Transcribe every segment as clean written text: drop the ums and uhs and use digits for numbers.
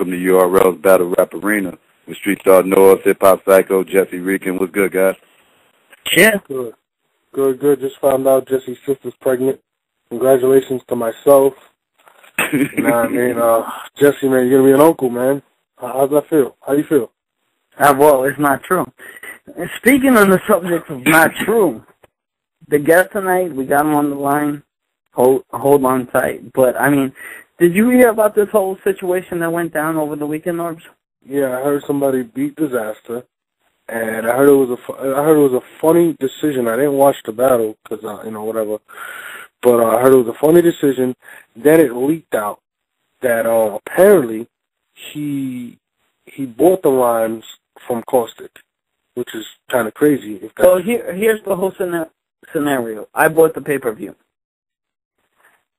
welcome to URL's Battle Rap Arena with Street Star North, Hip Hop Psycho, Jesse Rican. What's good, guys? Yeah. Good. Just found out Jesse's sister's pregnant. Congratulations to myself. You know what I mean? Jesse, man, you're going to be an uncle, man. How's that feel? How do you feel? Well, it's not true. And speaking on the subject of not true, the guest tonight, we got him on the line. Hold on tight. But, I mean, did you hear about this whole situation that went down over the weekend, Orbs? Yeah, I heard somebody beat Disaster, and I heard it was a funny decision. I didn't watch the battle because whatever. But I heard it was a funny decision. Then it leaked out that apparently he bought the rhymes from Caustic, which is kind of crazy. So here's the whole scenario. I bought the pay-per-view.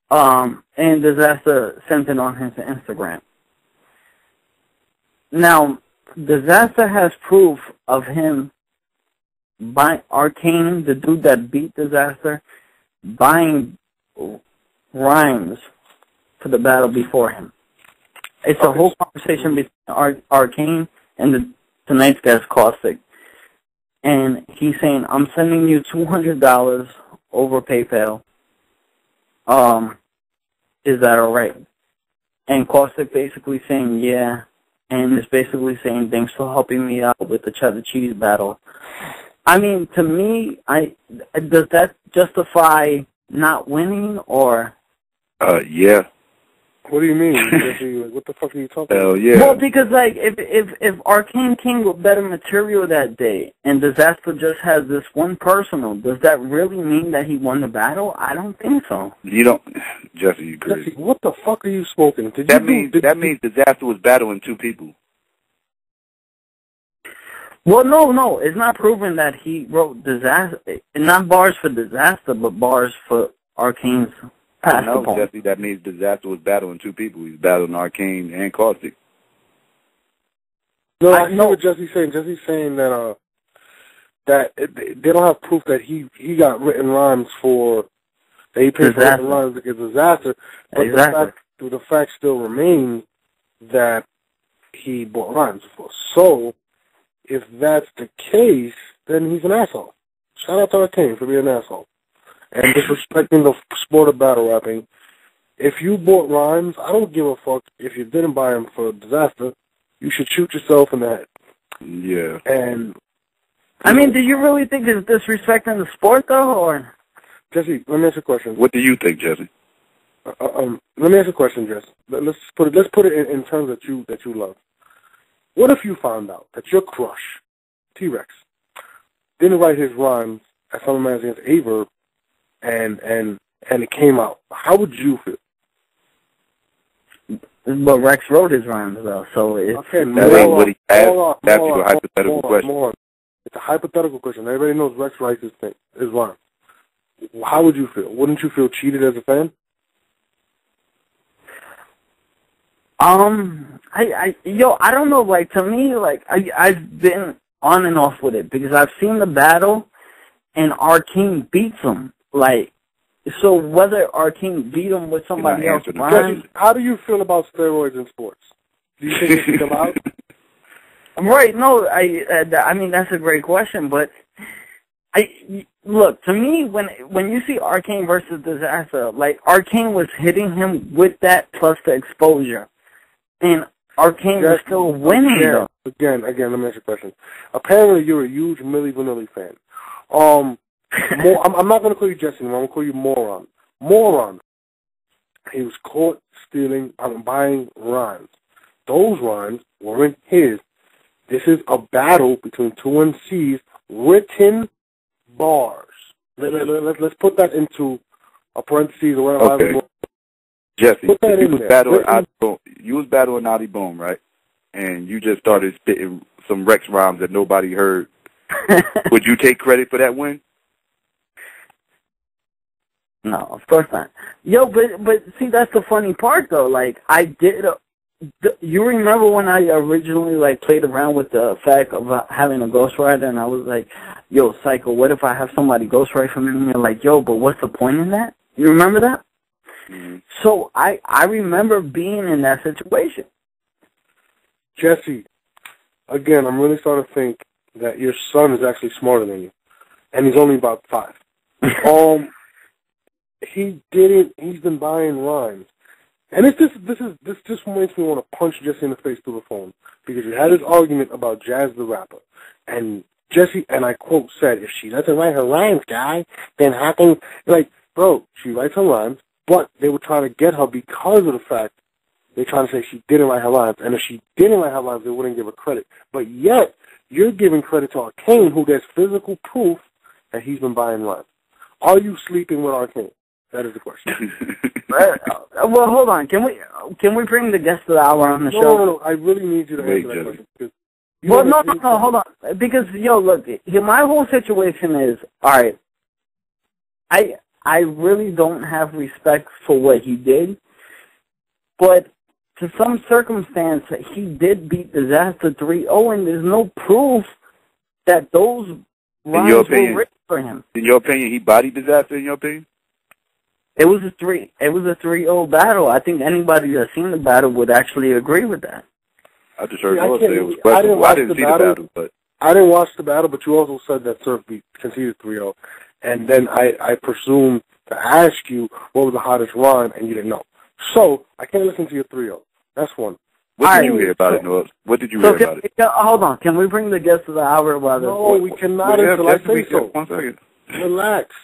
And Disaster sent it on his Instagram. Now, Disaster has proof of him by Arcane, the dude that beat Disaster, buying rhymes for the battle before him. It's a whole conversation between Arcane and tonight's guest, Caustic. And he's saying, I'm sending you $200 over PayPal. Is that alright? And Caustic basically saying, yeah. And it's basically saying, thanks for helping me out with the cheddar cheese battle. I mean, to me, does that justify not winning, or? Yeah. What do you mean? What the fuck are you talking about? Hell yeah. Well, because, like, if Arcane came with better material that day, and Disaster just has this one personal, does that really mean that he won the battle? I don't think so. You don't, Jesse, you crazy. Jesse, what the fuck are you smoking? That means Disaster was battling two people. Well, no, it's not proven that he wrote Disaster, not bars for Disaster, but bars for Arcane's past opponent. Jesse, that means Disaster was battling two people. He's battling Arcane and Caustic. No, I know what Jesse's saying. Jesse's saying that they don't have proof that he got written rhymes for, that he paid for written rhymes against Disaster, but the fact still remains that he bought rhymes for. So, if that's the case, then he's an asshole. Shout out to Arcane for being an asshole and disrespecting the sport of battle rapping. If you bought rhymes, I don't give a fuck if you didn't buy them for Disaster. You should shoot yourself in the head. Yeah. And I mean, do you really think it's disrespecting the sport, though, or? Jesse, let me ask you a question. What do you think, Jesse? Let me ask you a question, Jesse. Let's put it in terms that you love. What if you found out that your crush, T-Rex, didn't write his rhymes at Summer Magazine's A-Verb, and it came out? How would you feel? But Rex wrote his rhymes, though, so it's... Okay, that ain't what he asked. That's a hypothetical question. It's a hypothetical question. Everybody knows Rex writes his rhymes. How would you feel? Wouldn't you feel cheated as a fan? I don't know, like, to me, like, I've been on and off with it, because I've seen the battle, and Arcane beats him, like, so whether Arcane beat him with somebody else, how do you feel about steroids in sports? Do you think it's allowed? Right, no, I mean, that's a great question, but look, to me, when you see Arcane versus Disaster, like, Arcane was hitting him with that plus the exposure. And Arcane was still winning, though. Again, let me ask you a question. Apparently, you're a huge Milli Vanilli fan. I'm not going to call you Jesse anymore. I'm going to call you Moron. Moron. He was caught buying rhymes. Those rhymes weren't his. This is a battle between two MCs, written bars. Let's put that into a parentheses or whatever. Okay. Jesse, you was battling Naughty Boom, right? And you just started spitting some Rex rhymes that nobody heard. Would you take credit for that win? No, of course not. Yo, but see, that's the funny part, though. Like, I did... you remember when I originally, like, played around with the fact of having a ghostwriter, and I was like, yo, Psycho, what if I have somebody ghostwrite for me? And you're like, yo, but what's the point in that? You remember that? Mm-hmm. So I remember being in that situation. Jesse, again, I'm really starting to think that your son is actually smarter than you, and he's only about 5. He's been buying rhymes. And this just makes me want to punch Jesse in the face through the phone, because you had this argument about Jazz the rapper, and Jesse, and I quote, said, if she doesn't write her rhymes, guy, then how can, like, bro, she writes her rhymes, but they were trying to get her because of the fact they're trying to say she didn't write her rhymes, and if she didn't write her rhymes, they wouldn't give her credit. But yet, you're giving credit to Arcane, who there's physical proof that he's been buying rhymes. Are you sleeping with Arcane? That is the question. Well, hold on. Can we bring the guest of the hour on the show? No. I really need you to answer that question. Well, no, hold on. Because, look, my whole situation is, all right, I really don't have respect for what he did, but to some circumstance, he did beat Disaster 3-0, and there's no proof that those rhymes were written for him. In your opinion, he bodied Disaster, in your opinion? It was a 3-0 battle. I think anybody that's seen the battle would actually agree with that. I just heard Noah say it was questionable. I didn't see the battle, but I didn't watch the battle, but you also said that Surf conceded 3-0. And then I presumed to ask you what was the hottest rhyme, and you didn't know. So I can't listen to your 3-0. That's one. What did you hear about it, Noah? What did you hear about it? Hold on. Can we bring the guest of the hour? No, we cannot until I say so. 1 second. Relax.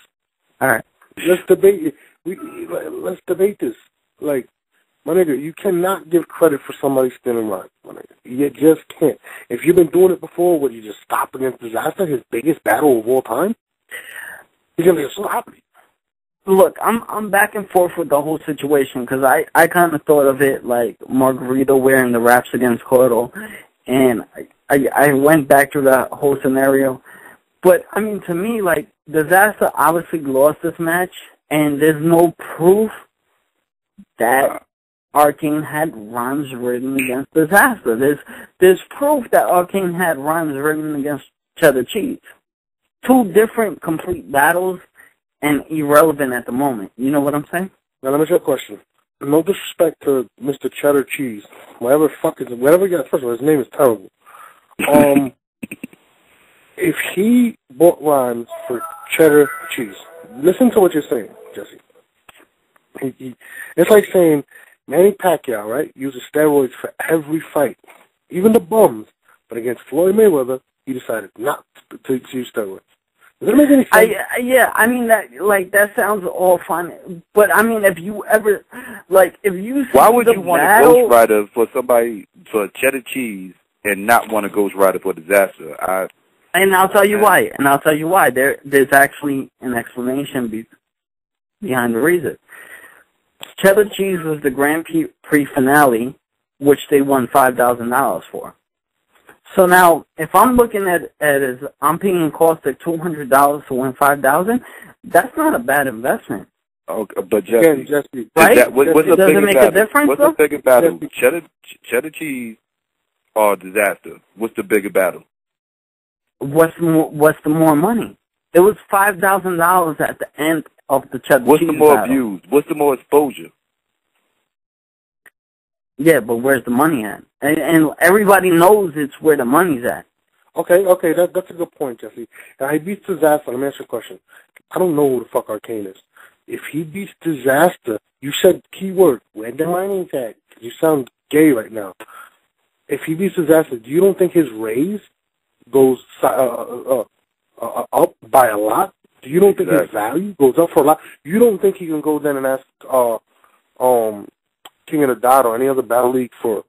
All right. Let's debate. Let's debate this. Like, my nigga, you cannot give credit for somebody spinning rhymes, my nigga. You just can't. If you've been doing it before, would you just stop against Disaster, his biggest battle of all time? He's gonna just stop me. Look, I'm back and forth with the whole situation, because I kind of thought of it like Margarito wearing the raps against Cordell, and I went back to that whole scenario. But, I mean, to me, like, Disaster obviously lost this match, and there's no proof that Arcane had rhymes written against Disaster. There's proof that Arcane had rhymes written against Cheddar Cheese. 2 different complete battles, and irrelevant at the moment. You know what I'm saying? Now, let me ask you a question. No disrespect to Mr. Cheddar Cheese. Whatever you got, first of all, his name is terrible. If he bought rhymes for Cheddar Cheese, listen to what you're saying, Jesse. It's like saying Manny Pacquiao, right, uses steroids for every fight, even the bums, but against Floyd Mayweather, he decided not to use steroids. Does that make any sense? Yeah, I mean, that sounds all fine, but I mean, if you ever, like, if you see why would you want a ghostwriter for somebody, for Cheddar Cheese, and not want a ghostwriter for Disaster? And I'll tell you why. There's actually an explanation behind the reason. Cheddar Cheese was the Grand Prix finale, which they won $5,000 for. So now, if I'm looking at it as I'm paying Caustic $200 to win $5,000, that's not a bad investment. Okay, but Jesse, right? What's the does it make a difference? What's the bigger battle, Cheddar Cheese or Disaster? What's the bigger battle? What's the more money? It was $5,000 at the end of the Cheddar Cheese. What's the more battle. views? What's the more exposure? Yeah, but where's the money at? And everybody knows it's where the money's at. Okay, that's a good point, Jesse. And he beats Disaster. Let me ask you a question. I don't know who the fuck Arcane is. If he beats Disaster, you said keyword, where the money's at? You sound gay right now. If he beats Disaster, do you don't think his raise goes up by a lot? Do you don't think his value goes up for a lot? You don't think he can go then and ask King of the Dot or any other battle league for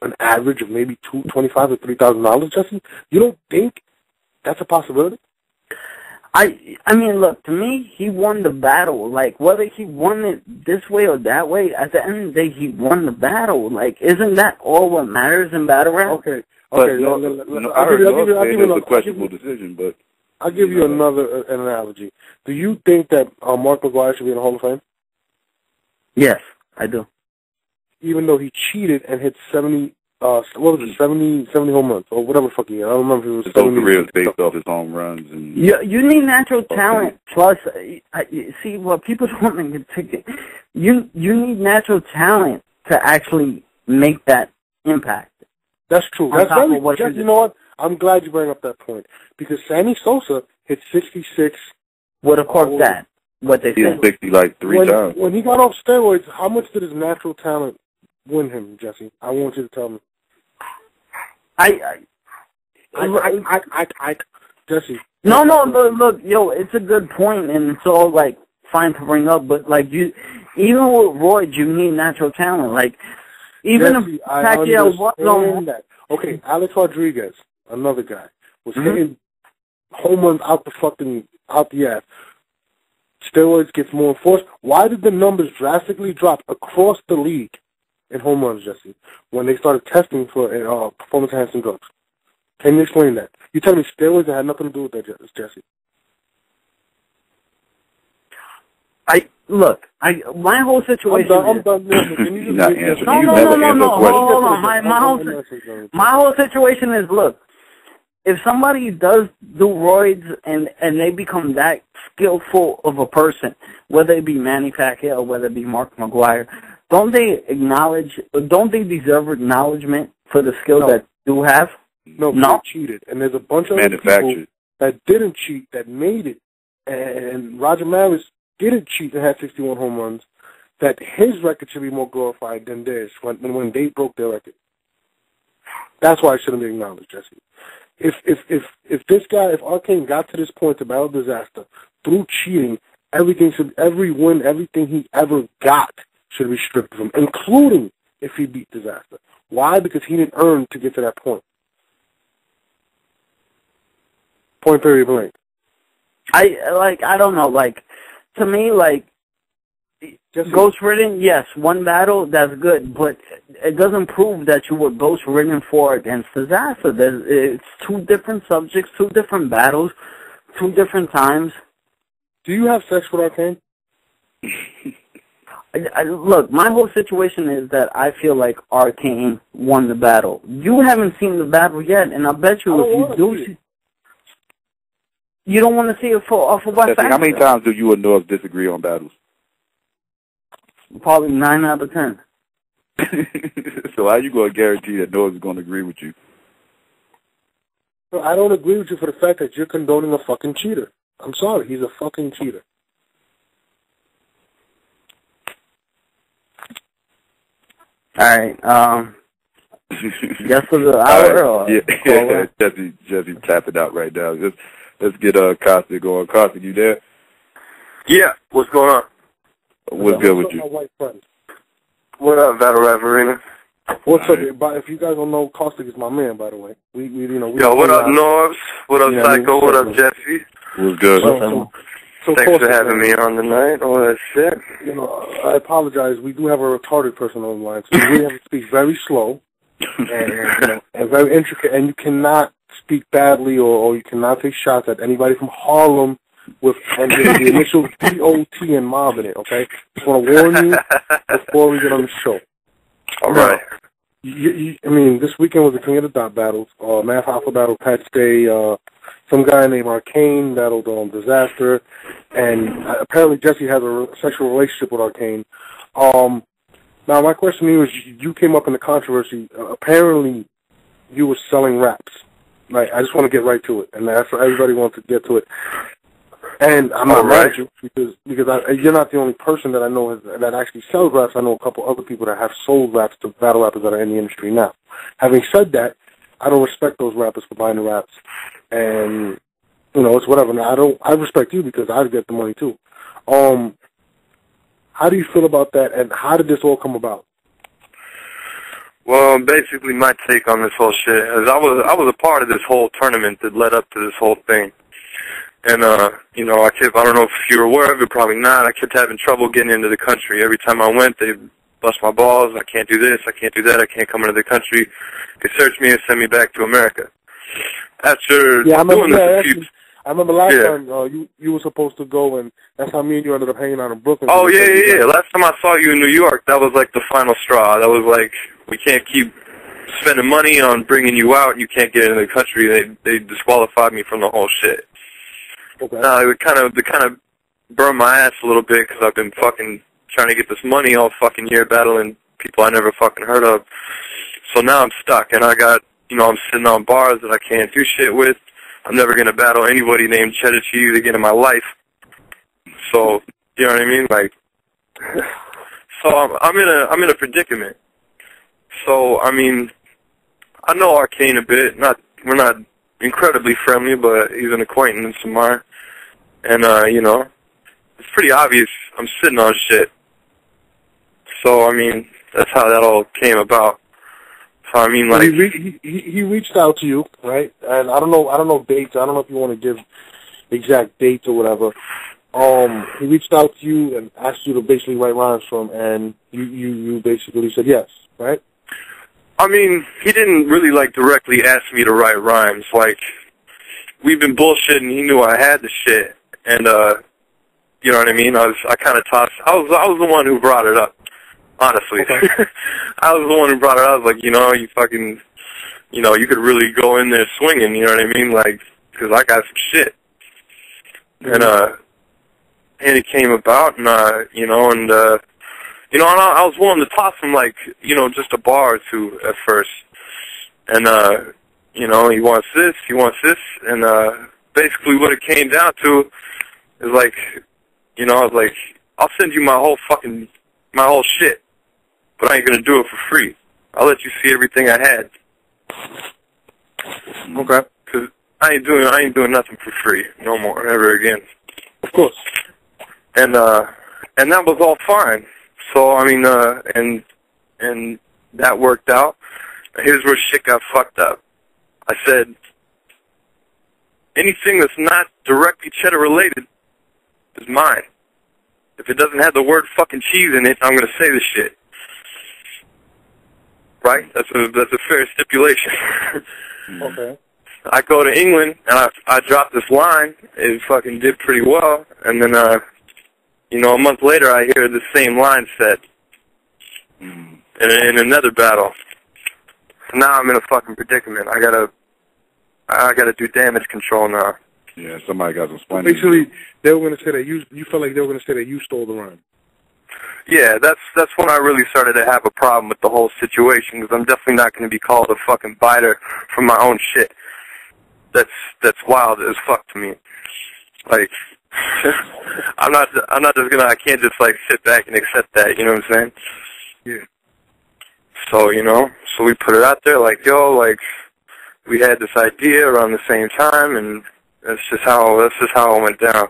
an average of maybe $25,000 or $3,000, Jesse? You don't think that's a possibility? I mean, look, to me, he won the battle. Like, whether he won it this way or that way, at the end of the day, he won the battle. Like, isn't that all what matters in battle rap? Okay. But I heard it was a questionable decision, but I'll give you another analogy. Do you think that Mark McGuire should be in the Hall of Fame? Yes, I do. Even though he cheated and hit 70 home runs, or whatever the fuck he had. I don't remember if it was his whole career is based off his home runs. And you need natural talent, plus, see, what people don't think, you need natural talent to actually make that impact. That's true. That's very, you know what? I'm glad you bring up that point. Because Sammy Sosa hit 66. Would have caught that. What they said. 60 like 3 times. When he got off steroids, how much did his natural talent win him, Jesse? I want you to tell me. Jesse. No, look, yo, it's a good point, and it's all, like, fine to bring up, but, like, even with roids, you need natural talent. Like, even Jesse, if Pacquiao was that. Okay, Alex Rodriguez, another guy, was hitting home runs out the ass. Steroids gets more enforced. Why did the numbers drastically drop across the league in home runs, Jesse, when they started testing for performance-enhancing drugs? Can you explain that? You tell me steroids had nothing to do with that, Jesse. My whole situation. I'm done. Can you just No. Hold on. My whole situation is, look, if somebody does do roids and they become that skillful of a person, whether it be Manny Pacquiao, whether it be Mark McGuire, don't they deserve acknowledgement for the skill that they do have? No, they cheated. And there's a bunch of other people that didn't cheat, that made it. And Roger Maris didn't cheat and had 61 home runs, that his record should be more glorified than theirs when they broke their record. That's why it shouldn't be acknowledged, Jesse. If this guy, if Arcane got to this point to battle disaster through cheating, every win, everything he ever got should be stripped from him, including if he beat disaster. Why? Because he didn't earn to get to that point. Point period blank. I don't know, like, to me, like, ghost-ridden, yes, one battle, that's good, but it doesn't prove that you were ghost-ridden for against disaster. It's two different subjects, two different battles, two different times. Do you have sex with Arcane? Look, my whole situation is that I feel like Arcane won the battle. You haven't seen the battle yet, and I bet you if you do... You don't want to see it for what factor? How many times do you and North disagree on battles? Probably 9 out of 10. So how you going to guarantee that North is going to agree with you? Well, I don't agree with you for the fact that you're condoning a fucking cheater. I'm sorry, he's a fucking cheater. All right, guess for the hour? Right. Jesse tapping out right now. Let's get Costic going. Costic, you there? Yeah. What's going on? What's good with you? My white friend. What up, Battle Rap Arena? What's up? If you guys don't know, Caustic is my man, by the way. Yo, what up, Norbs? What up, Psycho? What up, Jesse? What's good? So thanks for having me on tonight. All that shit. I apologize. We do have a retarded person on the line, so we have to speak very slow and very intricate, and you cannot speak badly or you cannot take shots at anybody from Harlem with the initial T-O-T and mob in it, okay? Just want to warn you before we get on the show. All right. This weekend was the King of the Dot battles. Math Alpha battled Pat Stay. Some guy named Arcane battled Disaster. And apparently Jesse has a sexual relationship with Arcane. Now, my question to you is, you came up in the controversy. Apparently, you were selling raps. Right, I just want to get right to it, and that's what everybody wants to get to it. And I'm not mad at you because you're not the only person that I know that actually sells raps. I know a couple other people that have sold raps to battle rappers that are in the industry now. Having said that, I don't respect those rappers for buying the raps, and it's whatever. Now I respect you because I get the money too. How do you feel about that, and how did this all come about? Well, basically, my take on this whole shit is I was a part of this whole tournament that led up to this whole thing. And, I don't know if you were aware of it, probably not. I kept having trouble getting into the country. Every time I went, they bust my balls. I can't do this. I can't do that. I can't come into the country. They search me and send me back to America. After doing this I remember last time you were supposed to go, and that's how me and you ended up hanging out in Brooklyn. Oh, yeah. Last time I saw you in New York, that was like the final straw. That was like, we can't keep spending money on bringing you out. You can't get into the country. They disqualified me from the whole shit. Okay. It kind of burned my ass a little bit because I've been fucking trying to get this money all fucking year battling people I never fucking heard of. So now I'm stuck, and I got, I'm sitting on bars that I can't do shit with. I'm never going to battle anybody named Cheddar Cheese again in my life. So, you know what I mean? Like, so I'm in a predicament. So, I mean, I know Arcane a bit. We're not incredibly friendly, but he's an acquaintance of mine. And, it's pretty obvious I'm sitting on shit. So, I mean, that's how that all came about. So, I mean, like... He reached out to you, right? And I don't know dates. I don't know if you want to give exact dates or whatever. He reached out to you and asked you to basically write rhymes for him, and you basically said yes, right? I mean, he didn't really, like, directly ask me to write rhymes. Like, we've been bullshitting. He knew I had the shit. And, you know what I mean? I kind of tossed. I was the one who brought it up, honestly. Okay. I was the one who brought it up. I was like, you fucking, you could really go in there swinging, you know what I mean? Like, because I got some shit. Mm-hmm. And it came about, and, I was willing to toss him, like, just a bar or two at first. And, he wants this, and, basically what it came down to is, like, I was like, I'll send you my whole shit, but I ain't gonna do it for free. I'll let you see everything I had. Okay. Cause I ain't doing nothing for free no more, ever again. Of course. And that was all fine. So, I mean, and that worked out. Here's where shit got fucked up. I said, anything that's not directly cheddar related is mine. If it doesn't have the word fucking cheese in it, I'm gonna say this shit. Right? That's a fair stipulation. Okay. I go to England, and I dropped this line. It fucking did pretty well. And then, a month later, I hear the same line said in another battle. So now I'm in a fucking predicament. I gotta do damage control now. Yeah, somebody got some spine. Basically, they were gonna say that you felt like they were gonna say that you stole the rhyme. Yeah, that's when I really started to have a problem with the whole situation, because I'm definitely not going to be called a fucking biter for my own shit. That's wild as fuck to me. Like, I'm not just gonna, I can't just like sit back and accept that, you know what I'm saying? Yeah. So, so we put it out there like, yo, like, we had this idea around the same time, and that's just how it went down.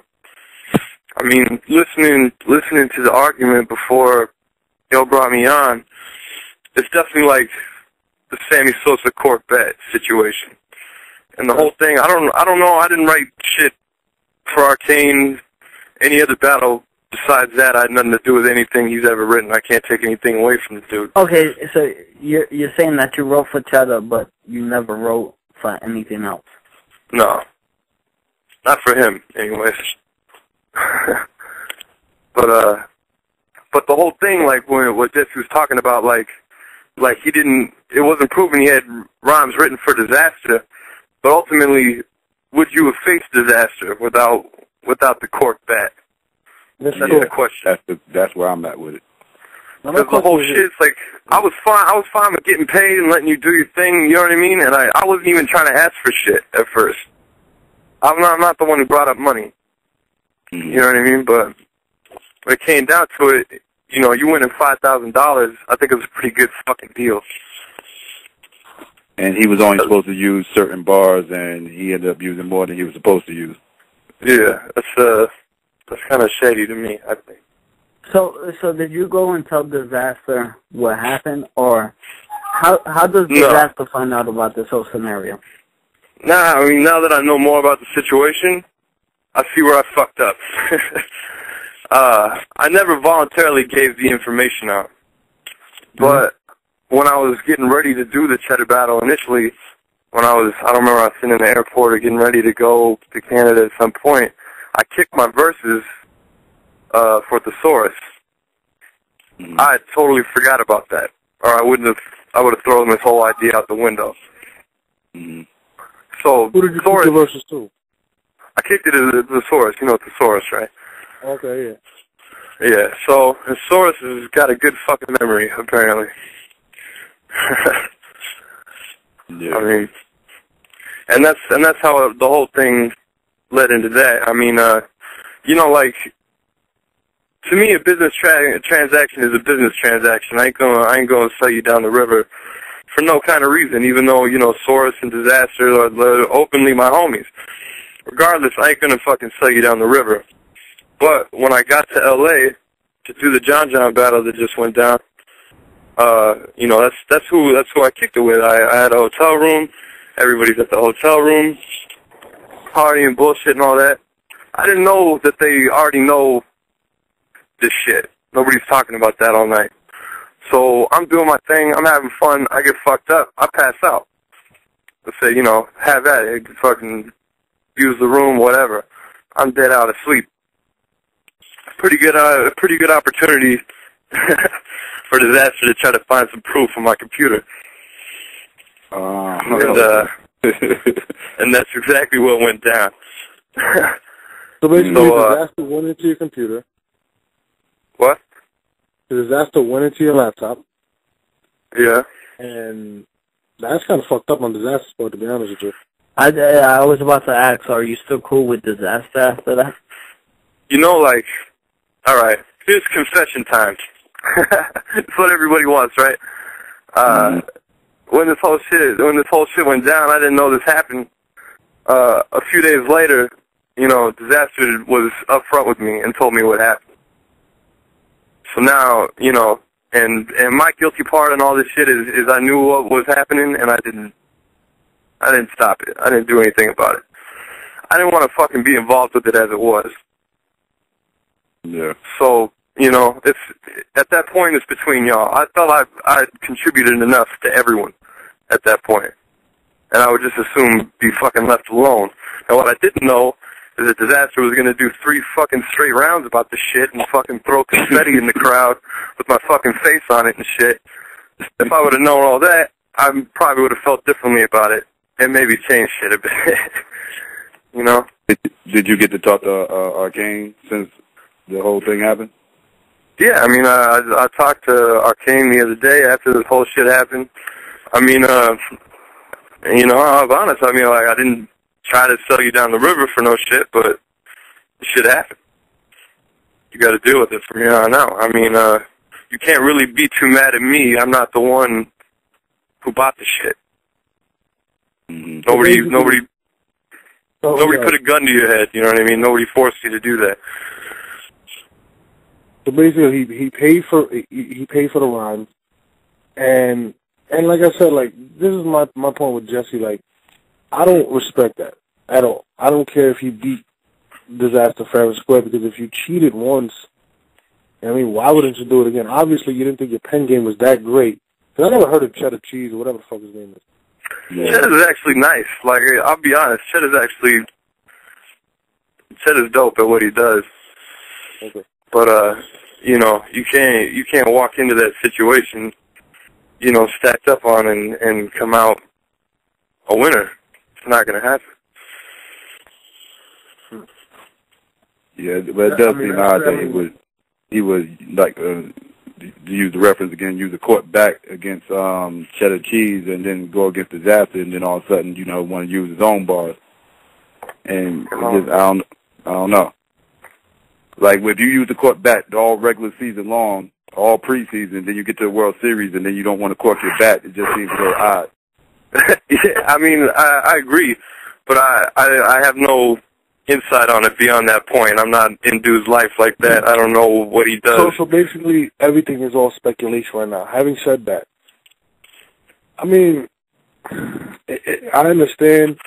I mean, listening to the argument before y'all brought me on, it's definitely like the Sammy Sosa court bet situation. And the whole thing, I don't know, I didn't write shit for Arcane, any other battle besides that. I had nothing to do with anything he's ever written. I can't take anything away from the dude. Okay, so you're saying that you wrote for Cheddar, but you never wrote for anything else? No. Not for him, anyways. But the whole thing, like, what Jesse was talking about, like it wasn't proven he had rhymes written for Disaster, but ultimately, would you have faced Disaster without the court bat? That's the question. That's where I'm at with it. Because the whole shit's like, I was fine with getting paid and letting you do your thing, you know what I mean? And I wasn't even trying to ask for shit at first. I'm not the one who brought up money. You know what I mean? But when it came down to it, you winning $5,000, I think it was a pretty good fucking deal. And he was only supposed to use certain bars, and he ended up using more than he was supposed to use. Yeah, that's kind of shady to me, I think. So did you go and tell Disaster what happened, or how does Disaster find out about this whole scenario? Nah, I mean, now that I know more about the situation, I see where I fucked up. I never voluntarily gave the information out. But when I was getting ready to do the Cheddar battle initially, I don't remember, I was sitting in the airport or getting ready to go to Canada at some point, I kicked my verses for Thesaurus. I totally forgot about that. Or I would have thrown this whole idea out the window. So, who did you kick your verses to? I kicked it as a Thesaurus. You know Thesaurus, right? Okay, yeah. Yeah, so Thesaurus has got a good fucking memory, apparently. Yeah. I mean, and that's how the whole thing led into that. I mean, you know, like, to me, a business transaction is a business transaction. I ain't gonna sell you down the river for no kind of reason, even though, you know, Source and Disaster are openly my homies. Regardless, I ain't gonna fucking sell you down the river. But when I got to LA to do the John battle that just went down, you know, that's who I kicked it with. I had a hotel room, everybody's at the hotel room, party and bullshit and all that. I didn't know that they already know this shit. Nobody's talking about that all night. So I'm doing my thing, I'm having fun, I get fucked up, I pass out. Let's say, you know, have at it, fucking use the room, whatever. I'm dead out asleep. Pretty good opportunity for Disaster to try to find some proof on my computer. And that's exactly what went down. So basically, Disaster went into your computer. What? The Disaster went into your laptop. Yeah. And that's kind of fucked up on Disaster's part, to be honest with you. I was about to ask, are you still cool with Disaster after that? You know, like, all right, here's confession time. It's what everybody wants, right? When this whole shit went down, I didn't know this happened. A few days later, you know, Disaster was upfront with me and told me what happened. So now, you know, and my guilty part in all this shit is I knew what was happening and I didn't stop it. I didn't do anything about it. I didn't want to fucking be involved with it as it was. Yeah. So, you know, it's at that point it's between y'all. I felt I contributed enough to everyone at that point. And I would just assume be fucking left alone. And what I didn't know is that Disaster was gonna do 3 fucking straight rounds about this shit and fucking throw confetti in the crowd with my fucking face on it and shit. If I would have known all that, I probably would have felt differently about it and maybe changed shit a bit. You know? Did you get to talk to Arcane since the whole thing happened? Yeah, I mean, I talked to Arcane the other day after this whole shit happened. I mean, you know, I'll be honest. I mean, like, I didn't try to sell you down the river for no shit, but shit happened. You got to deal with it from here on out. I mean, you can't really be too mad at me. I'm not the one who bought the shit. Mm-hmm. Nobody put a gun to your head. You know what I mean? Nobody forced you to do that. So basically, he paid for the rhymes, and like I said, like, this is my point with Jesse. Like, I don't respect that at all. I don't care if you beat Disaster fair and square, because if you cheated once, I mean, why wouldn't you do it again? Obviously, you didn't think your pen game was that great. Because I never heard of Cheddar Cheese or whatever the fuck his name is. Yeah. Cheddar's actually nice. Like, I'll be honest, Cheddar's dope at what he does. Okay. But you know, you can't walk into that situation, you know, stacked up on and come out a winner. It's not gonna happen. Yeah, but it does seem odd that he was like, to use the reference again, use the court back against Cheddar Cheese and then go against Disaster, and then all of a sudden, you know, want to use his own bars. And just, I don't know. Like, if you use the court back all regular season long, all preseason, then you get to the World Series, and then you don't want to cork your bat, it just seems a little odd. Yeah, I mean, I agree, but I have no insight on it beyond that point. I'm not in dude's life like that. I don't know what he does. So basically, everything is all speculation right now. Having said that, I mean, I understand,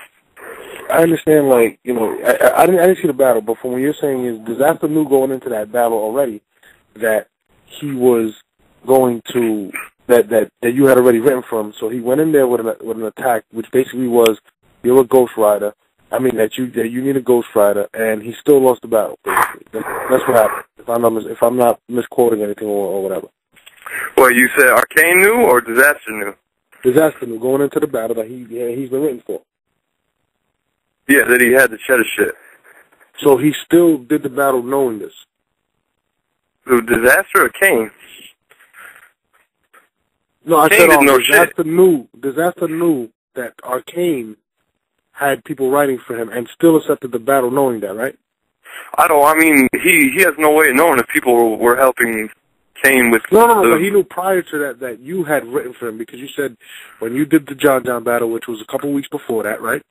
like, you know, I didn't see the battle, but from what you're saying is Disaster knew going into that battle already that he was going to, that you had already written from, so he went in there with an attack, which basically was, you're a ghostwriter. I mean, that you need a ghostwriter, and he still lost the battle, basically. That's what happened, if I'm not misquoting anything or whatever. Well, you said Arcane knew or Disaster knew? Disaster knew going into the battle that he's been written for. Yeah, that he had the Cheddar shit. So he still did the battle knowing this. So Disaster or Kane? No, I Kane said didn't know Disaster shit. Disaster knew that Arcane had people writing for him and still accepted the battle knowing that, right? I mean, he has no way of knowing if people were helping Kane with... No, but he knew prior to that you had written for him, because you said when you did the John battle, which was a couple weeks before that, right?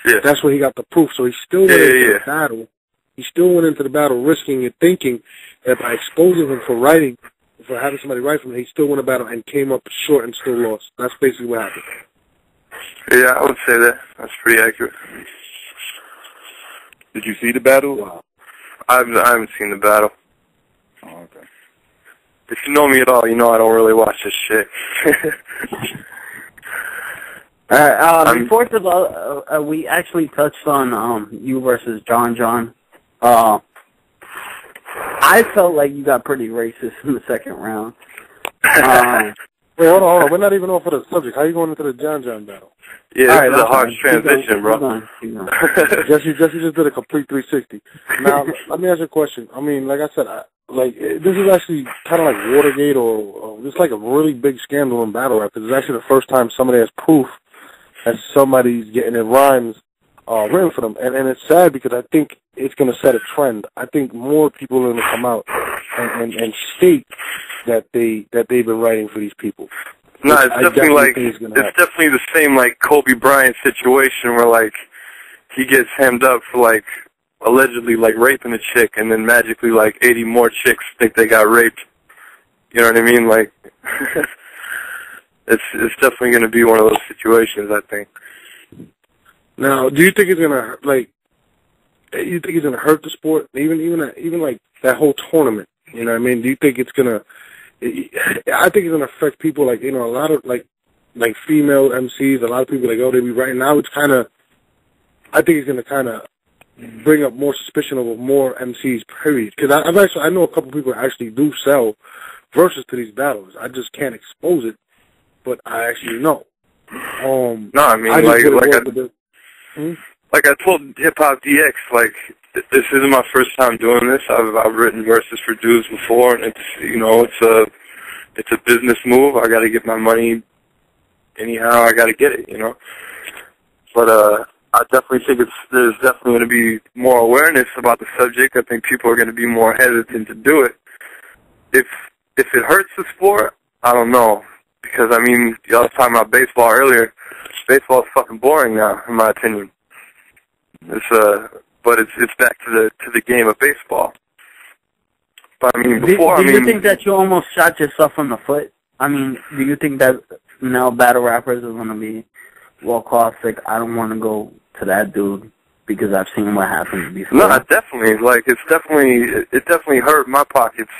Yeah. That's where he got the proof. So he still went into the battle. He still went into the battle risking and thinking that by exposing him for writing, for having somebody write for him, he still won a battle and came up short and still lost. That's basically what happened. Yeah, I would say that. That's pretty accurate. Did you see the battle? Wow. I haven't seen the battle. Oh, okay. If you know me at all, you know I don't really watch this shit. Before the we actually touched on you versus John. I felt like you got pretty racist in the second round. Wait, hold on. We're not even off of the subject. How are you going into the John battle? Yeah, this is a harsh transition, bro. Jesse just did a complete 360. Now, let me ask you a question. I mean, like I said, this is actually kind of like Watergate or it's like a really big scandal in battle rap, because it's actually the first time somebody has proof that somebody's getting in rhymes written for them. And it's sad, because I think it's going to set a trend. I think more people are going to come out and state that they've been writing for these people. No, it's definitely like it's definitely the same like Kobe Bryant situation where like he gets hemmed up for like allegedly like raping a chick, and then magically like 80 more chicks think they got raped. You know what I mean? Like it's definitely going to be one of those situations, I think. Now, do you think it's gonna hurt the sport? Even like that whole tournament. You know what I mean? Do you think it's gonna? I think it's gonna affect people, like, you know, a lot of like female MCs. A lot of people like, oh, they be writing now. It's kind of. I think it's gonna kind of bring up more suspicion of more MCs. Period. Because I know a couple people actually do sell verses to these battles. I just can't expose it, but I actually know. No, I mean like I told Hip Hop DX, like this isn't my first time doing this. I've written verses for dudes before, and it's a business move. I got to get my money anyhow. I got to get it, you know. But I definitely think there's definitely going to be more awareness about the subject. I think people are going to be more hesitant to do it. If it hurts the sport, I don't know, because I mean, y'all was talking about baseball earlier. Baseball is fucking boring now, in my opinion. But it's back to the game of baseball. But I mean, before do you think that you almost shot yourself in the foot? I mean, do you think that now battle rappers are going to be, well, Caustic, I don't want to go to that dude because I've seen what happened before? No, definitely. Like it definitely hurt my pockets.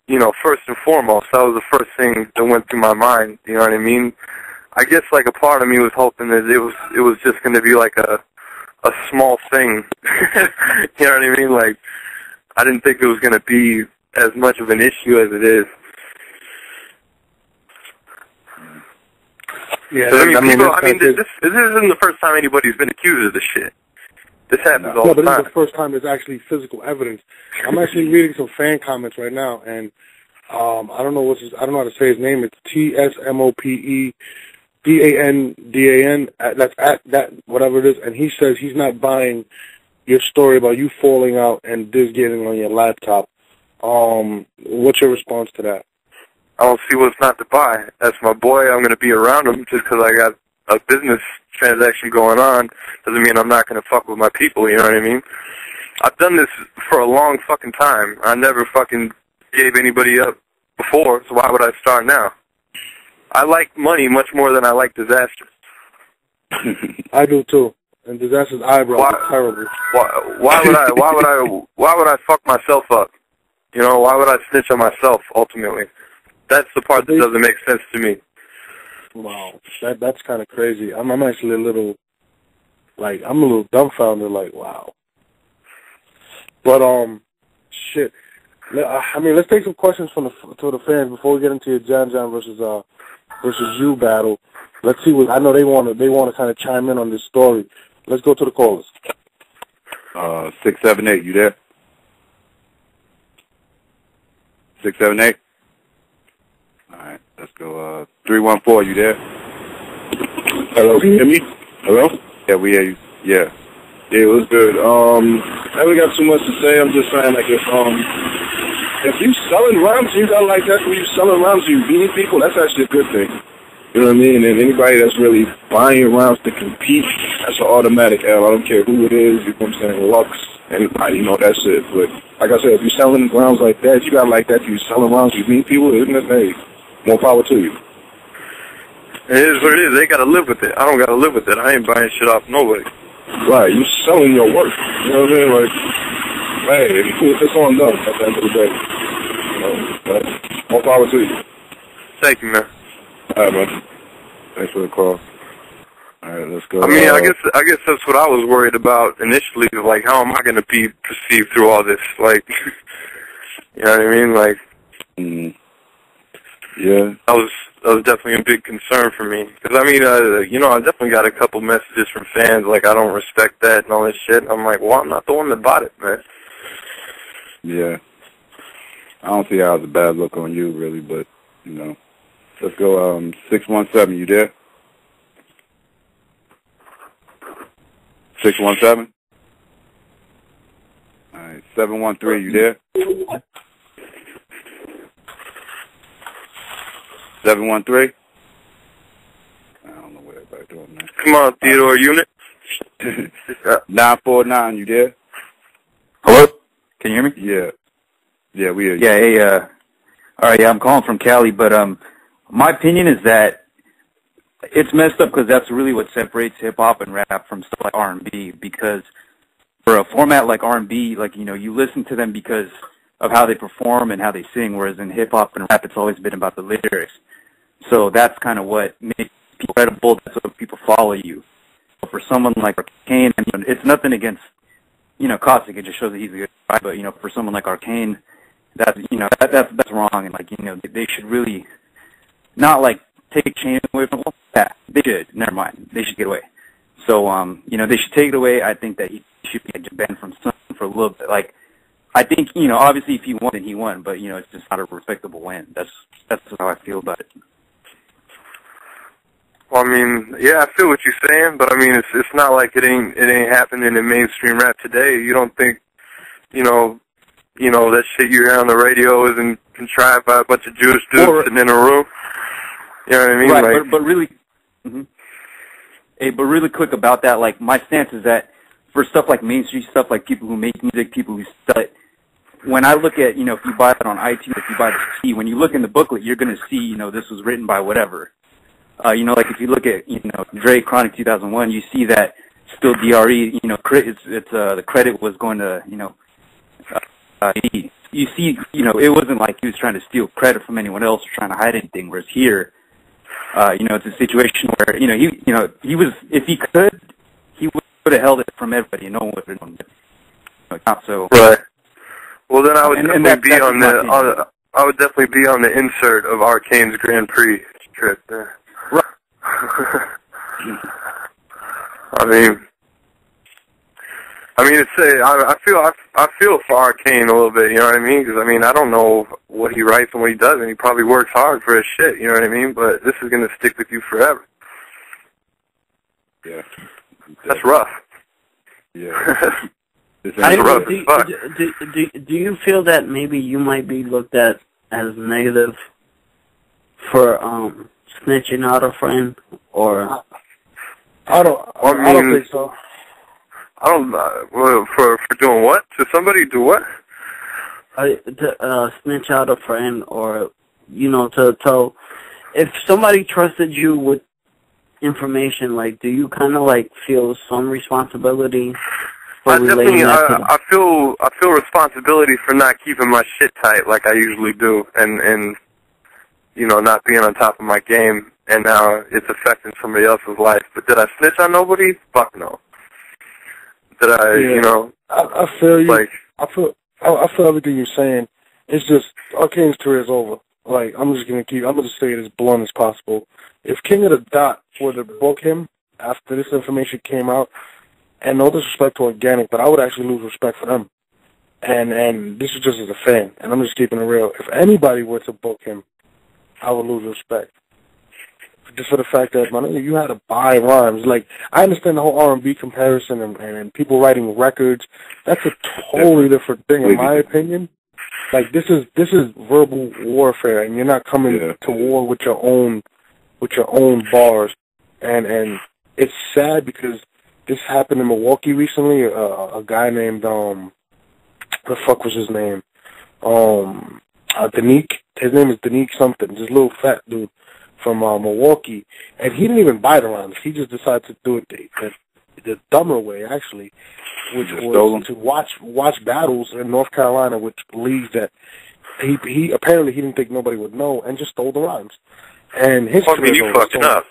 You know, first and foremost, that was the first thing that went through my mind. You know what I mean? I guess like a part of me was hoping that it was just going to be like a small thing. You know what I mean? Like I didn't think it was going to be as much of an issue as it is. Yeah, I mean, this isn't the first time anybody's been accused of this shit. This happens all the time. This is the first time there's actually physical evidence. I'm actually reading some fan comments right now, and I don't know how to say his name. It's TSMOPEDANDAN. That's at that whatever it is, and he says he's not buying your story about you falling out and this getting on your laptop. What's your response to that? I don't see what's not to buy. That's my boy. I'm going to be around him just because I got a business transaction going on. Doesn't mean I'm not going to fuck with my people, you know what I mean? I've done this for a long fucking time. I never fucking gave anybody up before, so why would I start now? I like money much more than I like disaster. I do too. And disaster's eyebrows are terrible. Why would I fuck myself up? You know, why would I snitch on myself ultimately? That's the part that doesn't make sense to me. Wow, that's kind of crazy. I'm actually a little dumbfounded. Like, wow. But shit. I mean, let's take some questions from the fans before we get into your John versus you battle. Let's see what I know. They want to kind of chime in on this story. Let's go to the callers. 678, you there? 678. All right, let's go. 314, you there? Hello, can you hear me? Hello? Yeah, we hear you. Yeah. Yeah, it was good. I haven't got too much to say. I'm just saying, like, if you selling rhymes, you got like that, when you selling rhymes, you beating people, that's actually a good thing. You know what I mean? And anybody that's really buying your rhymes to compete, that's an automatic L. I don't care who it is, you know what I'm saying, Lux, anybody, you know, that's it. But, like I said, if you're selling rhymes like that, you got like that, you selling rhymes, you beat people, isn't it? Hey, more power to you. It is what it is. They gotta live with it. I don't gotta live with it. I ain't buying shit off nobody. Right, you selling your work. You know what I mean? Like, hey, it's on them at the end of the day. You know, but more power to you. Thank you, man. All right, man. Thanks for the call. All right, let's go. I mean, I guess that's what I was worried about initially. Like, how am I going to be perceived through all this? Like, you know what I mean? Like, yeah. that was definitely a big concern for me. Because, I mean, you know, I definitely got a couple messages from fans, like, I don't respect that and all this shit. And I'm like, well, I'm not the one that bought it, man. Yeah. I don't see how it's a bad look on you, really, but, you know. Let's go, 617, you there? 617? All right, 713, you there? 713? I don't know what everybody's doing, man. Come on, Theodore Unit. 949, you there? Hello? Can you hear me? Yeah. Yeah, we hear you. Yeah, hey, all right, yeah, I'm calling from Cali, but, my opinion is that it's messed up because that's really what separates hip-hop and rap from stuff like R&B, because for a format like R&B, like, you know, you listen to them because of how they perform and how they sing, whereas in hip-hop and rap, it's always been about the lyrics. So that's kind of what makes people credible. That's what people follow you. But for someone like Arcane, I mean, it's nothing against, you know, Costic. It just shows that he's a good guy. But, you know, for someone like Arcane, that's, you know, that's wrong. And, like, you know, they should really not, like, take chain away from them. Yeah, they should. Never mind. They should get away. So, you know, they should take it away. I think that he should be banned from something for a little bit. Like, I think, you know, obviously if he won, then he won. But, you know, it's just not a respectable win. That's how I feel about it. Well, I mean, yeah, I feel what you're saying, but I mean, it's not like it ain't happening in mainstream rap today. You don't think, you know, that shit you hear on the radio isn't contrived by a bunch of Jewish dudes sitting in a room? You know what I mean? Right, like, but really, hey, but really quick about that, like, my stance is that for stuff like mainstream stuff, like people who make music, people who sell it, when I look at, you know, if you buy it on iTunes, if you buy the CD, when you look in the booklet, you're going to see, you know, this was written by whatever. You know, like if you look at, you know, Dre Chronic 2001, you see that still DRE, you know, the credit was going to, you know, you see, you know, it wasn't like he was trying to steal credit from anyone else or trying to hide anything, whereas here, you know, it's a situation where, you know, he was, if he could, he would have held it from everybody and no one would have known it. So. Right. Well, then I would definitely be on I would definitely be on the insert of Arcane's Grand Prix trip there. Right. I mean, it's I feel for Arcane a little bit, you know what I mean? Because I mean, I don't know what he writes and what he does, and he probably works hard for his shit, you know what I mean? But this is gonna stick with you forever. Yeah, that's rough. Yeah, that's rough as fuck. Do you feel that maybe you might be looked at as negative for snitching out a friend, or? I don't think so. I don't for doing what to somebody? Do what? To snitch out a friend, or you know, to tell if somebody trusted you with information. Like, do you kind of like feel some responsibility for relating that to them? I feel responsibility for not keeping my shit tight like I usually do, and you know, not being on top of my game. And now it's affecting somebody else's life. But did I snitch on nobody? Fuck no. Did I, you know? I feel you. Like, I feel everything you're saying. It's just, Arcane's career is over. Like, I'm just gonna say it as blunt as possible. If King of the Dot were to book him after this information came out, and no disrespect to Organic, but I would actually lose respect for them. And this is just as a fan, and I'm just keeping it real. If anybody were to book him, I would lose respect. just for the fact that, man, you had to buy rhymes. Like, I understand the whole R&B comparison and people writing records. That's a totally different thing, in my opinion. Like, this is verbal warfare, and you're not coming to war with your own bars. And it's sad because this happened in Milwaukee recently. A guy named what the fuck was his name? Danique. His name is Danique something. This little fat dude from Milwaukee, and he didn't even buy the rhymes. He just decided to do it the dumber way, actually, which was to watch battles in North Carolina, which leagues that he apparently he didn't think nobody would know, and just stole the rhymes. And his you fucking up.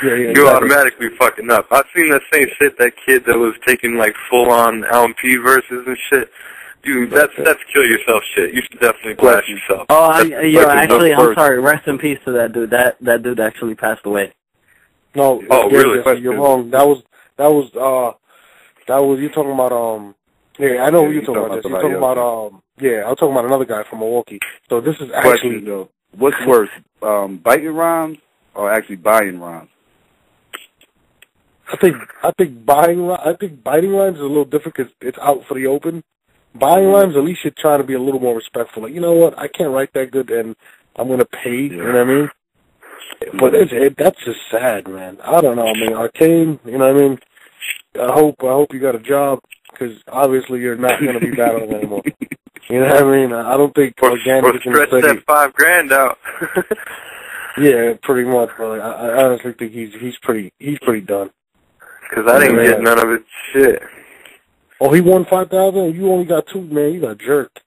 Yeah, you automatically fucking up. I've seen that same shit. That kid that was taking like full on LMP verses and shit. Dude, that's kill yourself shit. You should definitely blast yourself. Oh, actually, I'm sorry. Rest in peace to that dude. That dude actually passed away. No. Oh, really? You're wrong. That was you talking about yeah, I know what you're talking about. You're talking about I was talking about another guy from Milwaukee. So this is actually though. What's worse, biting rhymes or actually buying rhymes? I think biting rhymes is a little different because it's out for the open. Buying rhymes, at least you're trying to be a little more respectful. Like, you know what, I can't write that good, and I'm going to pay, you know what I mean? But that's just sad, man. I don't know, I mean, Arcane, you know what I mean? I hope you got a job, because obviously you're not going to be battling anymore. You know what I mean? I don't think Organic is going to stretch that $5,000 out. Yeah, pretty much, bro. I honestly think he's pretty done. Because I didn't get none of it. Shit. Oh, he won 5,000. You only got 2, man. You got jerked.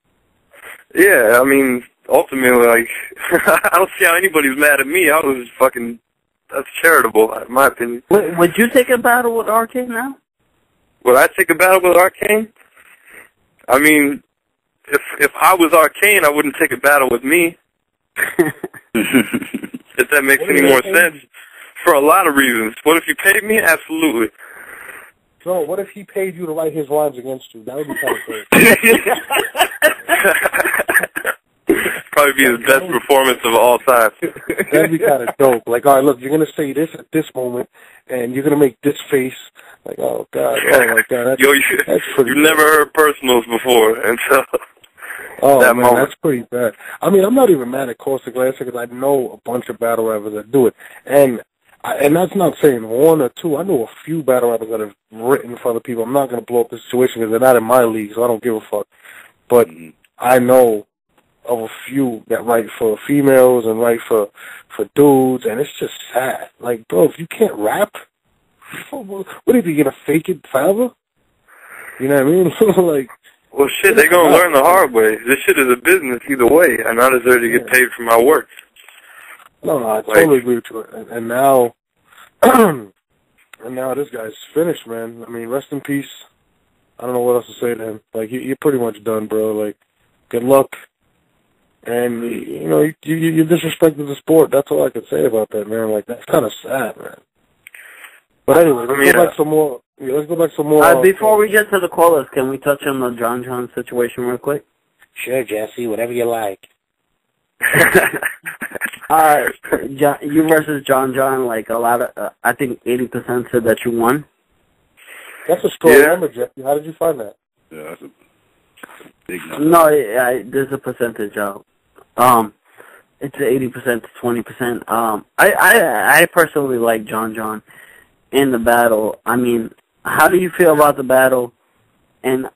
Yeah, I mean, ultimately, like, I don't see how anybody's mad at me. I was fucking. That's charitable, in my opinion. Would you take a battle with Arcane now? Would I take a battle with Arcane? I mean, if I was Arcane, I wouldn't take a battle with me. If that makes any more sense. For a lot of reasons. What if you paid me? Absolutely. So, what if he paid you to write his rhymes against you? That would be kind of cool. Probably be his best performance of all time. That'd be kind of dope. Like, all right, look, you're going to say this at this moment, and you're going to make this face. Like, oh, God, that's pretty You've never heard personals before, and so... Oh, that man, that's pretty bad. I mean, I'm not even mad at Caustic because I know a bunch of battle rappers that do it. And that's not saying 1 or 2. I know a few battle rappers that have written for other people. I'm not going to blow up the situation because they're not in my league, so I don't give a fuck. But I know of a few that write for females and write for dudes, and it's just sad. Like, bro, if you can't rap, what are you going to fake it forever? You know what I mean? Like... Well, shit, they're going to learn the hard way. This shit is a business either way, and I deserve to get paid for my work. No, I totally agree with you. And now, this guy's finished, man. I mean, rest in peace. I don't know what else to say to him. Like, you're pretty much done, bro. Like, good luck. And, you know, you disrespected the sport. That's all I can say about that, man. Like, that's kind of sad, man. But anyway, let's go back some more. Yeah, let's go back some more. Before we get to the callers, can we touch on the John situation real quick? Sure, Jesse. Whatever you like. You versus John, like a lot of, I think 80% said that you won. That's a strong number, Jesse. How did you find that? Yeah, that's a big number. No, there's a percentage of. It's 80% to 20%. I personally like John in the battle. I mean, how do you feel about the battle? And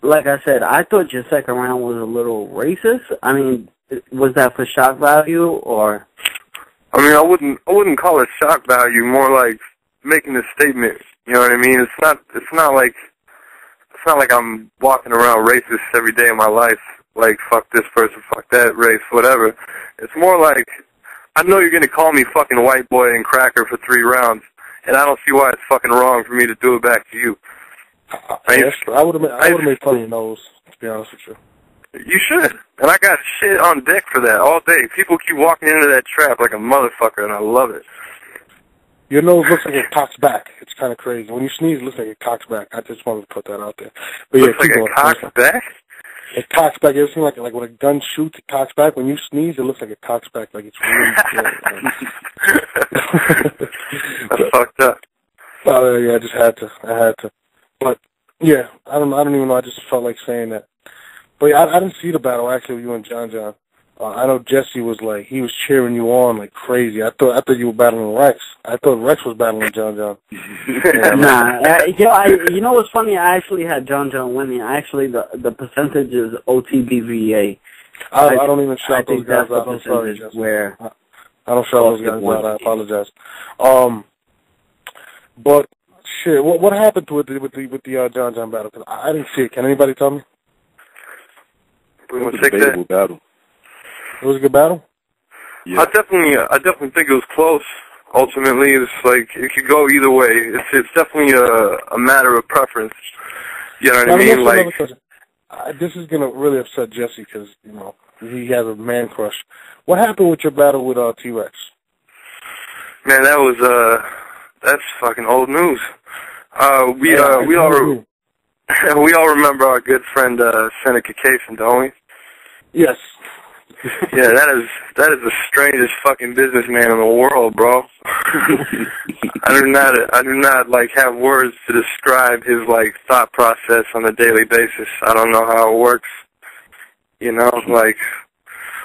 like I said, I thought your second round was a little racist. I mean, was that for shock value or? I mean, I wouldn't call it shock value. More like making a statement. You know what I mean? It's not like I'm walking around racist every day of my life. Like, fuck this person, fuck that race, whatever. It's more like, I know you're gonna call me fucking white boy and cracker for 3 rounds, and I don't see why it's fucking wrong for me to do it back to you. I would have made fun of your nose, to be honest with you. You should. And I got shit on deck for that all day. People keep walking into that trap like a motherfucker, and I love it. Your nose looks like it cocks back. It's kind of crazy. When you sneeze, it looks like it cocks back. I just wanted to put that out there. But looks like it cocks back? It cocks back. You ever seen like when a gun shoots, it cocks back? When you sneeze, it looks like it cocks back. Like it's really good. That's fucked up. Oh, yeah, I just had to. But, yeah, I don't even know. I just felt like saying that. But, yeah, I didn't see the battle, actually, with you and John John. I know Jesse was like, he was cheering you on like crazy. I thought you were battling Rex. I thought Rex was battling John John. Nah, you know what's funny? I actually had John John winning. Actually, the percentage is OTBVA. I don't even shout those guys out. I'm sorry, Jesse. Where I don't shout those guys out. I apologize. But shit, what happened with the John John battle? 'Cause I didn't see it. Can anybody tell me? We want to take that battle. It was a good battle? Yeah. I definitely think it was close. Ultimately, it's like it could go either way. It's definitely a matter of preference. You know what I mean? Like, this is gonna really upset Jesse because you know he has a man crush. What happened with your battle with T-Rex? Man, that's fucking old news. We all remember our good friend Seneca Cason, don't we? Yes. Yeah, that is the strangest fucking businessman in the world, bro. I do not like have words to describe his like thought process on a daily basis. I don't know how it works. You know, like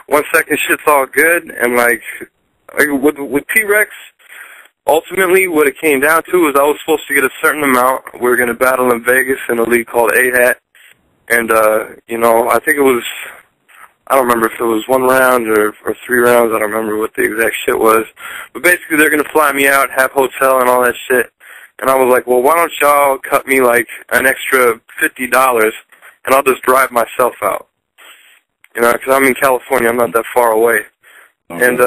1 second shit's all good, and like with T-Rex, ultimately what it came down to is I was supposed to get a certain amount. We were gonna battle in Vegas in a league called A-Hat, and you know, I think it was. I don't remember if it was 1 round or 3 rounds. I don't remember what the exact shit was. But basically, they're going to fly me out, have hotel and all that shit. And I was like, well, why don't y'all cut me like an extra $50 and I'll just drive myself out. You know, because I'm in California. I'm not that far away. Okay. And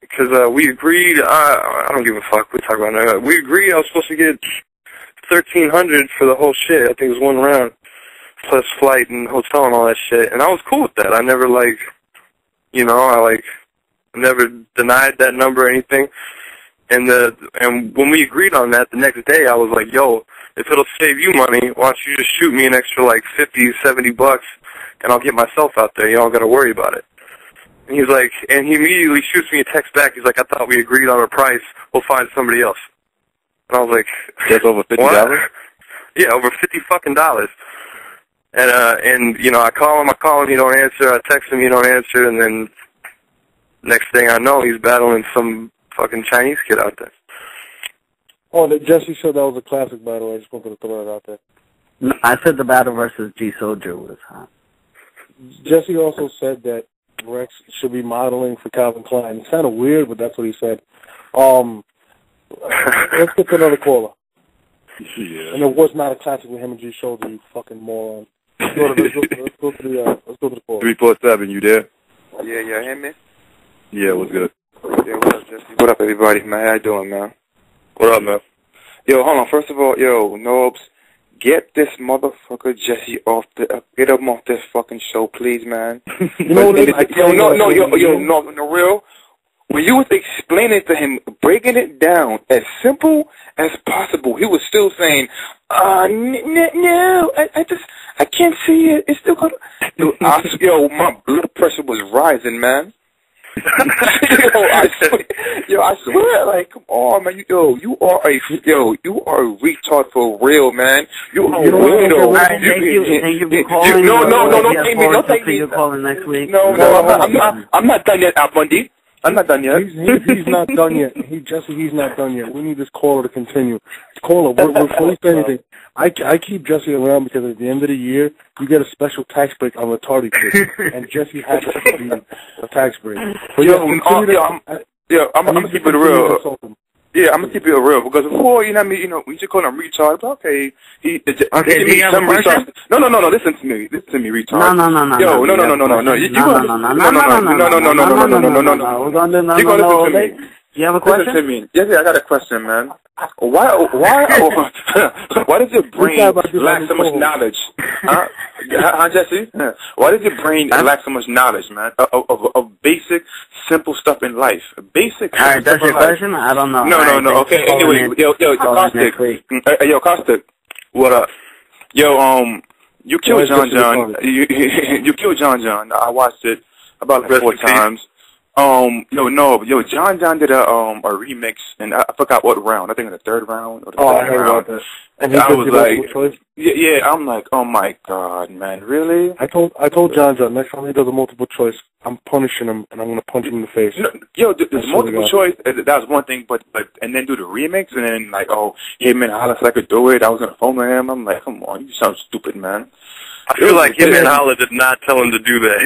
because we agreed, I don't give a fuck. We talk about that. We agreed I was supposed to get $1,300 for the whole shit. I think it was 1 round. Plus flight and hotel and all that shit, and I was cool with that. I never I never denied that number or anything. And when we agreed on that, the next day I was like, yo, if it'll save you money, why don't you just shoot me an extra like $50-$70, and I'll get myself out there. You don't got to worry about it. And he's like, and he immediately shoots me a text back. He's like, I thought we agreed on a price. We'll find somebody else. And I was like, that's over $50? What? Yeah, over $50 fucking dollars. And you know, I call him, he don't answer, I text him, he don't answer, and then next thing I know, he's battling some fucking Chinese kid out there. Oh, Jesse said that was a classic, by the way. I just wanted to throw that out there. No, I said the battle versus G Soldier was hot. Jesse also said that Rex should be modeling for Calvin Klein. It's kind of weird, but that's what he said. Let's get to another caller. Yeah. And it was not a classic with him and G Soldier, you fucking moron. Let's go to the call. 347, you there? Yeah, hear me? Yeah, what's good? Yeah, what up, Jesse? What up, everybody, man? How you doing, man? What up, man? Yo, hold on. First of all, yo, Nobes, get this motherfucker Jesse off get him off this fucking show, please, man. You know what? No, real. When you was explaining to him, breaking it down as simple as possible, he was still saying, no, I can't see it. It's still going to... Yo, my blood pressure was rising, man. I swear, like, come on, man. You are a retard for real, man. You are a weirdo. Thank you for calling. No, thank me. You're calling next week. No, I'm not done yet, Al Bundy. I'm not done yet. He's not done yet. He's not done yet. We need this caller to continue. Caller, before we say anything, I keep Jesse around because at the end of the year, you get a special tax break on retarded kids, and Jesse has to be a tax break. But I'm gonna keep it real. Yeah, I'm gonna keep it real because before, you know what I mean, we should call him retard, but okay. Do you have a question? No, listen to me, retard. No. Yo, no. You have a question? Listen to me. Yes, I got a question, man. Why does your brain lack so much knowledge? Huh, Jesse? Yeah. Why does your brain lack so much knowledge, man, of basic, simple stuff in life? Basic. All right, that's your question? I don't know. No. Okay. Anyway, yo, Caustic. Yo, Caustic. What up? Yo, you killed John. You killed John. I watched it about 4 times. John did a remix, and I forgot what round. I think in the third round or the I heard about that. And I was like, yeah, I'm like, oh my God, man, really? I told John next time he does a multiple choice, I'm punishing him, and I'm gonna punch him in the face. No, there's multiple choice. That was one thing, but and then do the remix, and then like, oh, hey man, I said I could do it. I was gonna phone him. I'm like, come on, you sound stupid, man. I feel like him and Holla did not tell him to do that.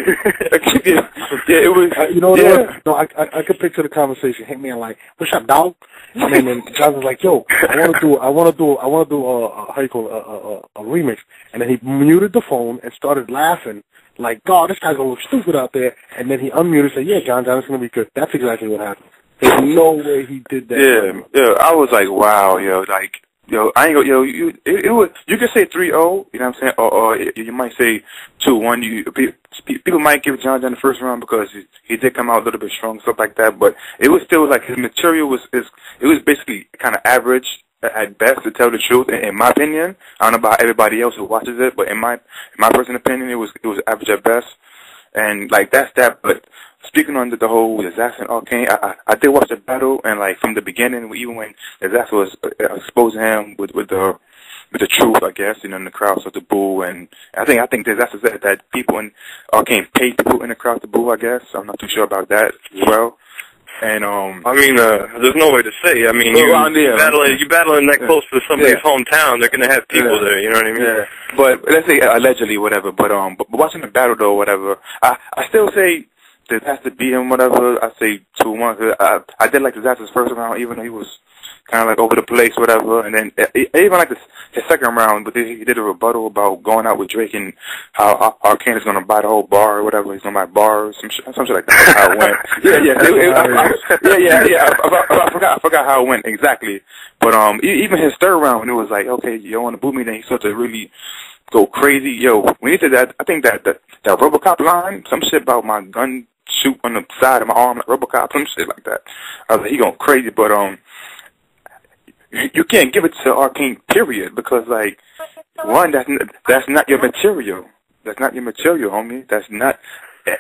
yeah, it was. You know what it was? No, I could picture the conversation. Hit me and like, what's up, dog? And then John was like, yo, I want to do how you call it, a remix. And then he muted the phone and started laughing. Like, God, this guy's gonna look stupid out there. And then he unmuted and said, yeah, John, it's gonna be good. That's exactly what happened. There's no way he did that. Yeah. I was like, wow, like. I ain't go. It was. You could say 3-0. You know what I'm saying? Or you might say 2-1. People might give John the first round because he did come out a little bit strong, stuff like that. But it was still like his material was basically kind of average at best, to tell the truth. In my opinion, I don't know about everybody else who watches it, but in my personal opinion, it was average at best. And like that's that. But speaking on the whole Disaster and Arcane, I did watch the battle, and like from the beginning, even when Disaster was exposing him with the truth, I guess, in the crowd started to boo, and I think Disaster said that people in Arcane paid people in the crowd to boo. I guess I'm not too sure about that as well. And I mean, there's no way to say. I mean, you battling that close to somebody's hometown, they're gonna have people there. You know what I mean? Yeah. But let's say allegedly, whatever. But watching the battle though, whatever, I still say Disaster beat him, whatever. I say 2-1. I did like Disaster's first round, even though he was kind of like over the place, whatever. And then even like his second round, but he did a rebuttal about going out with Drake and how Arcane is gonna buy the whole bar or whatever. He's gonna buy bars, some shit like that. That's how it went. I forgot how it went exactly. But even his third round, it was like, okay, you don't want to boo me. Then he started to really go crazy. Yo, when he did that, I think that RoboCop line, some shit about my gun shoot on the side of my arm, like RoboCop, some shit like that. I was like, he going crazy, but you can't give it to Arcane, period, because like, one, that's not your material. That's not your material, homie. That's not.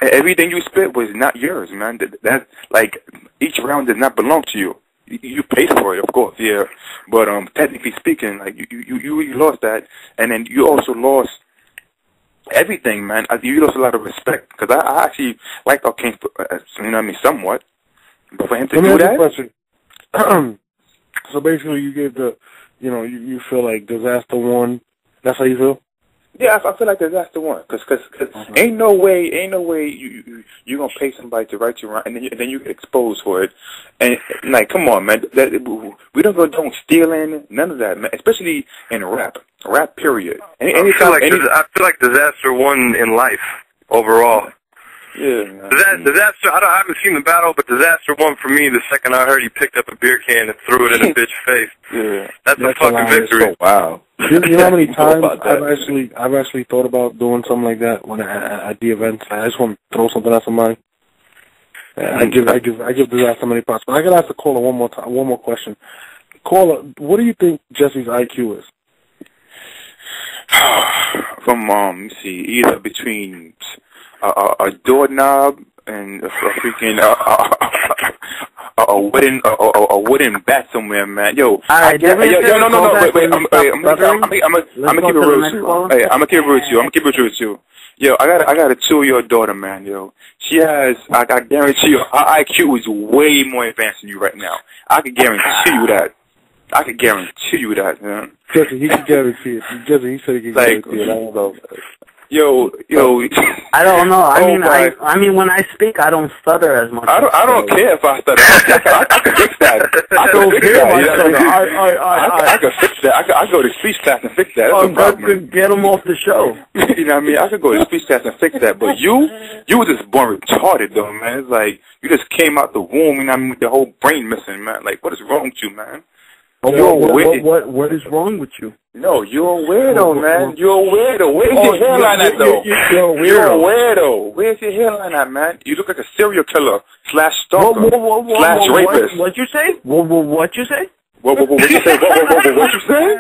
Everything you spit was not yours, man. That like each round did not belong to you. You paid for it, of course, yeah. But technically speaking, like you lost that, and then you also lost everything, man. You lost a lot of respect because I actually liked Arcane, you know what I mean, somewhat. But for him to do that. Question. So basically, you gave you feel like Disaster won. That's how you feel? Yeah, I feel like Disaster won, cause ain't no way you gonna pay somebody to write you around, and then you get exposed for it, and like, come on, man, we don't go stealing, none of that, man, especially in rap period. I feel like Disaster won in life overall. Yeah, Disaster. I haven't seen the battle, but Disaster won for me the second I heard he picked up a beer can and threw it in a bitch's face. Yeah, that's a fucking victory. So, wow. You know how many times I've actually thought about doing something like that when at the event. I just want to throw something at somebody. I give Disaster many props. But I gotta ask the caller one more question. Caller, what do you think Jesse's IQ is? From let me see, either between a doorknob and a freaking a wooden bat somewhere, man. Yo, wait. I'm gonna keep it real with you. Hey, I'm gonna keep it real with you. Yo, I got a 2-year-old daughter, man. Yo, she has. I guarantee you, her IQ is way more advanced than you right now. I can guarantee you that. Man. Jesse, he can guarantee it. Jesse, he said he can guarantee it. I don't know. Yo. I don't know. I mean, when I speak, I don't stutter as much. I don't care if I stutter. I can fix that. I can fix that. I go to speech class and fix that. That's no problem. Get him off the show. You know what I mean? I could go to speech class and fix that. But you were just born retarded, though, man. It's like you just came out the womb, and I mean, the whole brain missing, man. Like, what is wrong with you, man? What is wrong with you? No, you're a weirdo, man. You're a weirdo. Where's your hairline at, though? You're a weirdo. Where's your hairline at, man? You look like a serial killer / stalker / rapist. What you say? What you say? What you say? What you say?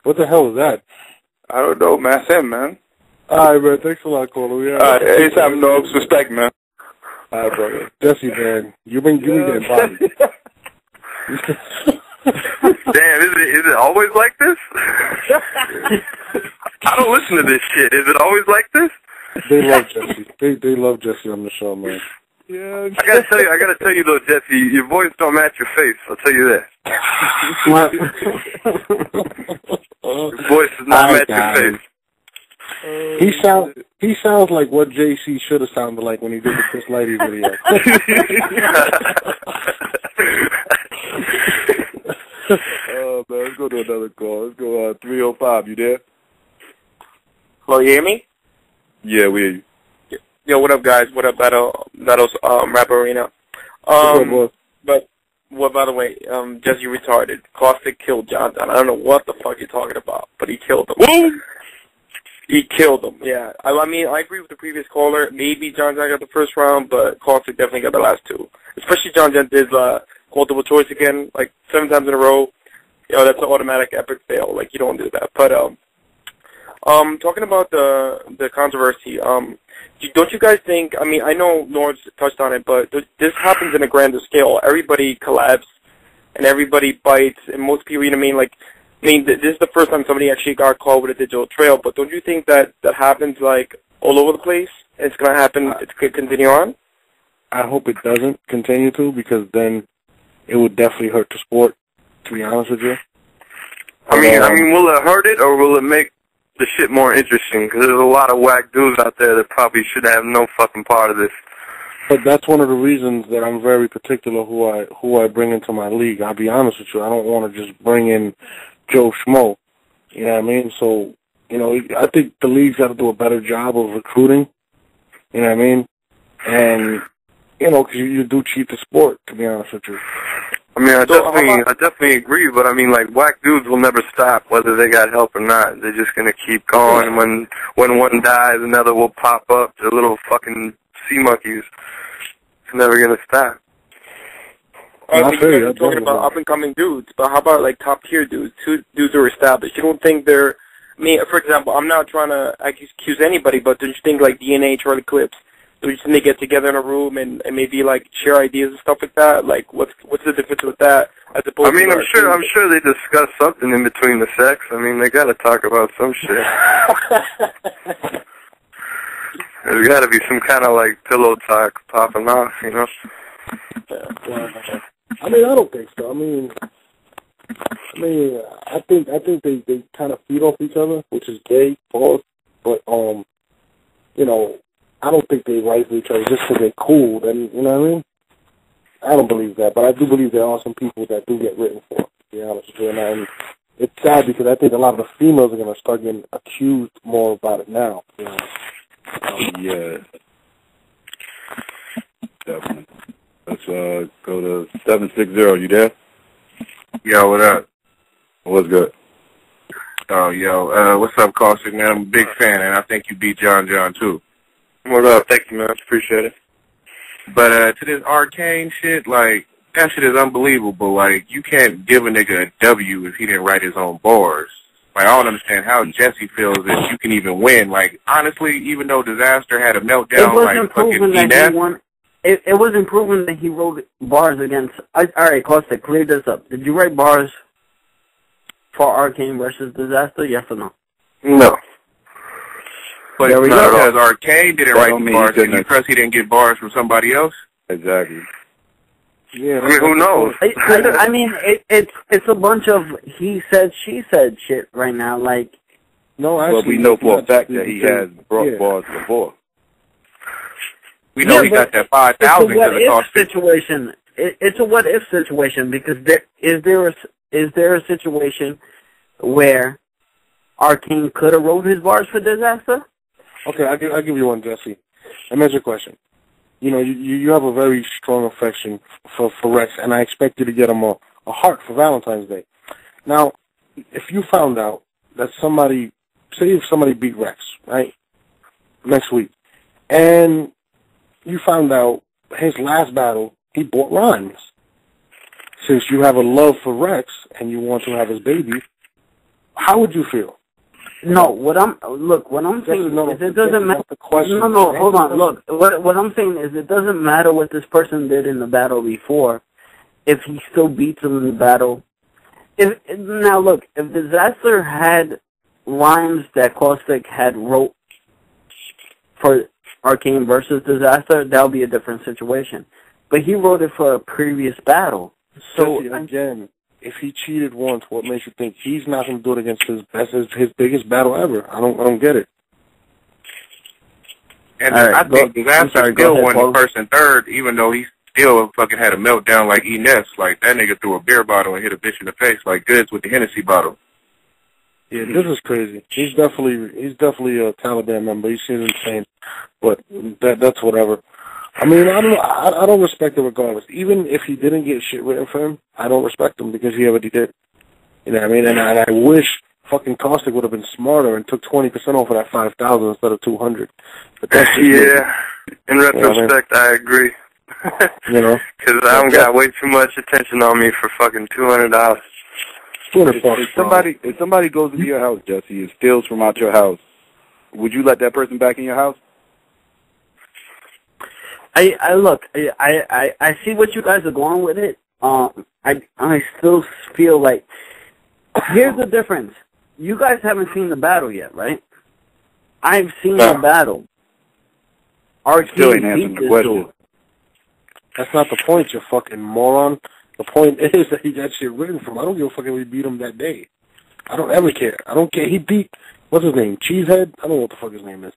What the hell is that? I don't know, man. That's him, man. All right, man. Thanks a lot, Caller. Yeah. All right, anytime, no respect, man. All right, brother. Jesse, man, you been getting bodied. Damn, is it always like this? I don't listen to this shit. Is it always like this? They love Jesse. They love Jesse on the show, man. Yeah. I gotta tell you though, Jesse, your voice don't match your face. I'll tell you that. What? Your voice does not match your face. He sounds like what JC should have sounded like when he did the Chris Lighty video. Oh man, let's go to another call. Let's go 305. You there? Hello, you hear me? Yeah, we hear you. Yo, what up, guys? What up, Battles Rap Arena? But, well, by the way, Jesse retarded. Costic killed John Don. I don't know what the fuck you're talking about, but he killed him. Woo! He killed him, yeah. I mean, I agree with the previous caller. Maybe John Don got the first round, but Caustic definitely got the last two. Especially John Don did multiple choice again, like 7 times in a row. You know, that's an automatic epic fail. Like, you don't do that. But, talking about the controversy, don't you guys think, I mean, I know Nord's touched on it, but this happens in a grander scale. Everybody collabs, and everybody bites, and most people, you know what I mean, like, this is the first time somebody actually got caught with a digital trail, but don't you think that happens, like, all over the place? And it's going to happen, it's going to continue on? I hope it doesn't continue to, because then it would definitely hurt the sport, to be honest with you. I mean, will it hurt it, or will it make the shit more interesting? Because there's a lot of whack dudes out there that probably should have no fucking part of this. But that's one of the reasons that I'm very particular who I bring into my league. I'll be honest with you. I don't want to just bring in Joe Schmo. You know what I mean? So, you know, I think the league's got to do a better job of recruiting. You know what I mean? And, you know, because you do cheat the sport, to be honest with you. I mean, I definitely agree, but I mean, like, whack dudes will never stop, whether they got help or not. They're just gonna keep going. When one dies, another will pop up. They're little fucking sea monkeys. It's never gonna stop. You guys are talking about up-and-coming dudes, but how about, like, top-tier dudes, dudes who are established? You don't think they're, I mean, for example, I'm not trying to accuse anybody, but don't you think, like, DNA, Charlie Clips, do you think they get together in a room and maybe, like, share ideas and stuff like that? Like, what's the difference with that as opposed to... I mean, I'm sure they discuss something in between the sex. I mean, they gotta talk about some shit. There's gotta be some kind of, like, pillow talk popping off, you know? I mean, I don't think so. I mean, I think they kind of feed off each other, which is gay, false. But you know, I don't think they write for each other just because they're cool. Then you know what I mean? I don't believe that, but I do believe there are some people that do get written for. To be honest with you, and it's sad because I think a lot of the females are going to start getting accused more about it now. You know? Yeah, definitely. Let's go to 760. You there? Yo, what up? What's good? Oh, yo, what's up, Caustic, man? I'm a big fan, and I think you beat John too. What up? Thank you, man. Appreciate it. But to this Arcane shit, like, that shit is unbelievable. Like, you can't give a nigga a W if he didn't write his own bars. Like, I don't understand how Jesse feels that you can even win. Like, honestly, even though Disaster had a meltdown, like fucking Enough. It wasn't proven that he wrote bars against... all right, Costic, clear this up. Did you write bars for Arcane versus Disaster, yes or no? No. But it's not because Arcane didn't write the bars, because he didn't get bars from somebody else? Exactly. Yeah, I mean, who knows? I mean, it's a bunch of he said, she said shit right now, like... No, actually... But we know for a fact that he has brought bars before. We know he got that 5,000 because of Costic. Situation. It's a what if situation because is there a situation where Arcane could have wrote his bars for Disaster? Okay, I'll give you one, Jesse. Let me ask you a question. You know, you have a very strong affection for Rex, and I expect you to get him a heart for Valentine's Day. Now, if you found out that somebody beat Rex, right, next week, and you found out his last battle, he bought rhymes. Since you have a love for Rex and you want to have his baby, how would you feel? No, what I'm saying is it doesn't matter. No, hold on. Look, what I'm saying is it doesn't matter what this person did in the battle before, if he still beats him in the battle. Now look, if Disaster had rhymes that Caustic had wrote for Arcane versus Disaster, that would be a different situation. But he wrote it for a previous battle. So again, if he cheated once, what makes you think he's not going to do it against his biggest battle ever? I don't get it. And I think Disaster still won first and third, even though he still fucking had a meltdown like Enes. Like, that nigga threw a beer bottle and hit a bitch in the face like Goods with the Hennessy bottle. Yeah, this is crazy. He's definitely a Taliban member. He seems insane, but that's whatever. I mean, I don't respect him regardless. Even if he didn't get shit written for him, I don't respect him because he already did. You know what I mean? And I wish fucking Caustic would have been smarter and took 20% off of that 5,000 instead of 200. But that's in retrospect, I agree. You know, because I don't got way too much attention on me for fucking $200. If somebody goes into your house, Jesse, and steals from out your house, would you let that person back in your house? I see what you guys are going with it. I still feel like here's the difference. You guys haven't seen the battle yet, right? I've seen the battle. Arcane beat this dude. That's not the point, you fucking moron. The point is that he got shit written from him. I don't give a fuck if he beat him that day. I don't ever care. I don't care. He beat, what's his name, Cheesehead? I don't know what the fuck his name is.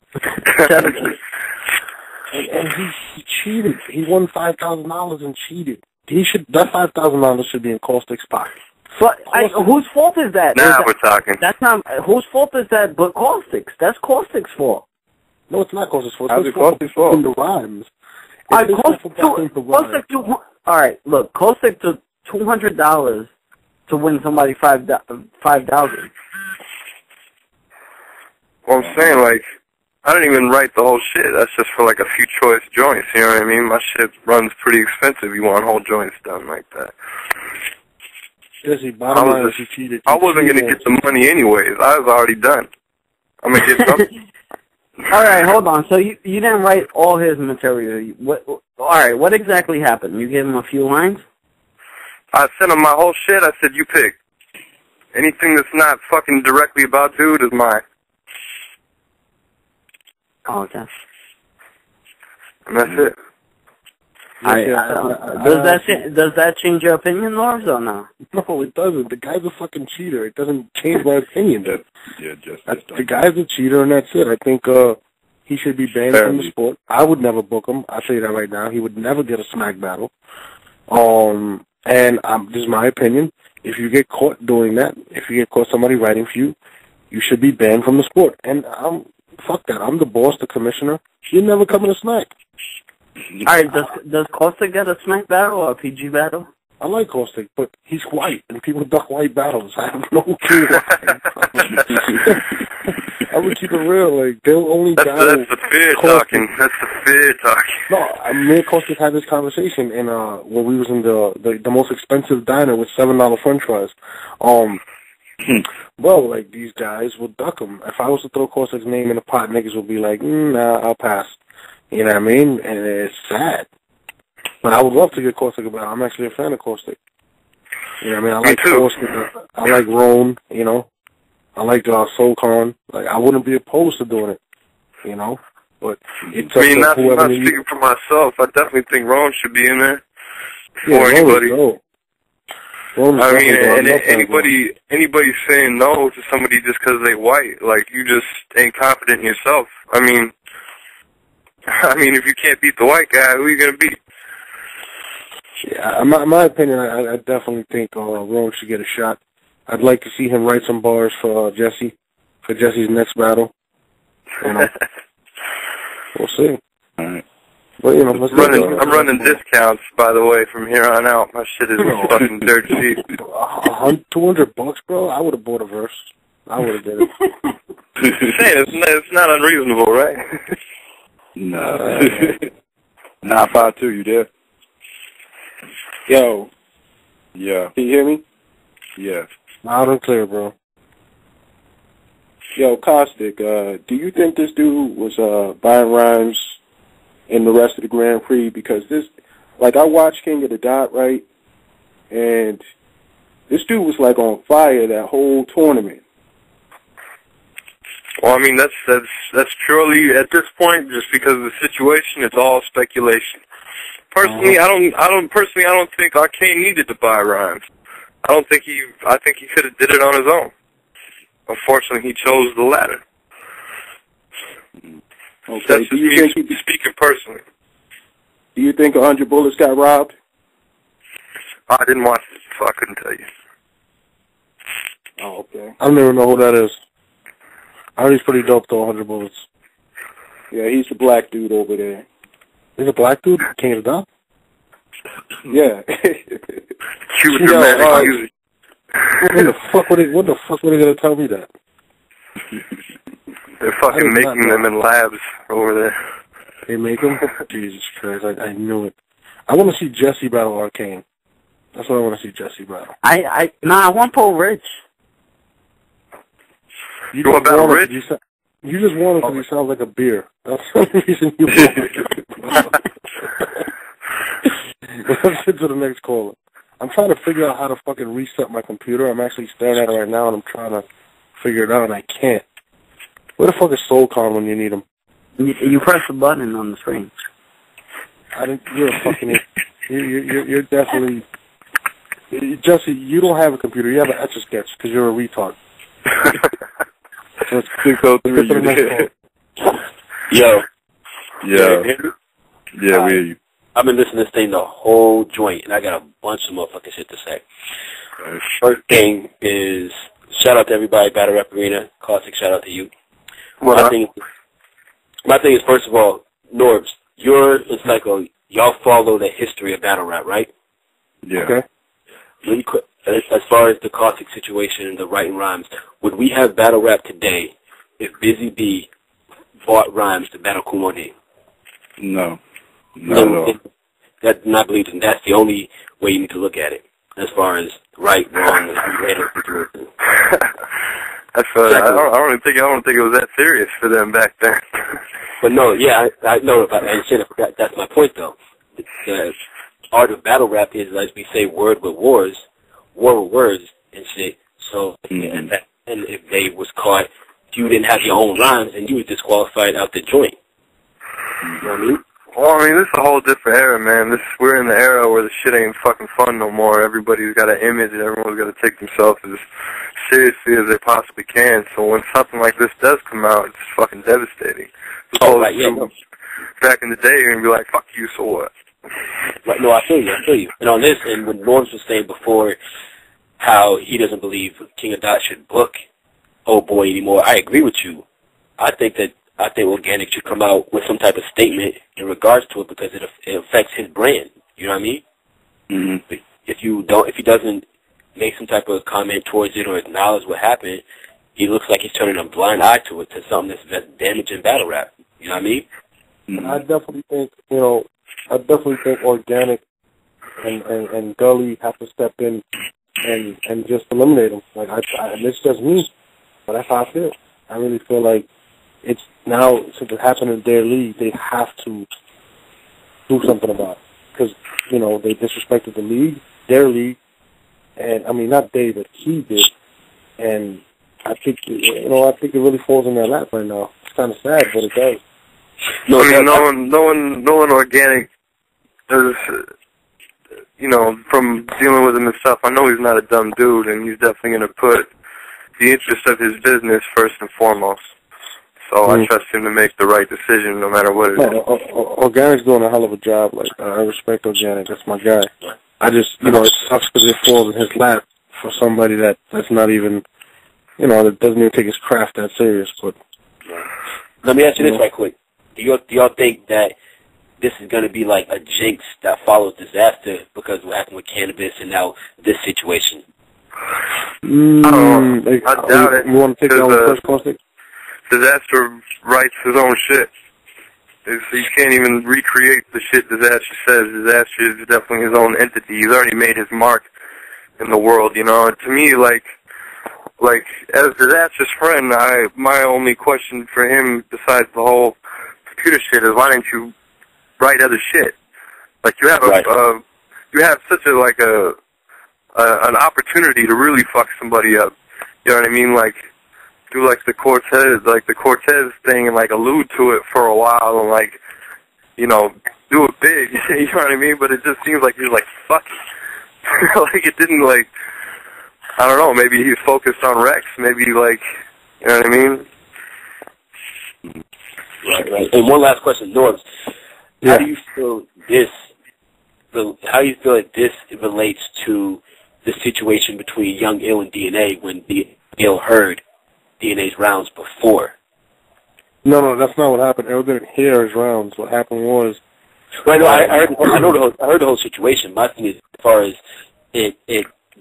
And he cheated. He won $5,000 and cheated. That $5,000 should be in Caustic's pocket. But whose fault is that? Now we're talking. That's not whose fault is that? But Caustic's. That's Caustic's fault. No, it's not Caustic's fault. How's it Caustic's fault? In the rhymes. All right, look, Caustic took $200 to win somebody $5,000. Well, I'm saying, like, I don't even write the whole shit. That's just for, like, a few choice joints, you know what I mean? My shit runs pretty expensive. You want whole joints done like that. Jesse, I wasn't going to get the money anyways. I was already done. I'm going to get something. All right, hold on. So you didn't write all his material. All right, what exactly happened? You gave him a few lines? I sent him my whole shit. I said, you pick. Anything that's not fucking directly about dude is mine. Oh, okay. And that's it. Does that change your opinion, Lars, or no? No, it doesn't. The guy's a fucking cheater. It doesn't change my opinion. The guy's a cheater, and that's it. I think he should be banned from the sport. I would never book him. I'll tell you that right now. He would never get a smack battle. And this is my opinion. If you get caught doing that, if you get caught somebody writing for you, you should be banned from the sport. And fuck that. I'm the boss, the commissioner. You're never coming to smack. All right, does Costic get a smack battle or a PG battle? I like Caustic, but he's white, and people duck white battles. I have no clue why. I would keep it real. Like, they'll only battle. That's the fear talking. That's the fear talking. No, me and Caustic had this conversation in when we was in the most expensive diner with $7 French fries. Well, like, these guys would duck him. If I was to throw Caustic's name in the pot, niggas would be like, nah, I'll pass. You know what I mean? And it's sad. But I would love to get Caustic about it. I'm actually a fan of Caustic. You know what I mean? I like Caustic. I like Roan, you know. I like Soulcon. Like, I wouldn't be opposed to doing it, you know. But it's up to whoever. Not speaking for myself. I definitely think Roan should be in there before anybody. I mean, and anybody saying no to somebody just because they white, like, you just ain't confident in yourself. I mean, if you can't beat the white guy, who are you going to beat? Yeah, in my opinion, I definitely think Roan should get a shot. I'd like to see him write some bars for Jesse, for Jesse's next battle. You know, we'll see. All right. But, you know, I'm running discounts, by the way, from here on out. My shit is fucking dirt cheap. $200, bro? I would have bought a verse. I would have did it. It's not unreasonable, right? No. 952, you there? Yo. Yeah. Can you hear me? Yeah. Loud and clear, bro. Yo, Caustic, do you think this dude was buying rhymes in the rest of the Grand Prix? Because this, like, I watched King of the Dot, right? And this dude was, like, on fire that whole tournament. Well, I mean, that's purely, at this point, just because of the situation, it's all speculation. Personally, I don't think Arcane needed to buy rhymes. I think he could have did it on his own. Unfortunately, he chose the latter. Okay. That's just me speaking personally. Do you think 100 Bullets got robbed? I didn't watch it, so I couldn't tell you. Oh, okay. I don't even know who that is. I heard he's pretty dope, though, 100 Bullets. Yeah, he's the black dude over there. He's a black dude? King of the Dot? Yeah. Cute dramatic music. What the fuck were they going to tell me that? They're fucking making them in labs over there. They make them? Jesus Christ, I knew it. I want to see Jesse battle Arcane. That's what I want to see Jesse battle. I want Paul Rich. You want battle Rich? You just want him because he sounds like a beer. That's the reason you want him. Let's get to the next caller. I'm trying to figure out how to fucking reset my computer. I'm actually staring at it right now, and I'm trying to figure it out, and I can't. Where the fuck is SoulCon when you need him? You press the button on the screen. You're a fucking you're definitely... Jesse, you don't have a computer. You have an Etch-a-Sketch because you're a retard. That's 603. Yo. Yeah. Yeah, we hear you. I've been listening to this thing the whole joint, and I got a bunch of motherfucking shit to say. First thing is, shout out to everybody, Battle Rap Arena. Costic, shout out to you. My thing is, first of all, Norbs, you're in Psycho. Y'all follow the history of battle rap, right? Yeah. Okay. Really quick, as far as the Caustic situation and the writing rhymes, would we have battle rap today if Busy B bought rhymes to battle Kumode? No. Not at all. That's not believing. That's the only way you need to look at it, as far as right, wrong, and later situation. I don't think it was that serious for them back then. But no, yeah, I know. And shit, that's my point, though. The art of battle rap is, as we say, word with words, war with words and shit. So, and if they was caught, if you didn't have your own rhymes, and you was disqualified out the joint. You know what I mean? Well, I mean, this is a whole different era, man. We're in the era where the shit ain't fucking fun no more. Everybody's got an image, and everyone's got to take themselves as seriously as they possibly can. So when something like this does come out, it's fucking devastating. Back in the day, you're going to be like, fuck you, so what? Right, no, I feel you. And on this, and when Norms was saying before how he doesn't believe King of Dot should book Old Boy anymore, I agree with you. I think Organic should come out with some type of statement in regards to it because it affects his brand. You know what I mean? Mm-hmm. If he doesn't make some type of comment towards it or acknowledge what happened, he looks like he's turning a blind eye to it, to something that's damaging battle rap. You know what I mean? Mm-hmm. I definitely think Organic and Gully have to step in and just eliminate him. Like it's just me, but that's how I feel. I really feel like it's now, since it happened in their league, they have to do something about it. Because, they disrespected the league, their league, and, I mean, not they, but he did. And I think, it really falls in their lap right now. It's kind of sad, but it does. No, I mean, no one Organic is, from dealing with him and stuff, I know he's not a dumb dude, and he's definitely going to put the interest of his business first and foremost. So I trust him to make the right decision no matter what it is. Organic's doing a hell of a job. Like, I respect Organic. That's my guy. I just, it sucks because it falls in his lap for somebody that's not even, that doesn't even take his craft that serious. But let me ask you this right quick. Do y'all think that this is going to be like a jinx that follows disaster because of what happened with cannabis and now this situation? I doubt it. You want to take that one first, Costic? Disaster writes his own shit. He can't even recreate the shit Disaster says. Disaster is definitely his own entity. He's already made his mark in the world, And to me, like, like, as Disaster's friend, my only question for him, besides the whole computer shit, is why didn't you write other shit? Like, you have you have such an opportunity to really fuck somebody up. You know what I mean? Like, do the Cortez thing and like allude to it for a while and like, you know, do it big. You know what I mean? But it just seems like you're like, fuck it. Like, it didn't like, I don't know, maybe he's focused on Rex, maybe like, you know what I mean? Right. And one last question, Norbs. Yeah. How do you feel like this relates to the situation between Young Ill and DNA when Ill heard DNA's rounds before? No, that's not what happened. Ill didn't hear his rounds. What happened was... Right, no, I heard the whole situation. My thing is, as far as it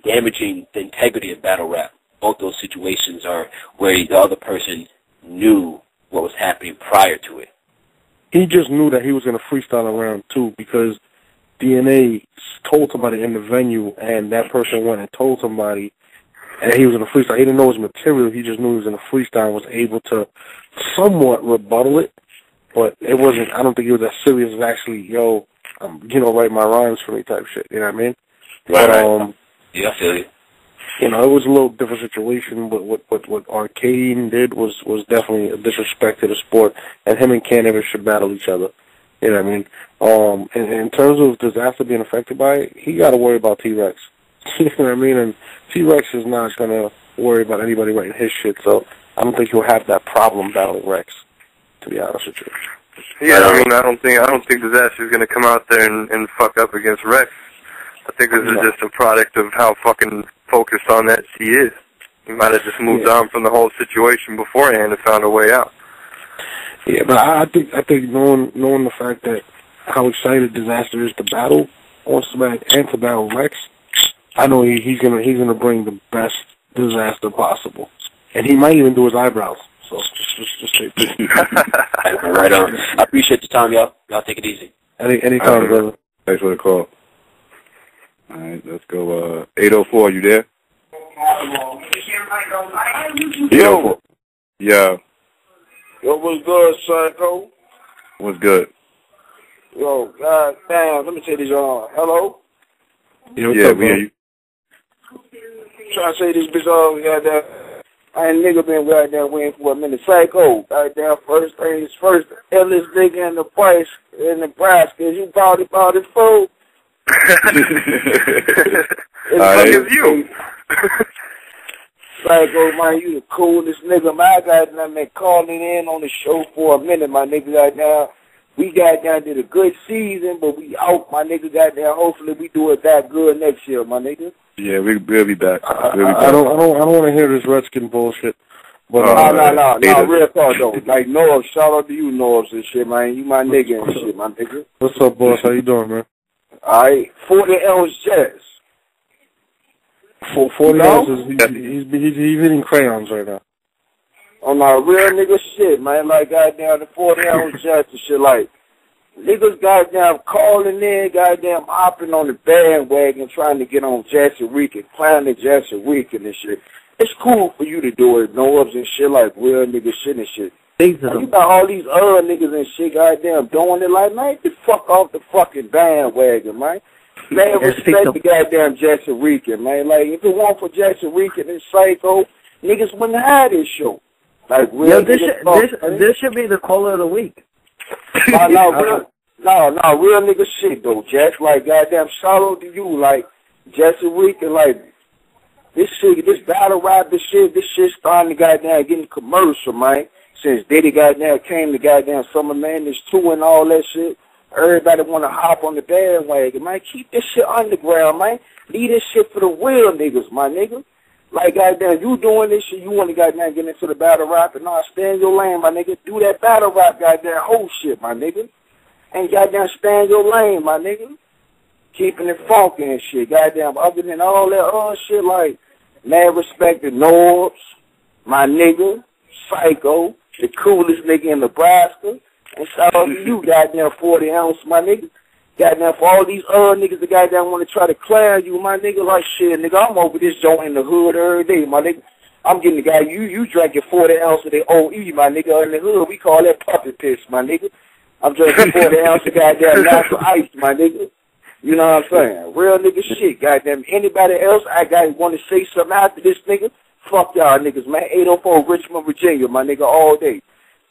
damaging the integrity of battle rap, both those situations are where the other person knew what was happening prior to it. He just knew that he was going to freestyle around too, because DNA told somebody in the venue, and that person went and told somebody, and he was going to freestyle. He didn't know his material. He just knew he was going to freestyle and was able to somewhat rebuttal it, but it wasn't. I don't think it was as serious as actually, write my rhymes for me type shit. You know what I mean? Right. Yeah, I feel you. You know, it was a little different situation, but what Arcane did was definitely a disrespect to the sport, and him and Canada should battle each other. You know what I mean? In terms of Disaster being affected by it, he got to worry about T-Rex. You know what I mean? And T-Rex is not going to worry about anybody writing his shit, so I don't think he'll have that problem battling Rex, to be honest with you. Yeah, I mean, I don't think Disaster's going to come out there and fuck up against Rex. I think this is just a product of how fucking focused on that he is. He might have just moved on from the whole situation beforehand and found a way out. Yeah, but I think knowing the fact that how excited Disaster is to battle on Smack and to battle Rex, I know he's gonna bring the best Disaster possible, and he might even do his eyebrows. So just stay tuned. Right on. I appreciate the time, y'all. Y'all take it easy. Anytime, brother. Thanks for the call. All right, let's go. 804, you there? Yo. Yeah. Yo, what's good, Psycho? What's good? Yo, god damn, let me say this, hello? Yeah, what's up, we hear you. Trying to say this bitch, goddamn, I ain't nigga been goddamn waiting for a minute. Psycho, goddamn, first things first, illest nigga in the price, in Nebraska, you bought his food. Fuck is you? Psycho, man, you the coolest nigga, man. I goddamn been calling in on the show for a minute, my nigga, goddamn. We goddamn did a good season, but we out, my nigga, goddamn. Hopefully we do it that good next year, my nigga. Yeah, we'll be back. I don't want to hear this Redskin bullshit. But no, real talk though. Like Norbs, shout out to you, Norbs and shit, man. You my nigga and shit, my nigga. What's up, boss? How you doing, man? Alright, 40 ounce jazz. 40 ounces. He's eating crayons right now. On our real nigga shit, man. Like goddamn the 40 ounce jazz and shit. Like niggas goddamn calling in, goddamn hopping on the bandwagon, trying to get on Jesse Rican, planning Jesse Rican and shit. It's cool for you to do it, Norbs and shit, like real nigga shit and shit. You got all these other niggas and shit, goddamn, doing it like, man, get the fuck off the fucking bandwagon, man. Man, respect the goddamn Jesse Rican, man. Like, if it weren't for Jesse Rican and Psycho, niggas wouldn't have this show. Like, real this should be the call of the week. No, real nigga shit, though, Jess. Like, goddamn, shout out to you, like, Jesse Rican, like, this shit, this battle rap, this shit starting to goddamn getting commercial, man. Since Diddy goddamn came to goddamn Summer Madness 2 and all that shit, everybody want to hop on the bandwagon, man. Keep this shit underground, man. Leave this shit for the real niggas, my nigga. Like, goddamn, you doing this shit, you want to goddamn get into the battle rap, and nah, stay in your lane, my nigga. Do that battle rap, goddamn, whole shit, my nigga. And goddamn, stay in your lane, my nigga. Keeping it funky and shit, goddamn. Other than all that other shit, like, mad respect to Norbs, my nigga, Psycho, the coolest nigga in Nebraska, and shout out to you, goddamn 40 ounce, my nigga. Goddamn, for all these other niggas that goddamn want to try to clear you, my nigga, like shit, nigga, I'm over this joint in the hood every day, my nigga. I'm getting the guy, you drinking 40 ounces of the OE, my nigga. In the hood, we call that puppy piss, my nigga. I'm drinking 40 ounces of goddamn natural ice, my nigga. You know what I'm saying? Real nigga shit, goddamn. Anybody else I got want to say something after this nigga? Fuck y'all niggas, man. 804 Richmond, Virginia, my nigga, all day.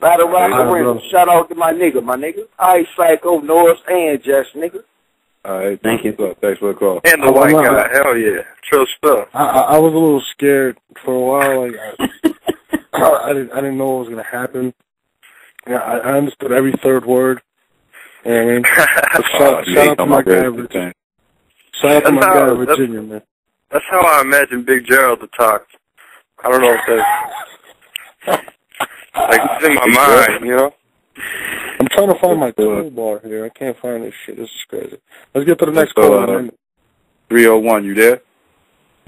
Battle Rock Arena. Shout out to my nigga, my nigga. Alright, Psycho, Norris, and Jess, nigga. All right, thank you. Thanks for the call. And the white guy, hell yeah. True stuff. I was a little scared for a while. Like I didn't know what was gonna happen. Yeah, I understood every third word. You know what I mean? Shout out to my guy, Virginia. Shout out to my guy, Virginia, man. That's how I imagine Big Gerald to talk. I don't know if that's like it's in my mind, you know. I'm trying to find my toolbar here. I can't find this shit. This is crazy. Let's get to the next call. 301, you there?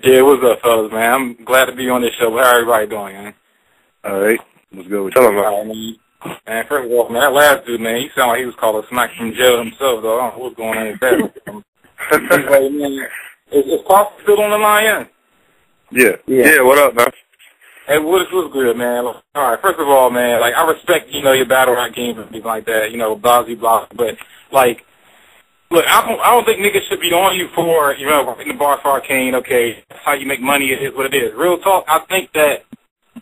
Yeah, what's up, fellas, man? I'm glad to be on this show. How everybody doing, man? All right. What's good with you? Man, first of all, man, that last dude, man, he sounded like he was calling smack from jail himself, though. I don't know what's going on with that. Anyway, man, is Costic still on the line, Yeah, what up, man? Hey, what's good, man? All right, first of all, man, like, I respect, your battle rap games and things like that, blah, but, like, look, I don't think niggas should be on you for, in the bar for Arcane, okay, that's how you make money, it is what it is. Real talk, I think that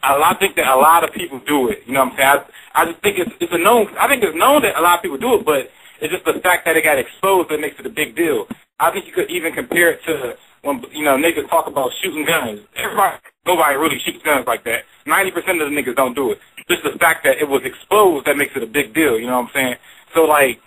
a lot of people do it, you know what I'm saying? I just think it's a known, I think it's known that a lot of people do it, but it's just the fact that it got exposed that makes it a big deal. I think you could even compare it to when, niggas talk about shooting guns. Nobody really shoots guns like that. 90% of the niggas don't do it. Just the fact that it was exposed that makes it a big deal, you know what I'm saying? So, like,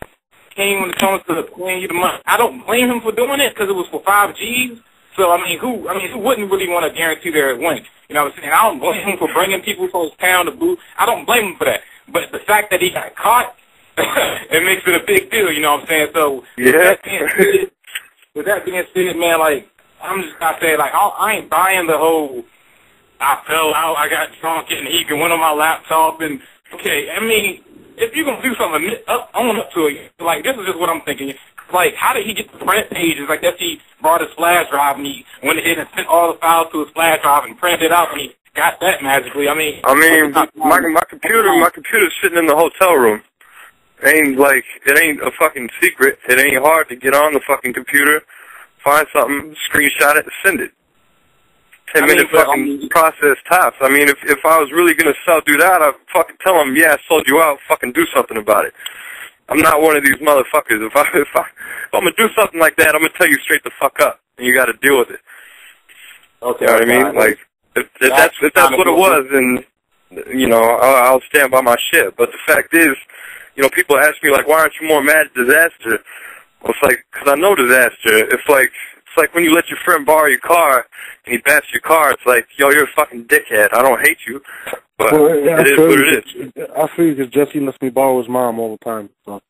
King, when it comes to paying you the money, I don't blame him for doing it because it was for 5 Gs. So, who wouldn't really want to guarantee their win? You know what I'm saying? I don't blame him for bringing people from his town to boo. I don't blame him for that. But the fact that he got caught, it makes it a big deal, you know what I'm saying? So, with that being said, man, like, I'm just going to say, like, I ain't buying the whole, I fell out, I got drunk, and he can win on my laptop, and, okay, if you're going to do something, own up to it. Like, this is just what I'm thinking. Like, how did he get the print pages? Like, that's he brought his flash drive, and he went ahead and sent all the files to his flash drive and printed it out, and he got that magically. My computer's sitting in the hotel room. It ain't a fucking secret. It ain't hard to get on the fucking computer, find something, screenshot it, and send it. 10-minute fucking process tops. If I was really gonna do that, I'd fucking tell him, yeah, I sold you out, fucking do something about it. I'm not one of these motherfuckers. If I'm gonna do something like that, I'm gonna tell you straight the fuck up, and you gotta deal with it. Okay. You know what I mean? Like, if that's what it was, then, I'll stand by my shit. But the fact is, people ask me, like, why aren't you more mad at Disaster? Well, it's like, because I know Disaster. It's like when you let your friend borrow your car, and he bats your car, it's like, yo, you're a fucking dickhead. I don't hate you, but it is what it is. I feel you because Jesse lets me borrow his mom all the time, so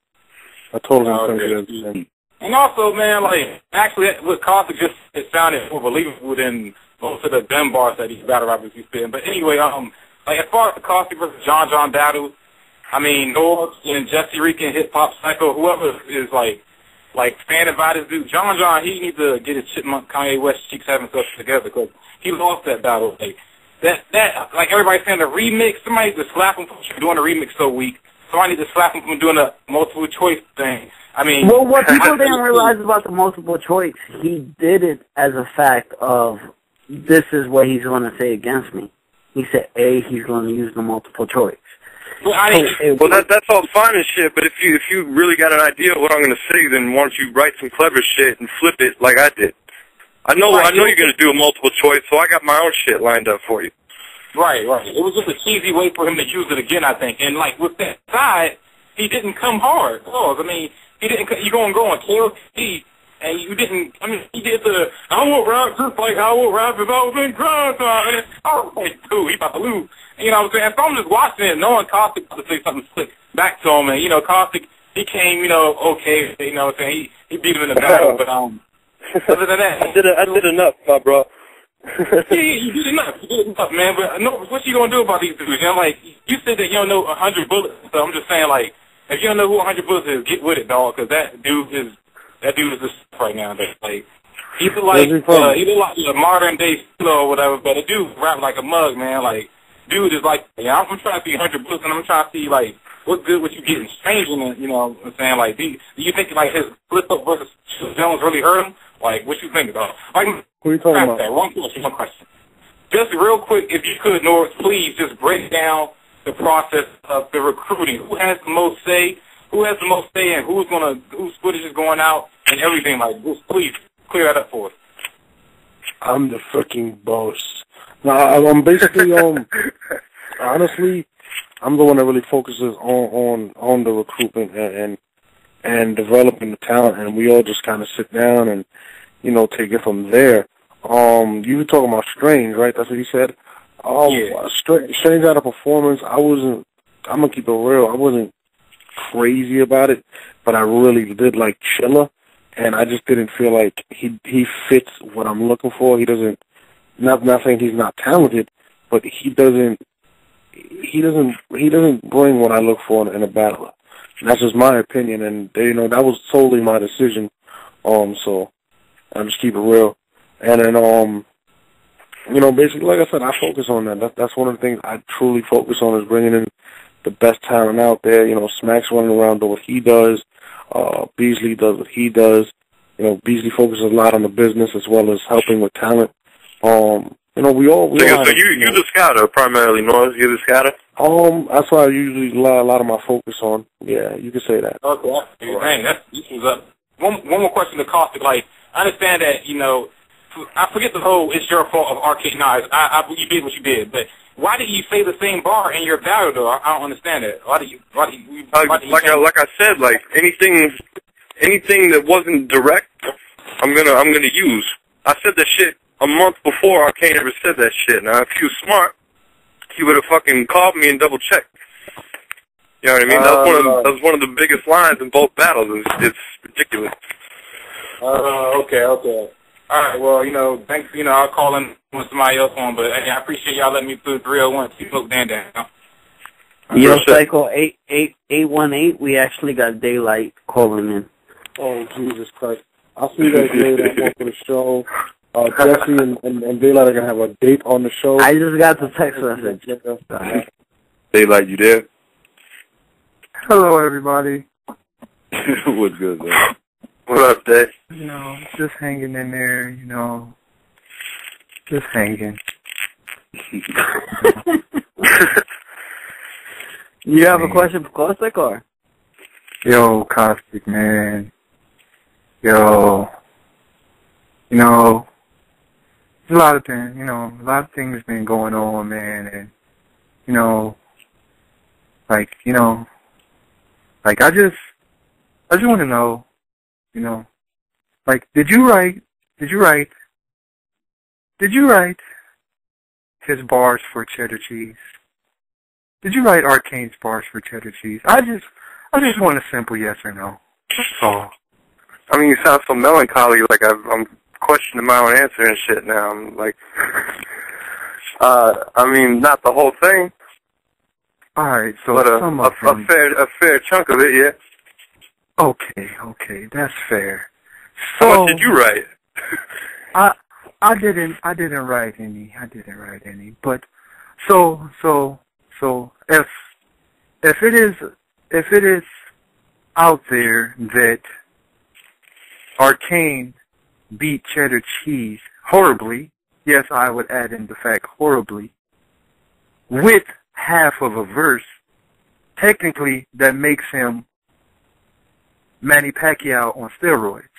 I totally understand. And also, man, like, actually, with Costic, it sounded more believable than most of the dumb bars that these battle rappers be spitting. But anyway, like, as far as the Caustic versus John battle, North and Jesse Rican, Hip Hop Psycho, whoever is, like standing by this dude, John, he needs to get his Chipmunk Kanye West cheeks having stuff together because he lost that battle. Like, like everybody's saying, the remix, somebody needs to slap him for doing the remix so weak. Somebody needs to slap him for doing a multiple choice thing. Well, what people didn't realize about the multiple choice, he did it as a fact of, this is what he's going to say against me. He said, he's going to use the multiple choice. Well, that's all fine and shit, but if you really got an idea of what I'm going to say, then why don't you write some clever shit and flip it like I did? I know you're going to do a multiple choice, so I got my own shit lined up for you. Right. It was just a cheesy way for him to use it again, I think. And, like, with that side, he didn't come hard. He didn't. You going to go on KLT, and you didn't. He did the, I will rap just like I will rap if I was in grind time. And I was like, dude, he about to lose. You know what I'm saying? So I'm just watching it, knowing Costic to say something slick back to him. And, Costic, he came, okay, you know what I'm saying? He beat him in the battle, but, other than that. I did enough, my bro. Yeah, you did enough, man. But no, what you gonna do about these dudes? Like, you said that you don't know 100 bullets, so I'm just saying, like, if you don't know who 100 bullets is, get with it, dog, because that dude is just right now. Like, He look like a modern day Philo or whatever, but a dude rap like a mug, man. Like, dude is like, I'm trying to see 100 books, and I'm trying to see like what's good, what you getting strange in it. You know what I'm saying? Like, do you think like his flip up versus Jones really hurt him? Like, what you think about? Like, who are you talking about? One question. Just real quick, if you could, Norris, please just break down the process of the recruiting. Who has the most say? Who has the most say in whose footage is going out and everything? Like, just please clear that up for us. I'm the fucking boss. No, I'm basically honestly, I'm the one that really focuses on the recruitment and developing the talent, and we all just kind of sit down and take it from there. You were talking about Strange, right? That's what you said. Yeah. Strange out of performance. I'm gonna keep it real. I wasn't crazy about it, but I really did like Chilla, and I just didn't feel like he fits what I'm looking for. He doesn't. Not saying he's not talented, but he doesn't bring what I look for in a battler. And that's just my opinion, and that was solely my decision. So I just keep it real, and then basically, like I said, I focus on that. That's one of the things I truly focus on, is bringing in the best talent out there. Smack's running around doing what he does. Beasley does what he does. Beasley focuses a lot on the business as well as helping with talent. We all. So you're the scouter primarily, Norris. You're the scouter. That's why I usually lie a lot of my focus on. Yeah, you can say that. Okay. Dang, this was up. One more question to Caustic. Like, I understand that I forget the whole "it's your fault" of Arcane. No, you did what you did, but why did you say the same bar in your battle though? I don't understand it. Why did you like I said, like anything that wasn't direct, I'm gonna use. I said that shit a month before Arcane ever said that shit. Now, if he was smart, he would have fucking called me and double checked. You know what I mean? That was one of the biggest lines in both battles. It's ridiculous. Okay. All right. Well, thanks. I'll call in when somebody else on, but I appreciate y'all letting me through 301. Keep look down. Yo, Psycho 818. We actually got Daylight calling in. Oh, Jesus Christ! I'll see you guys later. I'm going for the show. Jesse and Daylight are gonna have a date on the show. I just got the text message. Daylight, you there? Hello, everybody. What's good, man? What up, Dave? Just hanging in there, just hanging. You have a question for Costic, or? Yo, Caustic, man. Yo, there's a lot of things, a lot of things been going on, man, and, I just want to know, did you write his bars for Cheddar Cheese? Did you write Arcane's bars for Cheddar Cheese? I just want a simple yes or no. That's all. I mean, you sound so melancholy, like I'm questioning my own answer and shit now. I'm like, not the whole thing. All right, so but a fair chunk of it, yeah. Okay, that's fair. So, how much did you write? I didn't write any. But so if it is out there that Arcane beat Cheddar Cheese horribly, yes, I would add in the fact horribly, with half of a verse, technically that makes him Manny Pacquiao on steroids.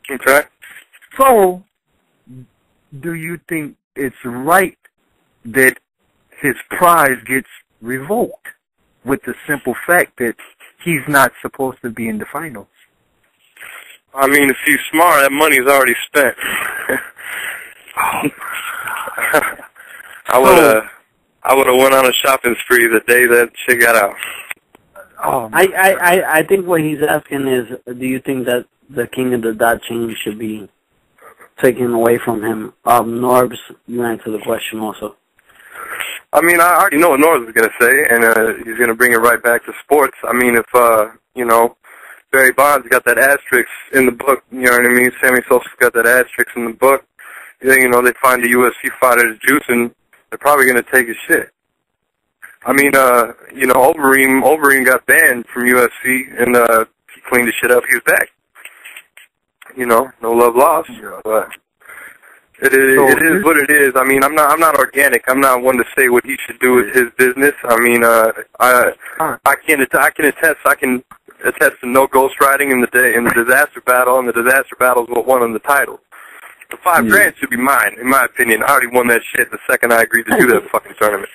Okay. So, do you think it's right that his prize gets revoked with the simple fact that he's not supposed to be in the finals? I mean, if he's smart, that money's already spent. I would have went on a shopping spree the day that shit got out. I think what he's asking is, do you think that the King of the Dot chain should be taken away from him? Norbs, you answer the question also. I mean, I already know what Norbs is going to say, and he's going to bring it right back to sports. I mean, if, Barry Bonds got that asterisk in the book. You know what I mean? Sammy Sosa's got that asterisk in the book. You know, they find the UFC fighters juicing, they're probably going to take his shit. I mean, you know, Overeem got banned from UFC, and he cleaned the shit up. He was back. You know, no love lost, but it is what it is. I mean, I'm not organic. I'm not one to say what he should do with his business. I mean, I can attest to no ghostwriting in the disaster battle, and the disaster battle is what won him the title. The $5,000 should be mine, in my opinion. I already won that shit the second I agreed to do that fucking tournament.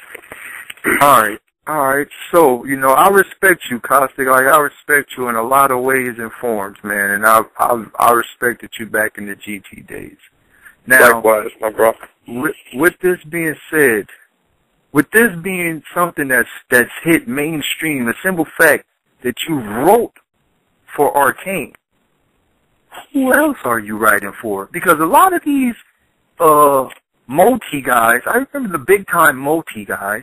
All right. So, you know, I respect you, Costic. Like, I respect you in a lot of ways and forms, man. And I respected you back in the GT days. Now, likewise, my bro. With this being said, with this being something that's hit mainstream, the simple fact that you wrote for Arcane, who else are you writing for? Because a lot of these multi guys, I remember the big time multi guys,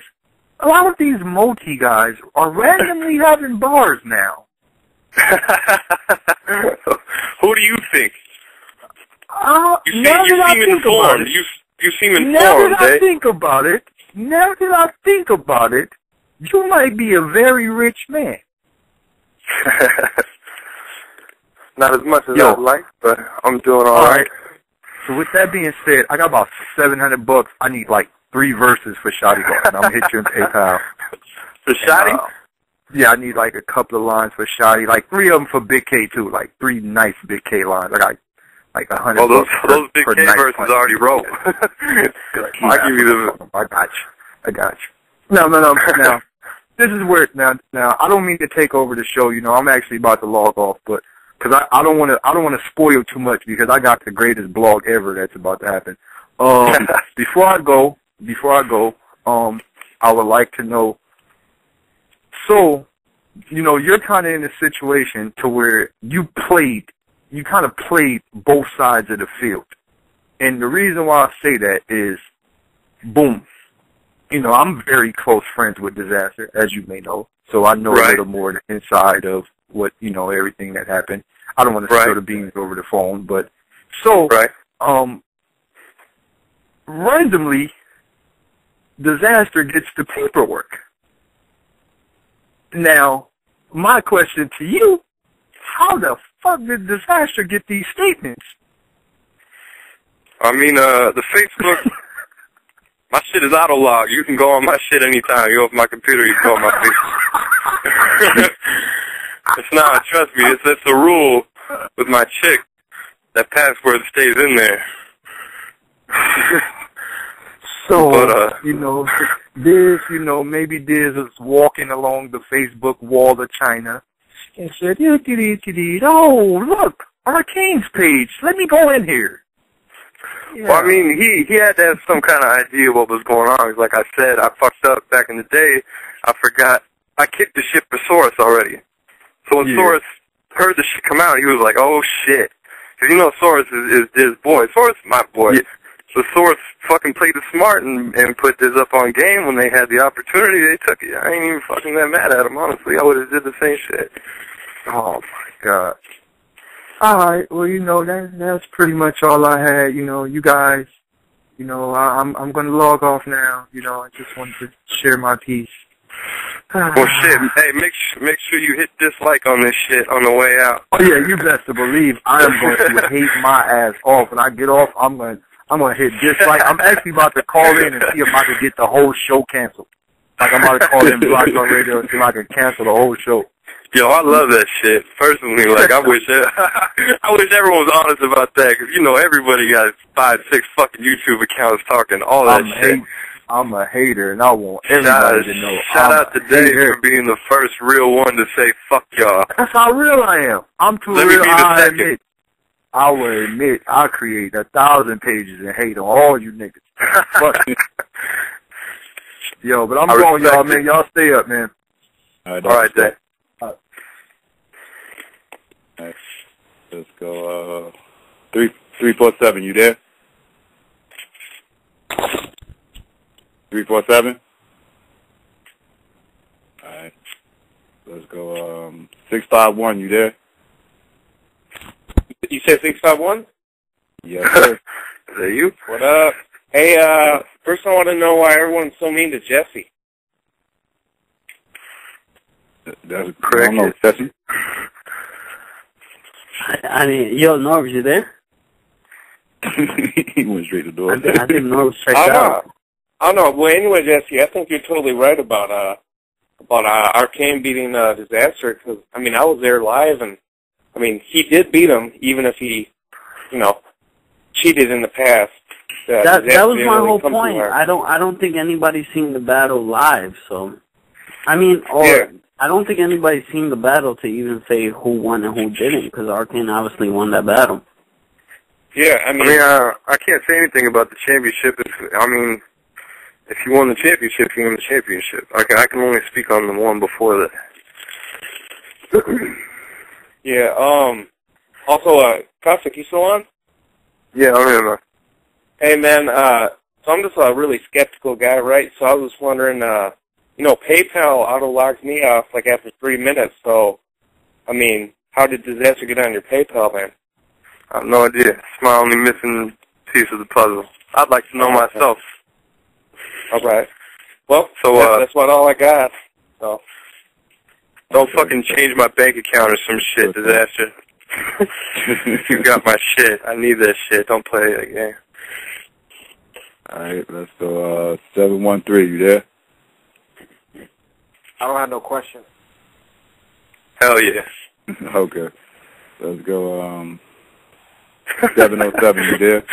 a lot of these multi guys are randomly having bars now. Who do you think? You seem informed. You seem informed. Now that I think about it, you might be a very rich man. Not as much as I'd like, but I'm doing all right. So with that being said, I got about $700. I need like 3 verses for Shotty Ball, and I'm gonna hit you in PayPal. For Shotty? Yeah, I need like a couple of lines for Shotty, like 3 of them for Big K too, like 3 nice Big K lines. I got like $100. Well, those Big K verses already wrote. I give you the. I got you. No. Now, this is where now I don't mean to take over the show. You know, I'm actually about to log off, but because I don't want to spoil too much because I got the greatest blog ever that's about to happen. Before I go, I would like to know. So, you know, you're kind of in a situation to where you kind of played both sides of the field. And the reason why I say that is, boom, you know, I'm very close friends with Disaster, as you may know. So I know a little more inside of what, you know, everything that happened. I don't want to spill the beans over the phone, but so, randomly, Disaster gets the paperwork. Now, my question to you, how the fuck did Disaster get these statements? I mean, the Facebook, my shit is auto-log. You can go on my shit anytime. You open my computer, you can go on my Facebook. It's not, trust me, it's a rule with my chick. That password stays in there. So, you know, maybe Diz is walking along the Facebook wall of China and said, oh, look, Arcane's page. Let me go in here. Yeah. Well, I mean, he had to have some kind of idea what was going on. Because like I said, I fucked up back in the day. I forgot. I kicked the shit for Soros already. So when Soros heard the shit come out, he was like, oh, shit. Because you know Soros is Diz's boy. Soros is my boy. Yeah. So Soros fucking played it smart and put this up on game when they had the opportunity. They took it. I ain't even fucking that mad at him, honestly. I would have did the same shit. Oh, my God. All right. Well, you know, that's pretty much all I had. You know, you guys, you know, I'm going to log off now. You know, I just wanted to share my piece. Well, shit. Hey, make sure you hit dislike on this shit on the way out. Oh, yeah, you best to believe I am going to hate my ass off. When I get off, I'm going to hit dislike. I'm actually about to call in and see if I can get the whole show canceled. Like, I'm about to call in Black on Radio and see if I can cancel the whole show. Yo, I love that shit. Personally, like, I wish everyone was honest about that, because, you know, everybody got 5, 6 fucking YouTube accounts talking all that shit. I'm a hater, and I want everybody to know. Shout out to Dave for being the first real one to say, fuck y'all. That's how real I am. I'm too Let real, me be the second. I will admit, I create 1,000 pages and hate on all you niggas. Fuck. Yo, but I'm going, y'all, man. Y'all stay up, man. All right, Dave. Next, let's go. 347, you there? 347. All right. Let's go. 651, you there? You said 651? Yes, sir. Is that you? What up? Hey, first I want to know why everyone's so mean to Jesse. That's correct. No, Jesse. I mean, yo, Norv, you there? He went straight to the door. I think Norv checked out. I don't know. Well, anyway, Jesse, I think you're totally right about Arcane beating Disaster, because, I mean, I was there live, and, I mean, he did beat him, even if he, you know, cheated in the past. That was my whole point. I don't think anybody's seen the battle live, so, I mean, I don't think anybody's seen the battle to even say who won and who didn't, because Arcane obviously won that battle. Yeah, I mean, I can't say anything about the championship. If you won the championship, you won the championship. I can only speak on the one before that. Yeah, also, Costic, you still on? Yeah, I'm in. Hey, man, so I'm just a really skeptical guy, right? So I was just wondering, you know, PayPal auto-logs me off, like, after 3 minutes, so, I mean, how did Disaster get on your PayPal, man? I have no idea. It's my only missing piece of the puzzle. I'd like to know myself. All right. Well, so that's about all I got. So don't fucking change my bank account or some shit, Disaster. You got my shit. I need that shit. Don't play that game. All right, let's go. 713. You there? I don't have no questions. Hell yeah. Okay. Let's go. 707. You there?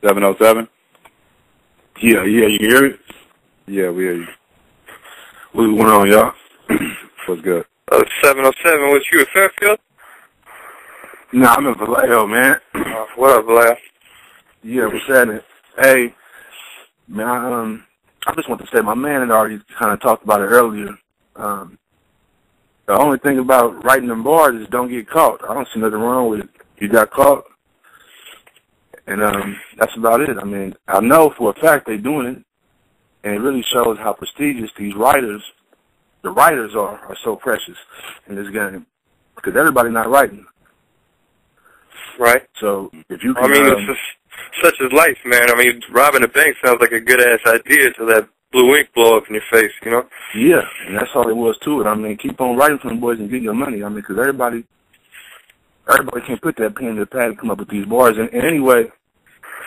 707? Yeah, you hear it? Yeah, we hear you. What's going on, y'all? What's good? 707, was you at Fairfield? Nah, I'm in Vallejo, man. What up, Vallejo? Yeah, what's happening? Hey, man, I just want to say my man had already kind of talked about it earlier. The only thing about writing them bars is don't get caught. I don't see nothing wrong with it. You got caught, and that's about it. I mean, I know for a fact they're doing it, and it really shows how prestigious these writers, the writers are so precious in this game, because everybody not writing. Right. So if you can, I mean, it's just such is life, man. I mean, robbing a bank sounds like a good-ass idea till that blue ink blow up in your face, you know? Yeah, and that's all it was to it. I mean, keep on writing for them boys and get your money. I mean, because everybody can't put that pen in the pad and come up with these bars. And anyway,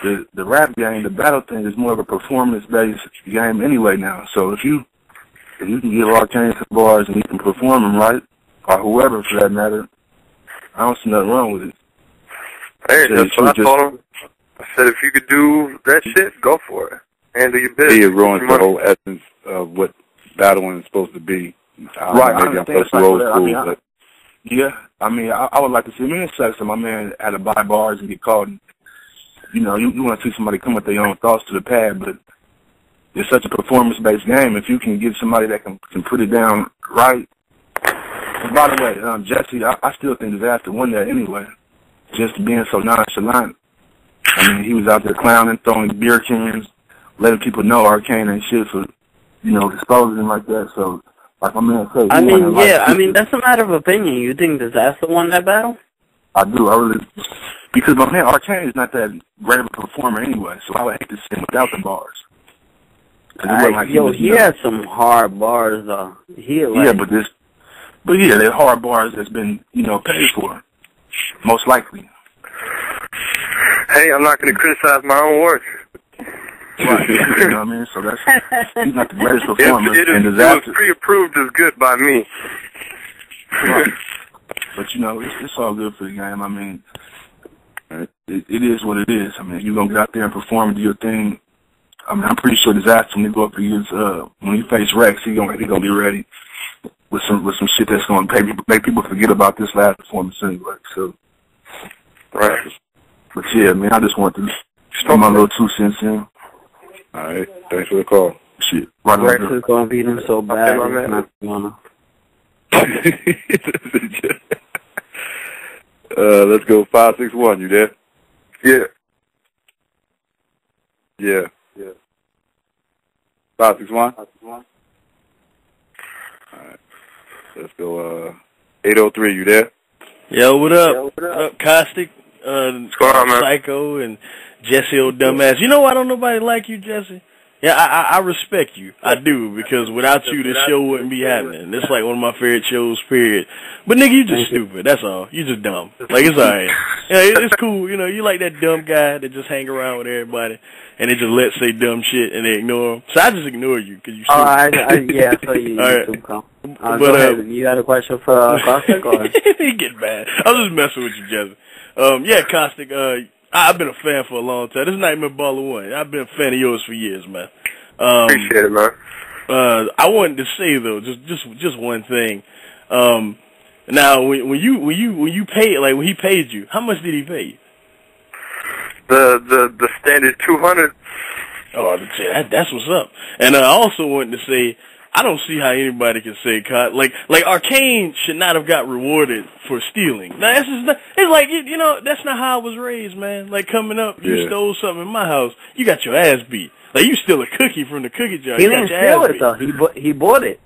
the rap game, the battle thing is more of a performance-based game anyway now. So if you can give Arcane some bars and you can perform them right, or whoever for that matter, I don't see nothing wrong with it. Hey, that's what I told him. I said, if you could do that shit, go for it. Handle your business. He ruins the whole essence of what battling is supposed to be. Right, I maybe I'm understand. so old school, I would like to see. I mean, it sucks that my man had to buy bars and get caught. And, you know, you want to see somebody come with their own thoughts to the pad, but it's such a performance-based game. If you can get somebody that can put it down right. And by the way, Jesse, I still think Disaster won that anyway. Just being so nonchalant. I mean, he was out there clowning, throwing beer cans, letting people know Arcane and shit for, you know, exposing him like that. So, like my man said, I mean, that's a matter of opinion. You think Disaster won that battle? I do. I really, because my man Arcane is not that great of a performer anyway. So I would hate to see him without the bars. He had some hard bars though. They're hard bars that's been, you know, paid for, most likely. Hey, I'm not going to criticize my own work. Right, you know what I mean? So he's not the greatest performer. It was pre-approved as good by me. Right. But, you know, it's all good for the game. I mean, it is what it is. I mean, you're going to get out there and perform and do your thing. I mean, I'm pretty sure Disaster, when he go up against, when he face Rex, he's going to be ready with some shit that's going to make people forget about this last performance anyway. So, right. But yeah, man, I just want to put my little 2 cents in. All right. Thanks for the call. Shit. Rex is going to beat him so bad. He's not gonna. Let's go 561. You there? Yeah. Yeah. 561. All right. Let's go 803, you there? Yo, what up? What up, Costic? Psycho and Jesse, old dumbass. You know why don't nobody like you, Jesse? Yeah, I respect you. I do, because without you, this show wouldn't be happening. This is like one of my favorite shows, period. But nigga, you just stupid. That's all. You just dumb. Like, it's alright. Yeah, it's cool. You know, you like that dumb guy that just hang around with everybody and they just let say dumb shit and they ignore him. So I just ignore you because you stupid. Yeah, I saw you. All right. Go ahead. You got a question for Caustic? He get mad. I was just messing with you, Jesse. Yeah, Caustic, I've been a fan for a long time. This is Nightmare Baller 1. I've been a fan of yours for years, man. Appreciate it, man. I wanted to say though, just one thing. Now, when you paid, like when he paid you, how much did he pay you? The standard 200. Oh, that's what's up. And I also wanted to say, I don't see how anybody can say like Arcane should not have got rewarded for stealing. Now it's like you know, that's not how I was raised, man. Like coming up, you stole something in my house, you got your ass beat. Like you steal a cookie from the cookie jar. He didn't steal it though. He bought it.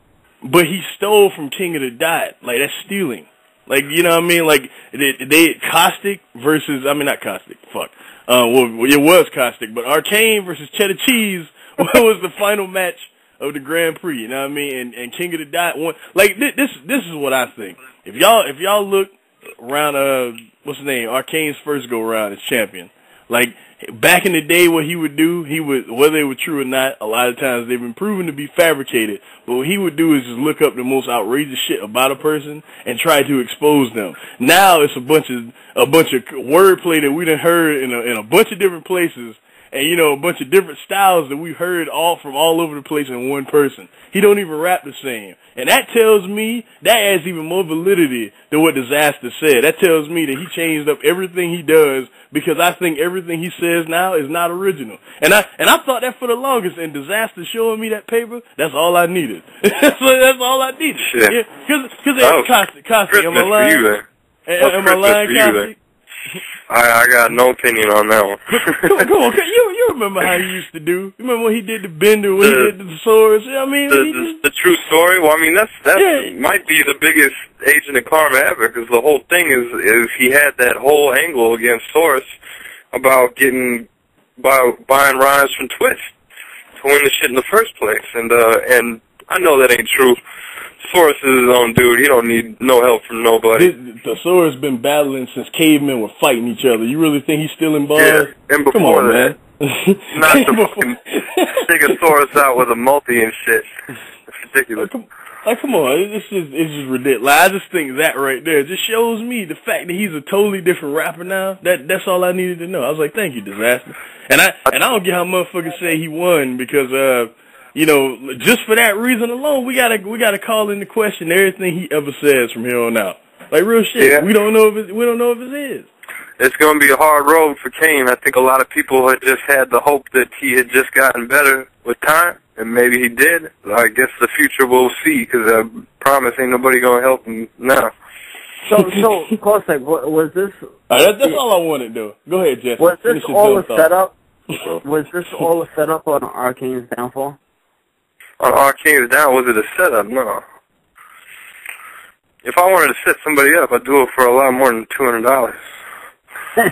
But he stole from King of the Dot. Like that's stealing. Like you know what I mean? Like they Caustic versus not Caustic. Fuck. Well, it was Caustic, but Arcane versus Cheddar Cheese was the final match of the Grand Prix, you know what I mean? And King of the Dot won. Like this is what I think. If y'all look around what's his name? Arcane's first go around as champion. Like back in the day, what he would do, whether they were true or not, a lot of times they've been proven to be fabricated. But what he would do is just look up the most outrageous shit about a person and try to expose them. Now it's a bunch of wordplay that we done heard in a bunch of different places. And, you know, a bunch of different styles that we heard from all over the place in one person. He don't even rap the same. And that tells me, that adds even more validity than what Disaster said. That tells me that he changed up everything he does because I think everything he says now is not original. And I thought that for the longest, and Disaster showing me that paper, that's all I needed. That's all I needed. Shit. Yeah, cause Caustic, am I lying? Am I lying, Caustic? I got no opinion on that one. Come on, you remember how he used to do? You remember when he did the bender, when he did the swords? You know what I mean? The true story? Well, I mean, that might be the biggest Agent of Karma ever, because the whole thing is he had that whole angle against Source about buying rhymes from Twitch to win the shit in the first place. And I know that ain't true. Source is his own dude. He don't need no help from nobody. The Source been battling since cavemen were fighting each other. You really think he's still in bars? Yeah, and before Come on, man. Not to fucking stick a Source out with a multi and shit. It's ridiculous. Come on. It's just ridiculous. I just think that right there just shows me the fact that he's a totally different rapper now. That's all I needed to know. I was like, thank you, Disaster. And I don't get how motherfuckers say he won because you know, just for that reason alone, we gotta call into question everything he ever says from here on out. Like real shit. Yeah. We don't know if it is. It's gonna be a hard road for Kane. I think a lot of people had just had the hope that he had just gotten better with time, and maybe he did. I guess the future we'll see, because I promise ain't nobody gonna help him now. So, Costic, was this? That's all I wanted, though. Go ahead, Jeff. Was this all a setup? Was this all a setup on Arcane's downfall? On Arcane's down, was it a setup? No. If I wanted to set somebody up, I'd do it for a lot more than $200. I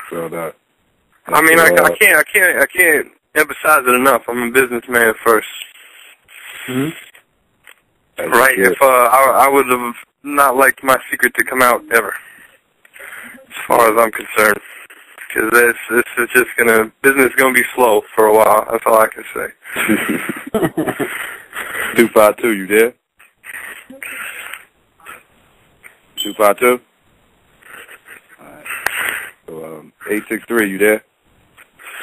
feel that. I mean, I can't emphasize it enough. I'm a businessman first. Mm-hmm. Right? If I would have not liked my secret to come out ever, as far as I'm concerned. Because this is just business is gonna be slow for a while. That's all I can say. 252, you there? 252? Alright. So, 863, you there?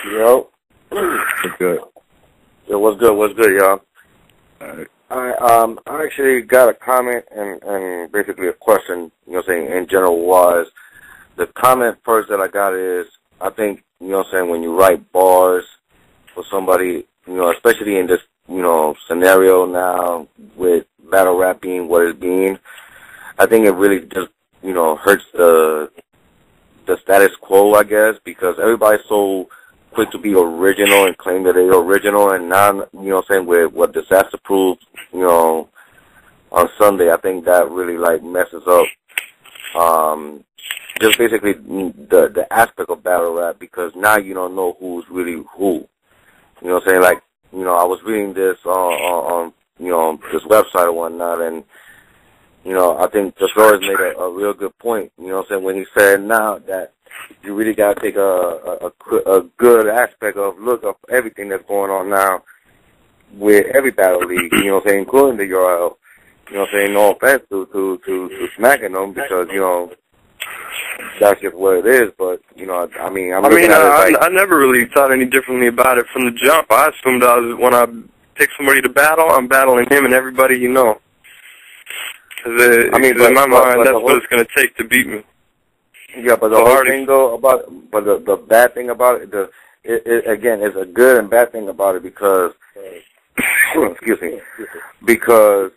Yo. What's good? Yo, what's good, y'all? Alright. I actually got a comment and basically a question, you know what I'm saying, in general was, the comment first that I got is, I think, you know what I'm saying, when you write bars for somebody, you know, especially in this, you know, scenario now with battle rap being what it's being, I think it really just, you know, hurts the status quo, I guess, because everybody's so quick to be original and claim that they're original, and now, you know what I'm saying, with what Disaster proved, you know, on Sunday. I think that really like messes up just basically the aspect of battle rap, because now you don't know who's really who. You know what I'm saying? Like, you know, I was reading this on you know, this website or whatnot, and you know, I think the Flores made a real good point. You know what I'm saying, when he said now that you really got to take a good aspect of look of everything that's going on now with every battle league. You know what I'm saying, including the URL. You know what I'm saying? No offense to smacking them, because you know that's just what it is. But you know, I mean, I never really thought any differently about it from the jump. I assumed when I pick somebody to battle, I'm battling him and everybody you know. In my mind, that's what it's going to take to beat me. Yeah, but the whole thing though the bad thing about it, again, it's a good and bad thing about it, because excuse me, because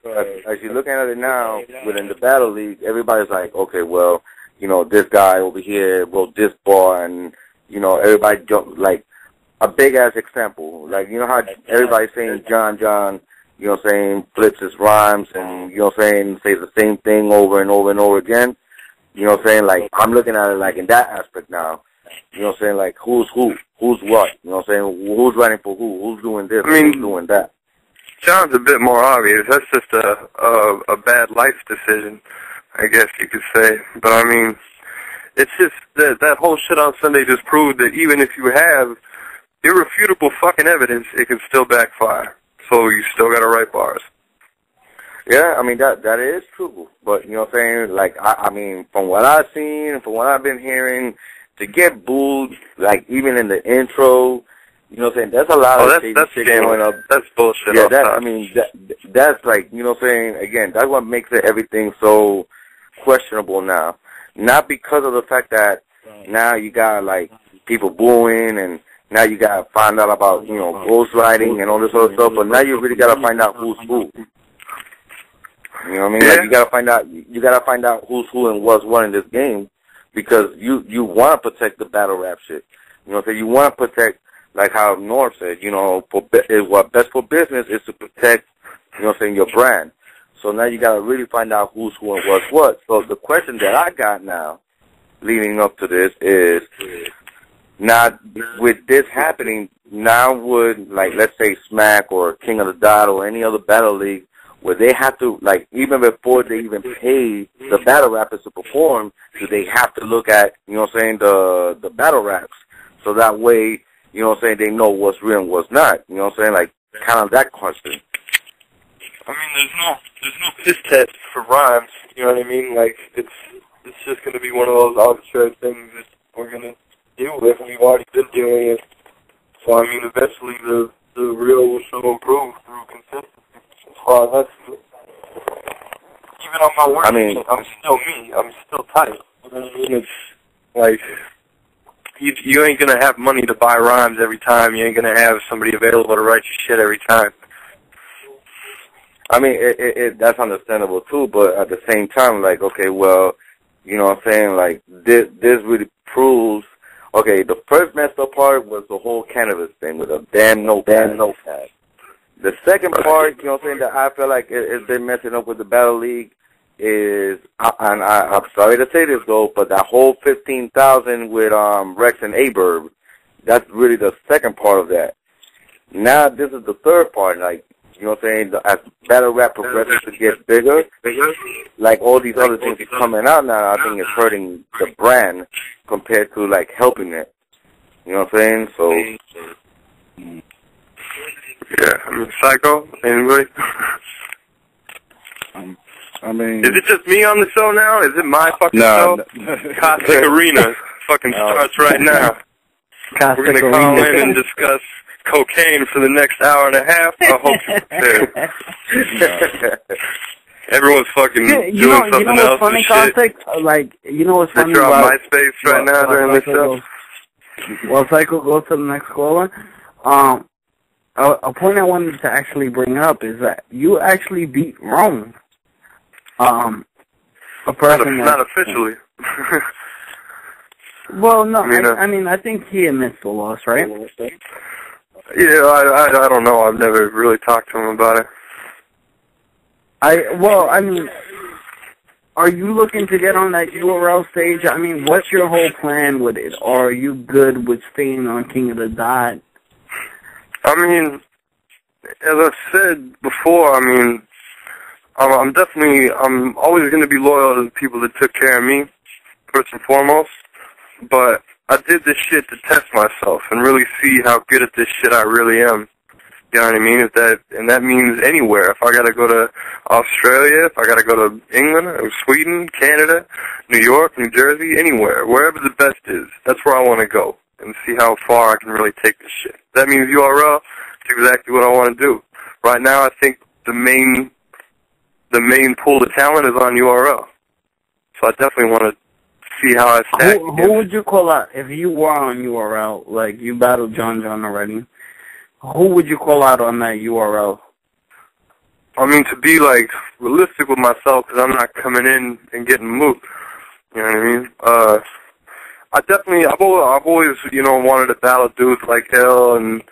as you're looking at it now within the battle league, everybody's like, okay, well, you know, this guy over here wrote this bar, and you know, everybody like a big ass example, like, you know how everybody's saying John, you know what I'm saying, flips his rhymes, and you know what I'm saying, says the same thing over and over and over again. You know what I'm saying? Like, I'm looking at it like in that aspect now. You know what I'm saying? Like, who's who? Who's what? You know what I'm saying? Who's writing for who? Who's doing this? Who's doing that? John's a bit more obvious. That's just a bad life decision, I guess you could say. But I mean, it's just that whole shit on Sunday just proved that even if you have irrefutable fucking evidence, it can still backfire. So you still gotta write bars. Yeah, I mean, that is true. But, you know what I'm saying, like, I mean, from what I've seen, from what I've been hearing, to get booed, like, even in the intro, you know what I'm saying, there's a lot of shit going up. That's bullshit. Yeah, that's like, you know what I'm saying, again, that's what makes everything so questionable now. Not because of the fact that now you got, like, people booing, and now you got to find out about, you know, ghostwriting and all this other stuff, but now you really got to find out who's who. You know what I mean? Yeah. Like, you gotta find out who's who and what's what in this game, because you want to protect the battle rap shit. You know what I'm saying? You want to protect, like how Norm said, you know, what best for business is to protect, you know what I'm saying, your brand. So now you gotta really find out who's who and what's what. So the question that I got now, leading up to this, is now with this happening, now would, like, let's say Smack or King of the Dot or any other battle league, where they have to, like, even before they even pay the battle rappers to perform, do they have to look at, you know what I'm saying, the battle raps, so that way, you know what I'm saying, they know what's real and what's not, you know what I'm saying, like, kind of that question. I mean, there's no piss test for rhymes, you know what I mean, like, it's just going to be one of those arbitrary things that we're going to deal with, and we've already been doing it, so, I mean, eventually the real will show improve through consistency. That's, even on my work, I'm still me. I'm still tight. You know what I mean? It's like, you ain't going to have money to buy rhymes every time. You ain't going to have somebody available to write your shit every time. I mean, that's understandable too, but at the same time, like, okay, well, you know what I'm saying, like, this really proves, okay, the first messed up part was the whole cannabis thing with a damn notepad. The second part, you know what I'm saying, that I feel like it's been messing up with the Battle League is, and I'm sorry to say this though, but that whole 15,000 with Rex and Aberb, that's really the second part of that. Now this is the third part, like, you know what I'm saying, as battle rap progresses to get bigger, like all these other things coming out now, I think it's hurting the brand compared to, like, helping it. You know what I'm saying? So... Yeah, I mean, Psycho, anybody? I mean... Is it just me on the show now? Is it my fucking show? Caustic Arena fucking starts right now. We're going to call in and discuss cocaine for the next hour and a half. I hope you're prepared. Everyone's fucking doing something else funny, and shit. Caustic? Like, you know what's funny you're about... on MySpace right now during this show? Well, Psycho goes to the next caller. A point I wanted to actually bring up is that you actually beat Rome. A person not officially. Well, no, I mean, I think he admits the loss, right? Yeah, I don't know. I've never really talked to him about it. I mean, are you looking to get on that URL stage? I mean, what's your whole plan with it? Or are you good with staying on King of the Dot? I mean, as I said before, I mean, I'm always going to be loyal to the people that took care of me, first and foremost. But I did this shit to test myself and really see how good at this shit I really am. You know what I mean? And that means anywhere. If I got to go to Australia, if I got to go to England, or Sweden, Canada, New York, New Jersey, anywhere, wherever the best is, that's where I want to go and see how far I can really take this shit. That means URL. It's exactly what I want to do. Right now, I think the main pool of talent is on URL. So I definitely want to see how I stack. Who would you call out if you were on URL? Like, you battled John already. Who would you call out on that URL? I mean, to be, like, realistic with myself, because I'm not coming in and getting moved. You know what I mean? I've always, you know, wanted to battle dudes like Hill and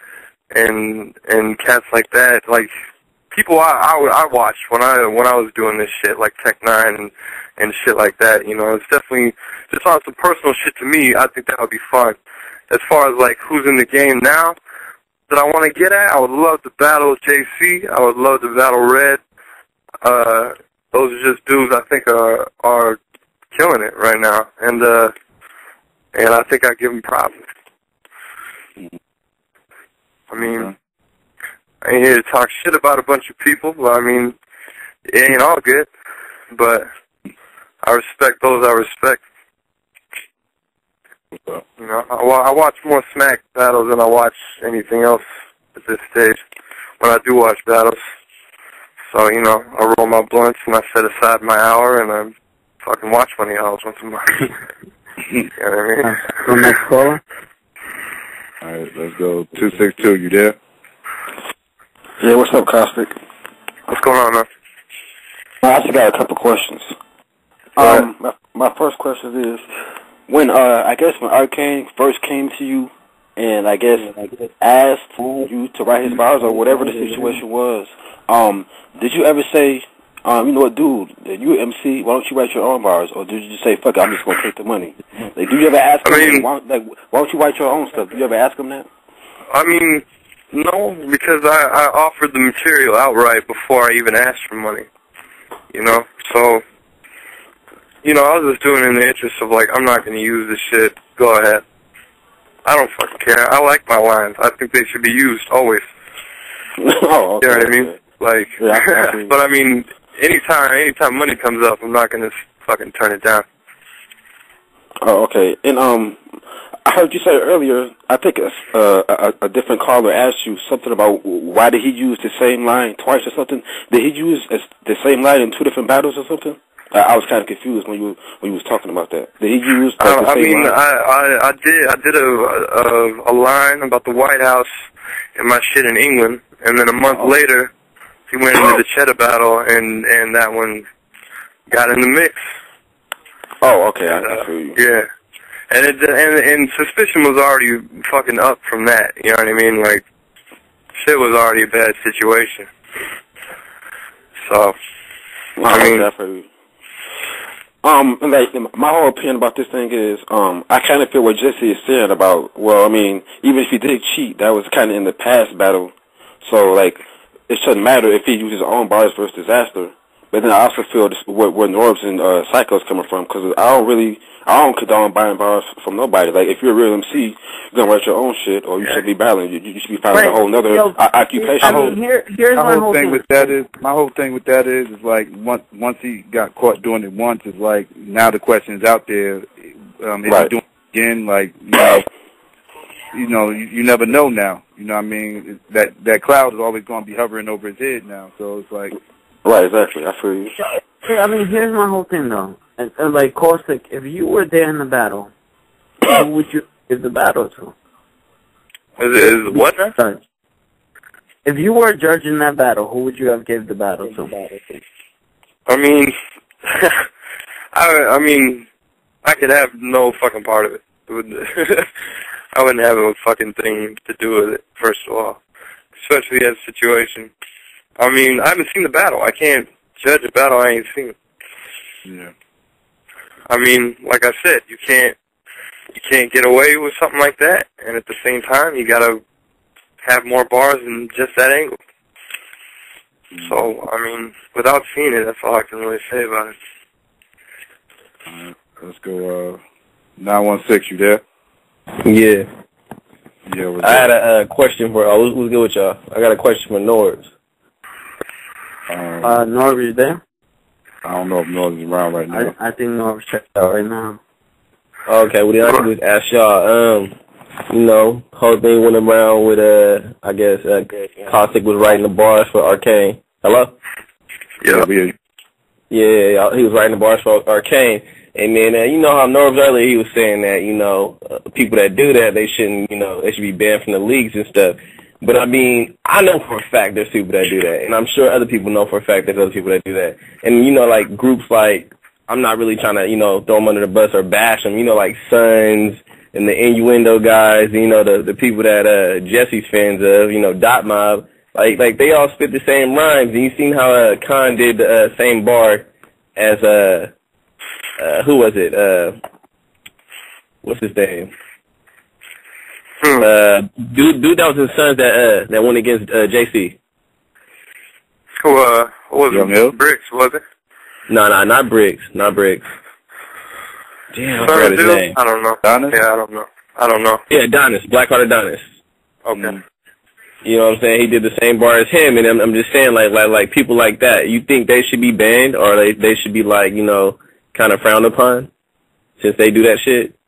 cats like that. Like, people I watched when I was doing this shit, like Tech9 and shit like that. You know, it's definitely, just on some personal shit to me, I think that would be fun. As far as, like, who's in the game now that I want to get at, I would love to battle JC. I would love to battle Red. Those are just dudes I think are killing it right now, and I think I give them props. I mean, I ain't here to talk shit about a bunch of people, but I mean, it ain't all good. But I respect those I respect. You know, I watch more Smack battles than I watch anything else at this stage when I do watch battles. So, you know, I roll my blunts and I set aside my hour and I fucking watch one of y'all once a month. You know what I mean? So next caller? All right, let's go. 262, you there? Yeah, what's up, Costic? What's going on, man? I just got a couple questions. My first question is, when I guess when Arcane first came to you and I guess asked you to write his bars or whatever the situation was, did you ever say, you know what, dude, you MC, why don't you write your own bars? Or did you just say, fuck it, I'm just going to take the money? Like, do you ever ask him, why don't you write your own stuff? Do you ever ask him that? I mean, no, because I offered the material outright before I even asked for money. You know, so, you know, I was just doing it in the interest of, like, I'm not going to use this shit. Go ahead. I don't fucking care. I like my lines. I think they should be used always. Oh, okay. You know what I mean? Like, yeah, but I mean, anytime money comes up, I'm not going to fucking turn it down. Oh, okay. And I heard you say earlier, I think a different caller asked you something about why did he use the same line twice or something? Did he use the same line in two different battles or something? I was kind of confused when you was talking about that. Did he use the same line? I did a line about the White House and my shit in England, and then a month later he went into the Cheddar battle, and that one got in the mix. Oh, okay, I feel you. Yeah. And suspicion was already fucking up from that, you know what I mean? Like, shit was already a bad situation. So, I mean... Definitely. Like, my whole opinion about this thing is, I kind of feel what Jesse is saying about, well, I mean, even if he did cheat, that was kind of in the past battle. So, like, it shouldn't matter if he used his own bars versus Disaster. But then I also feel this, where Norbs and Psycho's coming from, because I don't condone buying bars from nobody. Like, if you're a real MC, you're going to write your own shit, or you should be battling. You should be finding a whole nother occupation. I mean, here's my whole thing with that is like, once he got caught doing it once, it's like, now the question is out there, if he's doing it again, like, you never know now. You know what I mean? That cloud is always going to be hovering over his head now, so it's like... Right, exactly. I feel you. I mean, here's my whole thing, though. Like, Costic, if you were there in the battle, who would you give the battle to? Is what? Sorry. If you were a judge in that battle, who would you have gave the battle to? I mean, I mean, I could have no fucking part of it. I wouldn't have a fucking thing to do with it, first of all. Especially that situation. I mean, I haven't seen the battle. I can't judge a battle I ain't seen. Yeah. I mean, like I said, you can't get away with something like that, and at the same time, you gotta have more bars than just that angle. So, I mean, without seeing it, that's all I can really say about it. All right, let's go. 916, you there? Yeah. Yeah. I had a question for. What's good with y'all? I got a question for Norbs. Norbs, you there? I don't know if Norbs is around right now. I think Norbs checked out right now. Okay, well then I can just ask y'all. Whole thing went around with I guess Costic was writing the bars for Arcane. Hello? Yeah. Yeah, he was writing the bars for Arcane. And then, you know how Norbs earlier, he was saying that, people that do that, they shouldn't, they should be banned from the leagues and stuff. But I mean, I know for a fact there's people that do that. And I'm sure other people know for a fact there's other people that do that. And, like groups like, I'm not really trying to, throw them under the bus or bash them, like Sons and the Innuendo guys, the people that, Jesse's fans of, Dot Mob, like they all spit the same rhymes. And you seen how, Khan did the same bar as, who was it? What's his name? Dude that was his Sons that went against JC. Who was it? Bricks, was it? No, not Bricks. Not Bricks. Damn, I forgot his name. I don't know. Donis? Yeah, I don't know. Yeah, Donis. Blackhearted Donis. Okay. You know what I'm saying? He did the same bar as him, and I'm just saying, like people like that, you think they should be banned, or they should be kind of frowned upon, since they do that shit?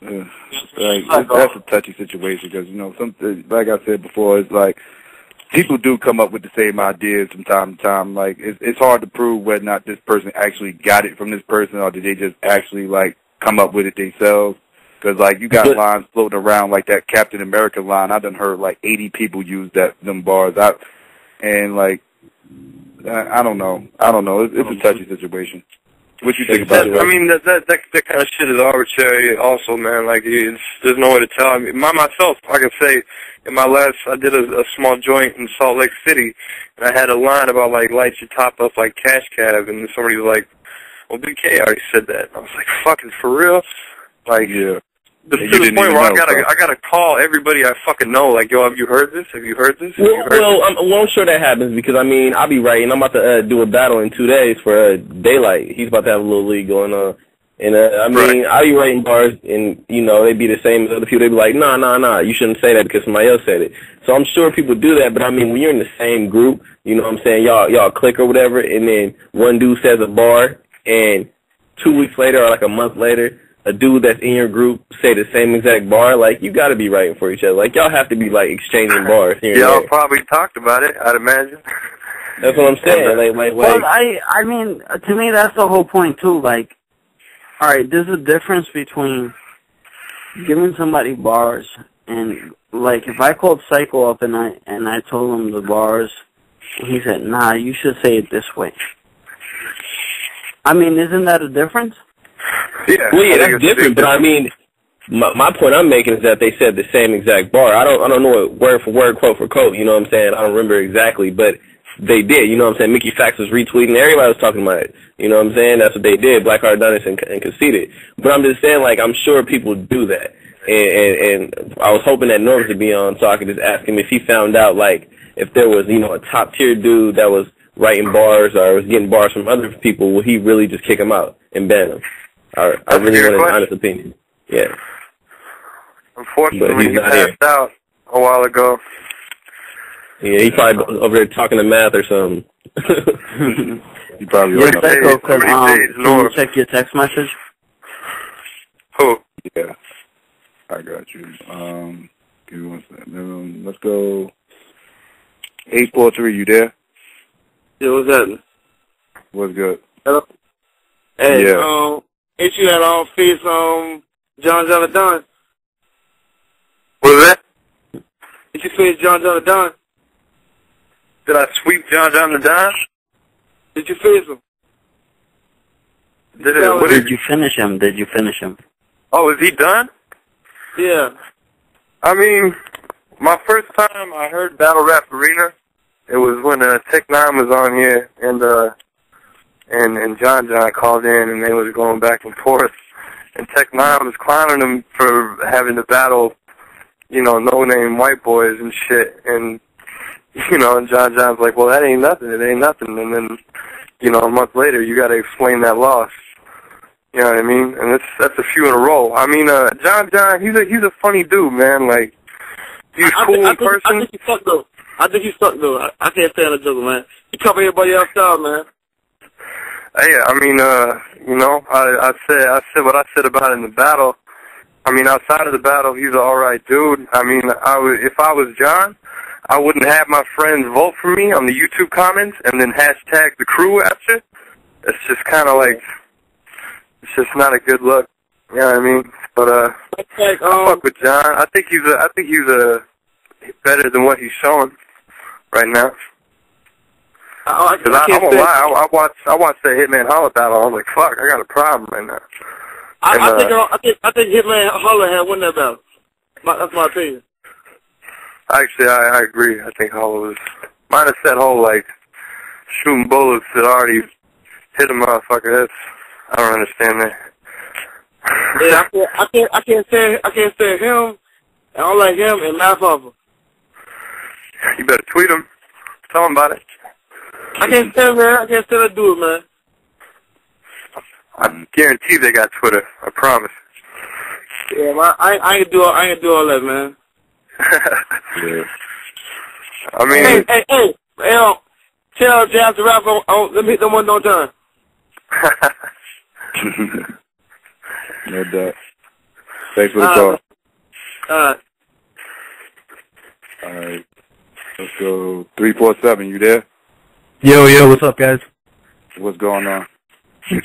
That's a touchy situation because, like I said before, it's like people do come up with the same ideas from time to time. Like, it's hard to prove whether or not this person actually got it from this person or did they just actually, come up with it themselves. Because, you got lines floating around like that Captain America line. I done heard, 80 people use them bars. I don't know. It's a touchy situation. What you think about it? I mean, that kind of shit is arbitrary also, man. There's no way to tell. I mean, myself, I can say, I did a small joint in Salt Lake City, and I had a line about, light your top up like Cash Cab, and somebody was like, well, Big K already said that. And I was like, fucking for real? Yeah. To the point where I gotta call everybody I fucking know. Yo, have you heard this? Have you heard this? I'm sure that happens because I'll be writing. I'm about to do a battle in 2 days for Daylight. He's about to have a little league going on, and I'll be writing bars, and they be the same as other people. They be like, nah, you shouldn't say that because somebody else said it. So I'm sure people do that, but when you're in the same group, you know what I'm saying, y'all click or whatever, and then one dude says a bar, and 2 weeks later or a month later, a dude that's in your group say the same exact bar, you gotta be writing for each other. Y'all have to be exchanging bars here and y'all there. probably talked about it, I'd imagine. That's what I'm saying. Well, I mean, to me, that's the whole point too. Alright, there's a difference between giving somebody bars and, if I called Psycho up and I told him the bars, and he said, nah, you should say it this way. I mean, isn't that a difference? Yeah, that's different, but my point I'm making is that they said the same exact bar. I don't know it word for word, quote for quote, you know what I'm saying? I don't remember exactly, but they did, you know what I'm saying? Mickey Fax was retweeting, everybody was talking about it, you know what I'm saying? That's what they did, Blackheart Donis and Conceited. But I'm just saying, I'm sure people do that. And I was hoping that Norbs would be on so I could just ask him if he found out, if there was, a top tier dude that was writing bars or was getting bars from other people, would he really just kick him out and ban him? I really want an honest opinion. Yeah. Unfortunately, he passed out a while ago. Yeah, he probably over there talking to math or something. He probably can you check your text message? Who? Yeah. I got you. Give me 1 second. Let's go. 843, you there? Yeah, what's that? What's good? Hello? Hey, yeah. Ain't you that face John Don? What is that? Did you face John Don? Did I sweep John the Don? Did you face him? Did you finish him? Oh, is he done? Yeah. I mean, my first time I heard Battle Rap Arena, It was when Tech Nine was on here, and John called in, and they was going back and forth, and Tech Nine was clowning him for having to battle, no-name white boys and shit, and and John's like, well, that ain't nothing. It ain't nothing. And then, a month later, you got to explain that loss. You know what I mean? And that's a few in a row. I mean, John, he's a funny dude, man. Like, he's cool in person. I think he sucked though. I can't stand the joke, man. You cover everybody else out, man. Yeah, I mean, I said what I said about it in the battle. I mean, outside of the battle, he's an alright dude. I mean, if I was John, I wouldn't have my friends vote for me on the YouTube comments and then hashtag the crew after. It's just kind of like, it's just not a good look. You know what I mean? But I fuck with John. I think he's better than what he's showing right now. Because I won't lie, I watched that Hitman Holler battle. I was like, fuck, I got a problem right now. I think Hitman Holler had won that battle. That's my opinion. Actually, I agree. I think Holler was minus that whole like shooting bullets that already hit a motherfucker. I don't understand that. Yeah, I can't stand him. I don't like him and laugh off him. You better tweet him. Tell him about it. I can't stand man. I can't stand that dude, man. I guarantee they got Twitter. I promise. Yeah, man. I ain't do all that, man. Yeah. I mean, hey, tell Jazz to rap on. Let me hit them one more time. No doubt. Thanks for the call. All right. Let's go. 347. You there? Yo, what's up, guys? What's going on?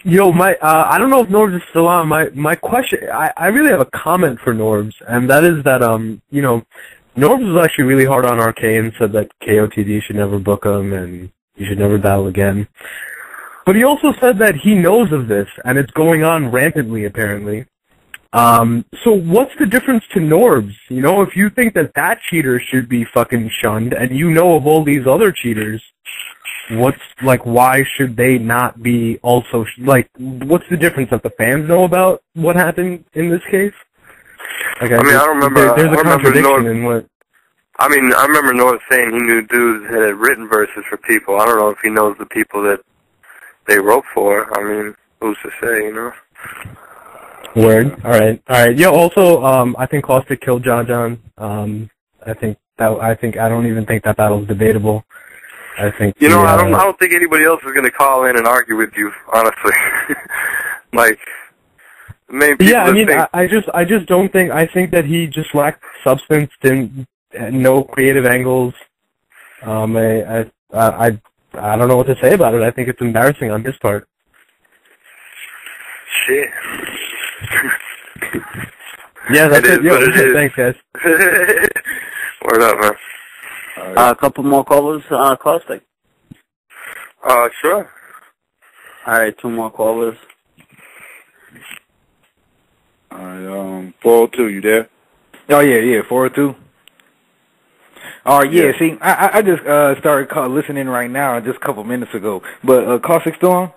Yo, I don't know if Norbs is still on. My question, I really have a comment for Norbs, and that is that, Norbs was actually really hard on Arcane, said that KOTD should never book him, and he should never battle again. But he also said that he knows of this, and it's going on rampantly, apparently. So what's the difference to Norbs? If you think that cheater should be fucking shunned, and you know of all these other cheaters, why should they not be also, what's the difference that the fans know about what happened in this case? I don't remember. There's a contradiction in what... I mean, I remember North saying he knew dudes that had written verses for people. I don't know if he knows the people that they wrote for. I mean, who's to say, Word. All right. Yo, also, I think Caustic killed John. I don't even think that battle's debatable. I think I don't think anybody else is going to call in and argue with you, honestly. I just don't think. I think that he just lacked substance, no creative angles. I don't know what to say about it. I think it's embarrassing on his part. Shit. Yeah, that's it. Yo, thanks, guys. Word up, man. A couple more callers, Caustic. Sure. All right, 2 more callers. All right, 402, you there? Oh, yeah, 402. Oh, yeah, see, I just started listening right now, just a couple minutes ago. But Caustic still on?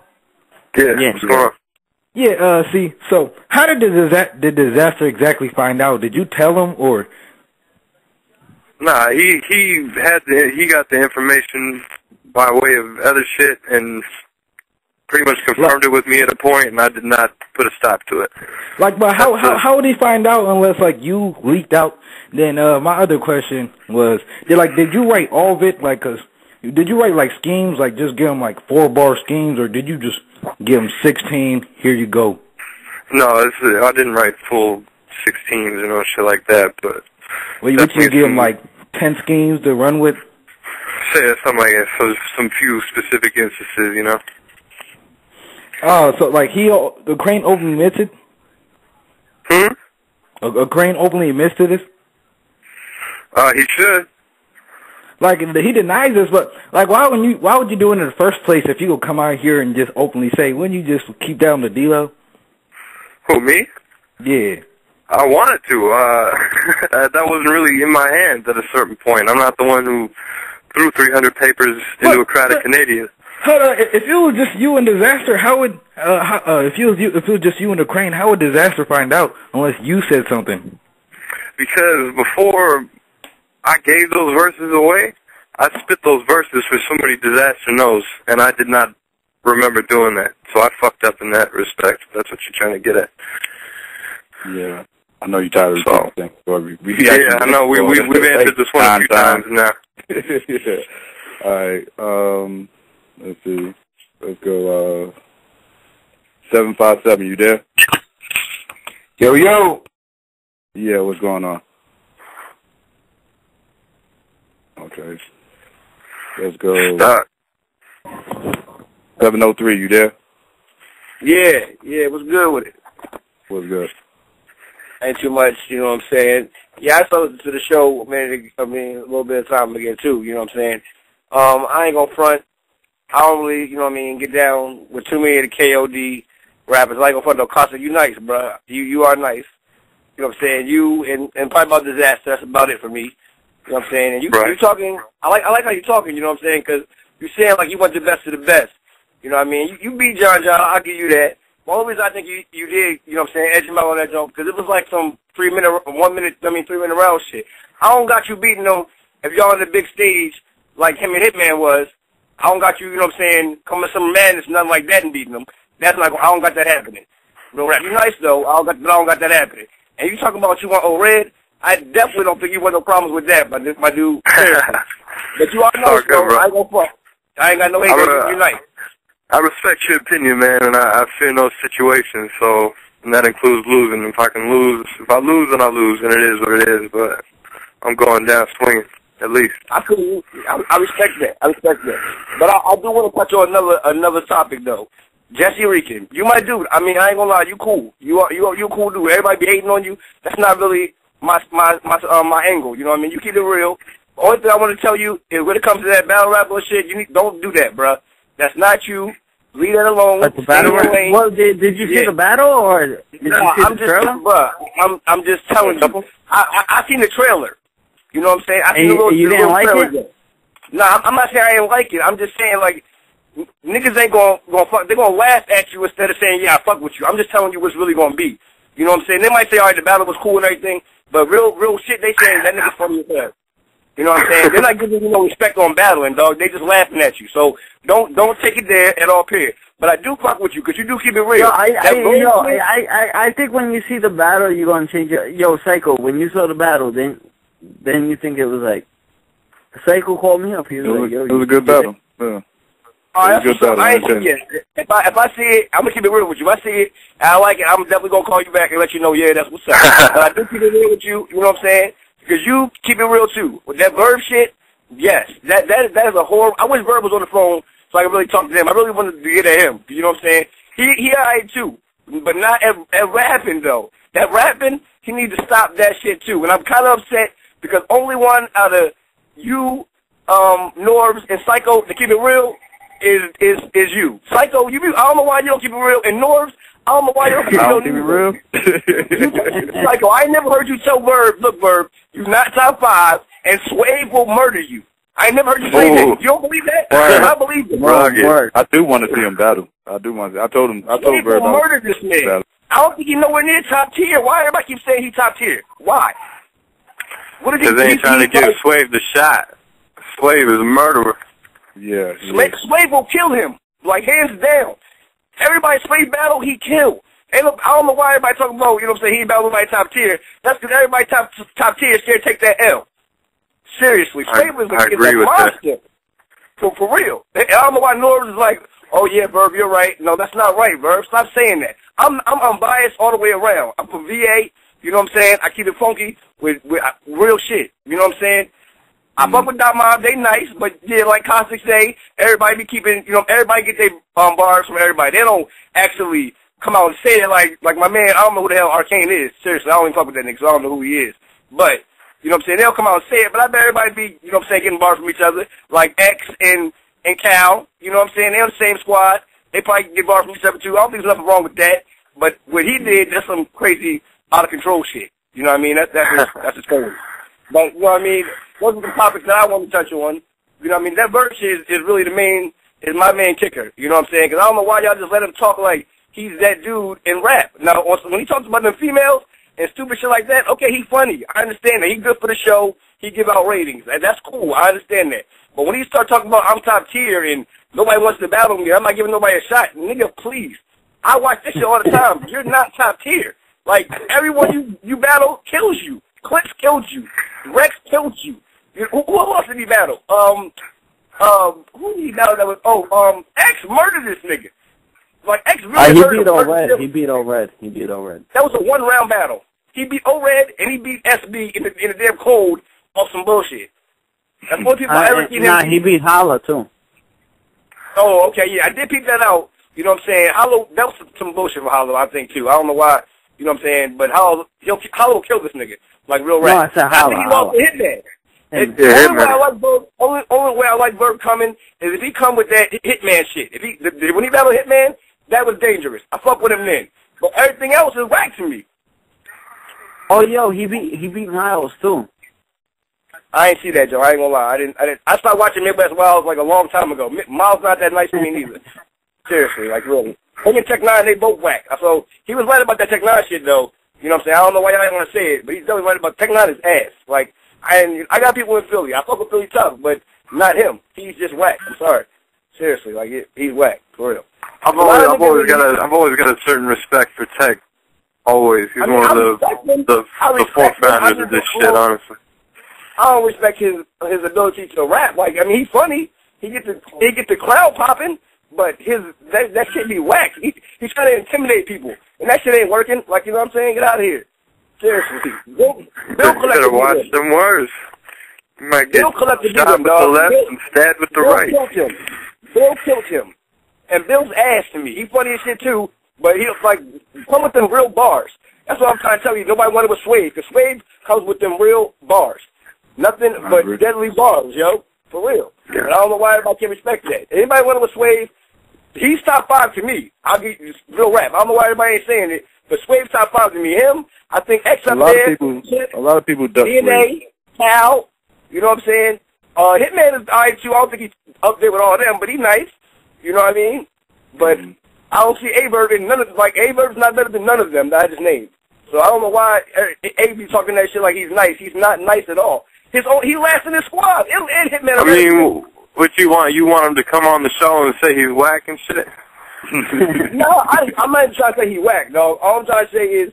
Yeah, what's going on? Yeah, see, so how did the disaster exactly find out? Did you tell him, or? Nah, he got the information by way of other shit and pretty much confirmed it with me at a point, and I did not put a stop to it. But how would he find out unless you leaked out? Then my other question was, did you write all of it? Did you write schemes, just give him 4-bar schemes, or did you just give him 16? Here you go. No, I didn't write full 16s, shit like that. But would you give him 10 schemes to run with? Say something like that. So some few specific instances, Oh, so the Crane openly admitted? A Crane openly admits to this? He should. He denies this, but why would you do it in the first place if you would come out here and just openly say? Wouldn't you just keep down the D-Lo? Who, me? Yeah. I wanted to. That wasn't really in my hands at a certain point. I'm not the one who threw 300 papers into a crowd of Canadians. Hold on. If it was just you and Disaster, how would if it was just you and the Crane, how would Disaster find out unless you said something? Because before I gave those verses away, I spit those verses for somebody Disaster knows, and I did not remember doing that. So I fucked up in that respect. That's what you're trying to get at. Yeah. I know you're tired of the thing. Yeah, I know. We've answered this one a few times now. Yeah. All right. Let's see. Let's go. 757. You there? Yo. Yeah. What's going on? Okay. Let's go. Stop. 703. You there? Yeah. What's good with it? What's good? Ain't too much, you know what I'm saying? Yeah, I saw to the show a little bit of time ago too, you know what I'm saying? I ain't gonna front. I don't really, you know what I mean, get down with too many of the KOD rappers. I ain't gonna front no Costic. You nice, bruh. You are nice. You know what I'm saying? You and probably about Disaster. That's about it for me. You know what I'm saying? And you talking. I like how you talking. You know what I'm saying? Because you saying like you want the best of the best. You know what I mean? You beat John. I'll give you that. The only reason I think you did, you know what I'm saying, edge him out on that joke, because it was like some 3 minute round shit. I don't got you beating them if y'all on the big stage like him and Hitman was. I don't got you, you know what I'm saying, coming some madness, nothing like that and beating them. That's not, I don't got that happening. No rap. You nice though, I don't got that happening. And you talking about you want old red, I definitely don't think you want no problems with that, my dude. But you are nice though, I ain't gonna fuck. I ain't got no hate, you nice. I respect your opinion, man, and I fear no situations, so, and that includes losing. If I lose, then I lose, and it is what it is, but I'm going down swinging, at least. I respect that. But I do want to touch on another topic, though. Jesse Rican, you my dude. I mean, I ain't gonna lie, you cool. You cool dude. Everybody be hating on you. That's not really my angle, you know what I mean? You keep it real. The only thing I want to tell you is when it comes to that battle rap shit, don't do that, bruh. That's not you. Leave that alone. Like the battle? Well, did you see the battle or did you see the trailer? I'm just telling you. I seen the trailer. You know what I'm saying? I seen the little, you didn't like it? No, I'm not saying I didn't like it. I'm just saying like niggas ain't gonna fuck. They're gonna laugh at you instead of saying yeah I fuck with you. I'm just telling you what's really gonna be. You know what I'm saying? They might say all right the battle was cool and everything, but real shit they saying that nigga's funny as hell. You know what I'm saying? They're not giving you no respect on battling, dog. They just laughing at you. So don't take it there at all, period. But I do fuck with you because you do keep it real. I think when you see the battle, you're gonna change it. Yo, Psycho, when you saw the battle, then you think it was like Psycho called me up. He was like, yo, it was a good battle. Yeah. If I see it, I'm gonna keep it real with you. If I see it, and I like it, I'm definitely gonna call you back and let you know. Yeah, that's what's up. But I do keep it real with you. You know what I'm saying? Because you keep it real too. With that Verb shit, yes. That is a horror. I wish Verb was on the phone so I could really talk to him. I really wanted to get at him. You know what I'm saying? He alright too. But not at rapping though. That rapping, he needs to stop that shit too. And I'm kind of upset because only one out of you, Norbs, and Psycho to keep it real is you. Psycho, I don't know why you don't keep it real. And Norbs, I don't know why you don't keep it real. Psycho, I ain't never heard you tell Verb, look, Verb, you're not top 5, and Swave will murder you. I ain't never heard you say that. You don't believe that? Right. I believe it. I do want to see him battle. I told Swave Verb will murder this man. I don't think he's nowhere near top tier. Why everybody keep saying he's top tier? Why? Because they ain't trying to give Swave the shot. Swave is a murderer. Yeah. Swave will kill him, like hands down. Everybody Swave battle, he killed. And look, I don't know why everybody talking about, you know what I'm saying, he battled everybody top tier. That's because everybody top tier is scared to take that L. Seriously. Swave was a monster. For real. I don't know why Norbs is like, oh yeah, Verb, you're right. No, that's not right, Verb. Stop saying that. I'm unbiased all the way around. I'm from VA, you know what I'm saying? I keep it funky with real shit. You know what I'm saying? I fuck with Dot Mob, they nice, but yeah, like Costic say, everybody be keeping, you know, everybody get their bars from everybody. They don't actually come out and say it like my man, I don't know who the hell Arcane is. Seriously, I don't even fuck with that nigga, so I don't know who he is. But, you know what I'm saying, they'll come out and say it, but I bet everybody be, you know what I'm saying, getting bars from each other, like X and Cal, you know what I'm saying, they're on the same squad. They probably get bars from each other too. I don't think there's nothing wrong with that, but what he did, that's some crazy, out of control shit. You know what I mean? That's his story. But, you know what I mean? Those are the topics that I want to touch on. You know what I mean? That verse is really is my main kicker. You know what I'm saying? Because I don't know why y'all just let him talk like he's that dude in rap. Now, when he talks about them females and stupid shit like that, okay, he's funny. I understand that. He's good for the show. He give out ratings. And that's cool. I understand that. But when he start talking about I'm top tier and nobody wants to battle me, I'm not giving nobody a shot. Nigga, please. I watch this shit all the time. You're not top tier. Like, everyone you battle kills you. Clips killed you. Rex killed you. Who else did he battle? Who did he battle that was, X murdered this nigga. Like, X really he murdered beat him. O-Red. He beat O-Red. He beat O-Red. That was a one-round battle. He beat O-Red and he beat SB in the damn cold off some bullshit. That's what people ever seen him. Nah, he beat Holla, too. Oh, okay, yeah, I did peep that out. You know what I'm saying? Hollow, that was some bullshit for Hollow, I think, too. I don't know why, you know what I'm saying, but Hollow will kill this nigga, like real rap. No, I said Hollow. I think he lost to Hitman. The only way I like Bird coming is if he come with that Hitman shit. When he battled Hitman, that was dangerous. I fuck with him then. But everything else is whack to me. Oh, yo, he beat Miles, too. I ain't see that, Joe. I ain't gonna lie. I stopped watching Midwest Wild like a long time ago. Miles not that nice to me neither. Seriously, like really. Him and Tech 9, they both whack. So he was right about that Tech 9 shit though. You know what I'm saying? I don't know why y'all ain't want to say it, but he's definitely right about Tech 9 is ass. Like, I got people in Philly. I fuck with Philly tough, but not him. He's just whack. I'm sorry. Seriously, like he's whack for real. I've always got a certain respect for Tech. Always. He's one of the forefounders of this shit, honestly. I don't respect his ability to rap. Like, I mean, he's funny. He get the crowd popping, but that shit be whack. He's trying to intimidate people, and that shit ain't working. Like, you know what I'm saying? Get out of here. Seriously. Bill better watch them words. You might get shot with the left and stabbed with the right. Bill killed him. And Bill's ass to me. He's funny as shit too, but he's like, come with them real bars. That's what I'm trying to tell you. Nobody wanted with Swave, because Swave comes with them real bars. Nothing but deadly bars, yo. For real. Yeah. And I don't know why everybody can't respect that. Anybody want with Swave, he's top 5 to me. I'll give you real rap. I don't know why everybody ain't saying it, but Swave's top 5 to me. Him, I think X up there. A lot of people duck DNA, Cal, you know what I'm saying? Hitman is alright too. I don't think he's up there with all of them, but he's nice. You know what I mean? But I don't see Averb in none of, like, Averb's not better than none of them that I just named. So I don't know why Abe talking that shit like he's nice. He's not nice at all. He last in his squad. And Hitman. I mean, what you want? You want him to come on the show and say he's whack and shit? No, I'm not even trying to say he's whack, dog. All I'm trying to say is,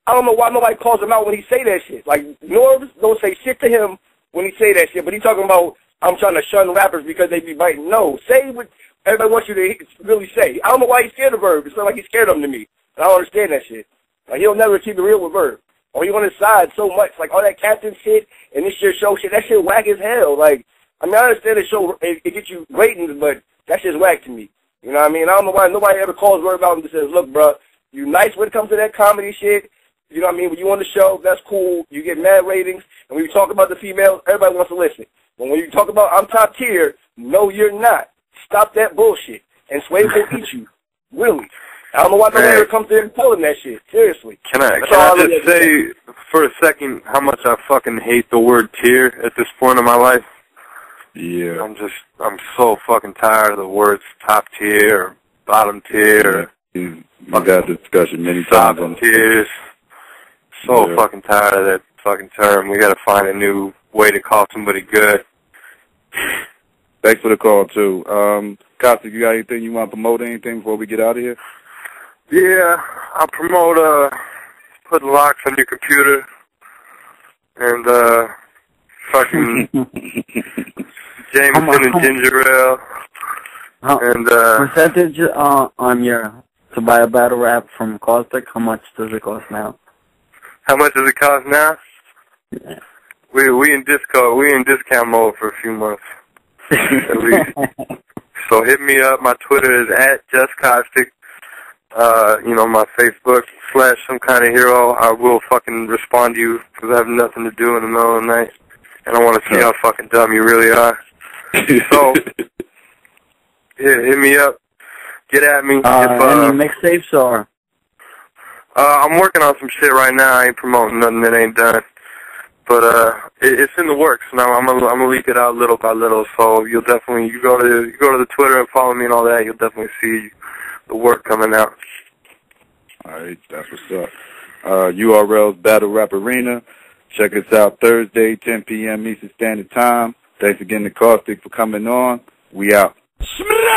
I don't know why nobody calls him out when he say that shit. Like, Norbs don't say shit to him when he say that shit, but he talking about, I'm trying to shun rappers because they be biting. No, say what everybody wants you to really say. I don't know why he's scared of Verb. It's not like he's scared of him to me. I don't understand that shit. Like, he'll never keep it real with Verb. Or he on his side so much. Like, all that captain shit and this shit show shit, that shit whack as hell. Like, I mean, I understand the show, it gets you ratings, but that shit's whack to me. You know what I mean? I don't know why nobody ever calls Verb out and just says, look, bruh, you nice when it comes to that comedy shit. You know what I mean? When you on the show, that's cool. You get mad ratings. And when you talk about the females, everybody wants to listen. But when you talk about I'm top tier, no, you're not. Stop that bullshit. And Sway will eat you. Really. I don't know why nobody ever comes there and tell him that shit. Seriously. Can I just say for a second how much I fucking hate the word tier at this point in my life? Yeah. I'm so fucking tired of the words top tier or bottom tier. Yeah. We've had this discussion many times on tiers. So fucking tired of that fucking term. We gotta find a new way to call somebody good. Thanks for the call too. Costic, you got anything you want to promote? Anything before we get out of here? Yeah, I'll promote put locks on your computer and fucking Jameson and ginger ale. And percentage on your to buy a battle rap from Caustic, how much does it cost now? How much does it cost now? Yeah. We in discount mode for a few months at least. So hit me up. My Twitter is @JustCaustic. You know, my Facebook /SomeKindOfHero. I will fucking respond to you because I have nothing to do in the middle of the night, and I want to see how fucking dumb you really are. So, yeah, hit me up. Get at me. Any mixtapes or? I'm working on some shit right now. I ain't promoting nothing that ain't done. But, it's in the works. Now I'm gonna leak it out little by little. So you'll definitely you go to the Twitter and follow me and all that. You'll definitely see the work coming out. All right, that's what's up. URL's Battle Rap Arena. Check us out Thursday, 10 p.m. Eastern Standard Time. Thanks again to Caustic for coming on. We out. Smrack!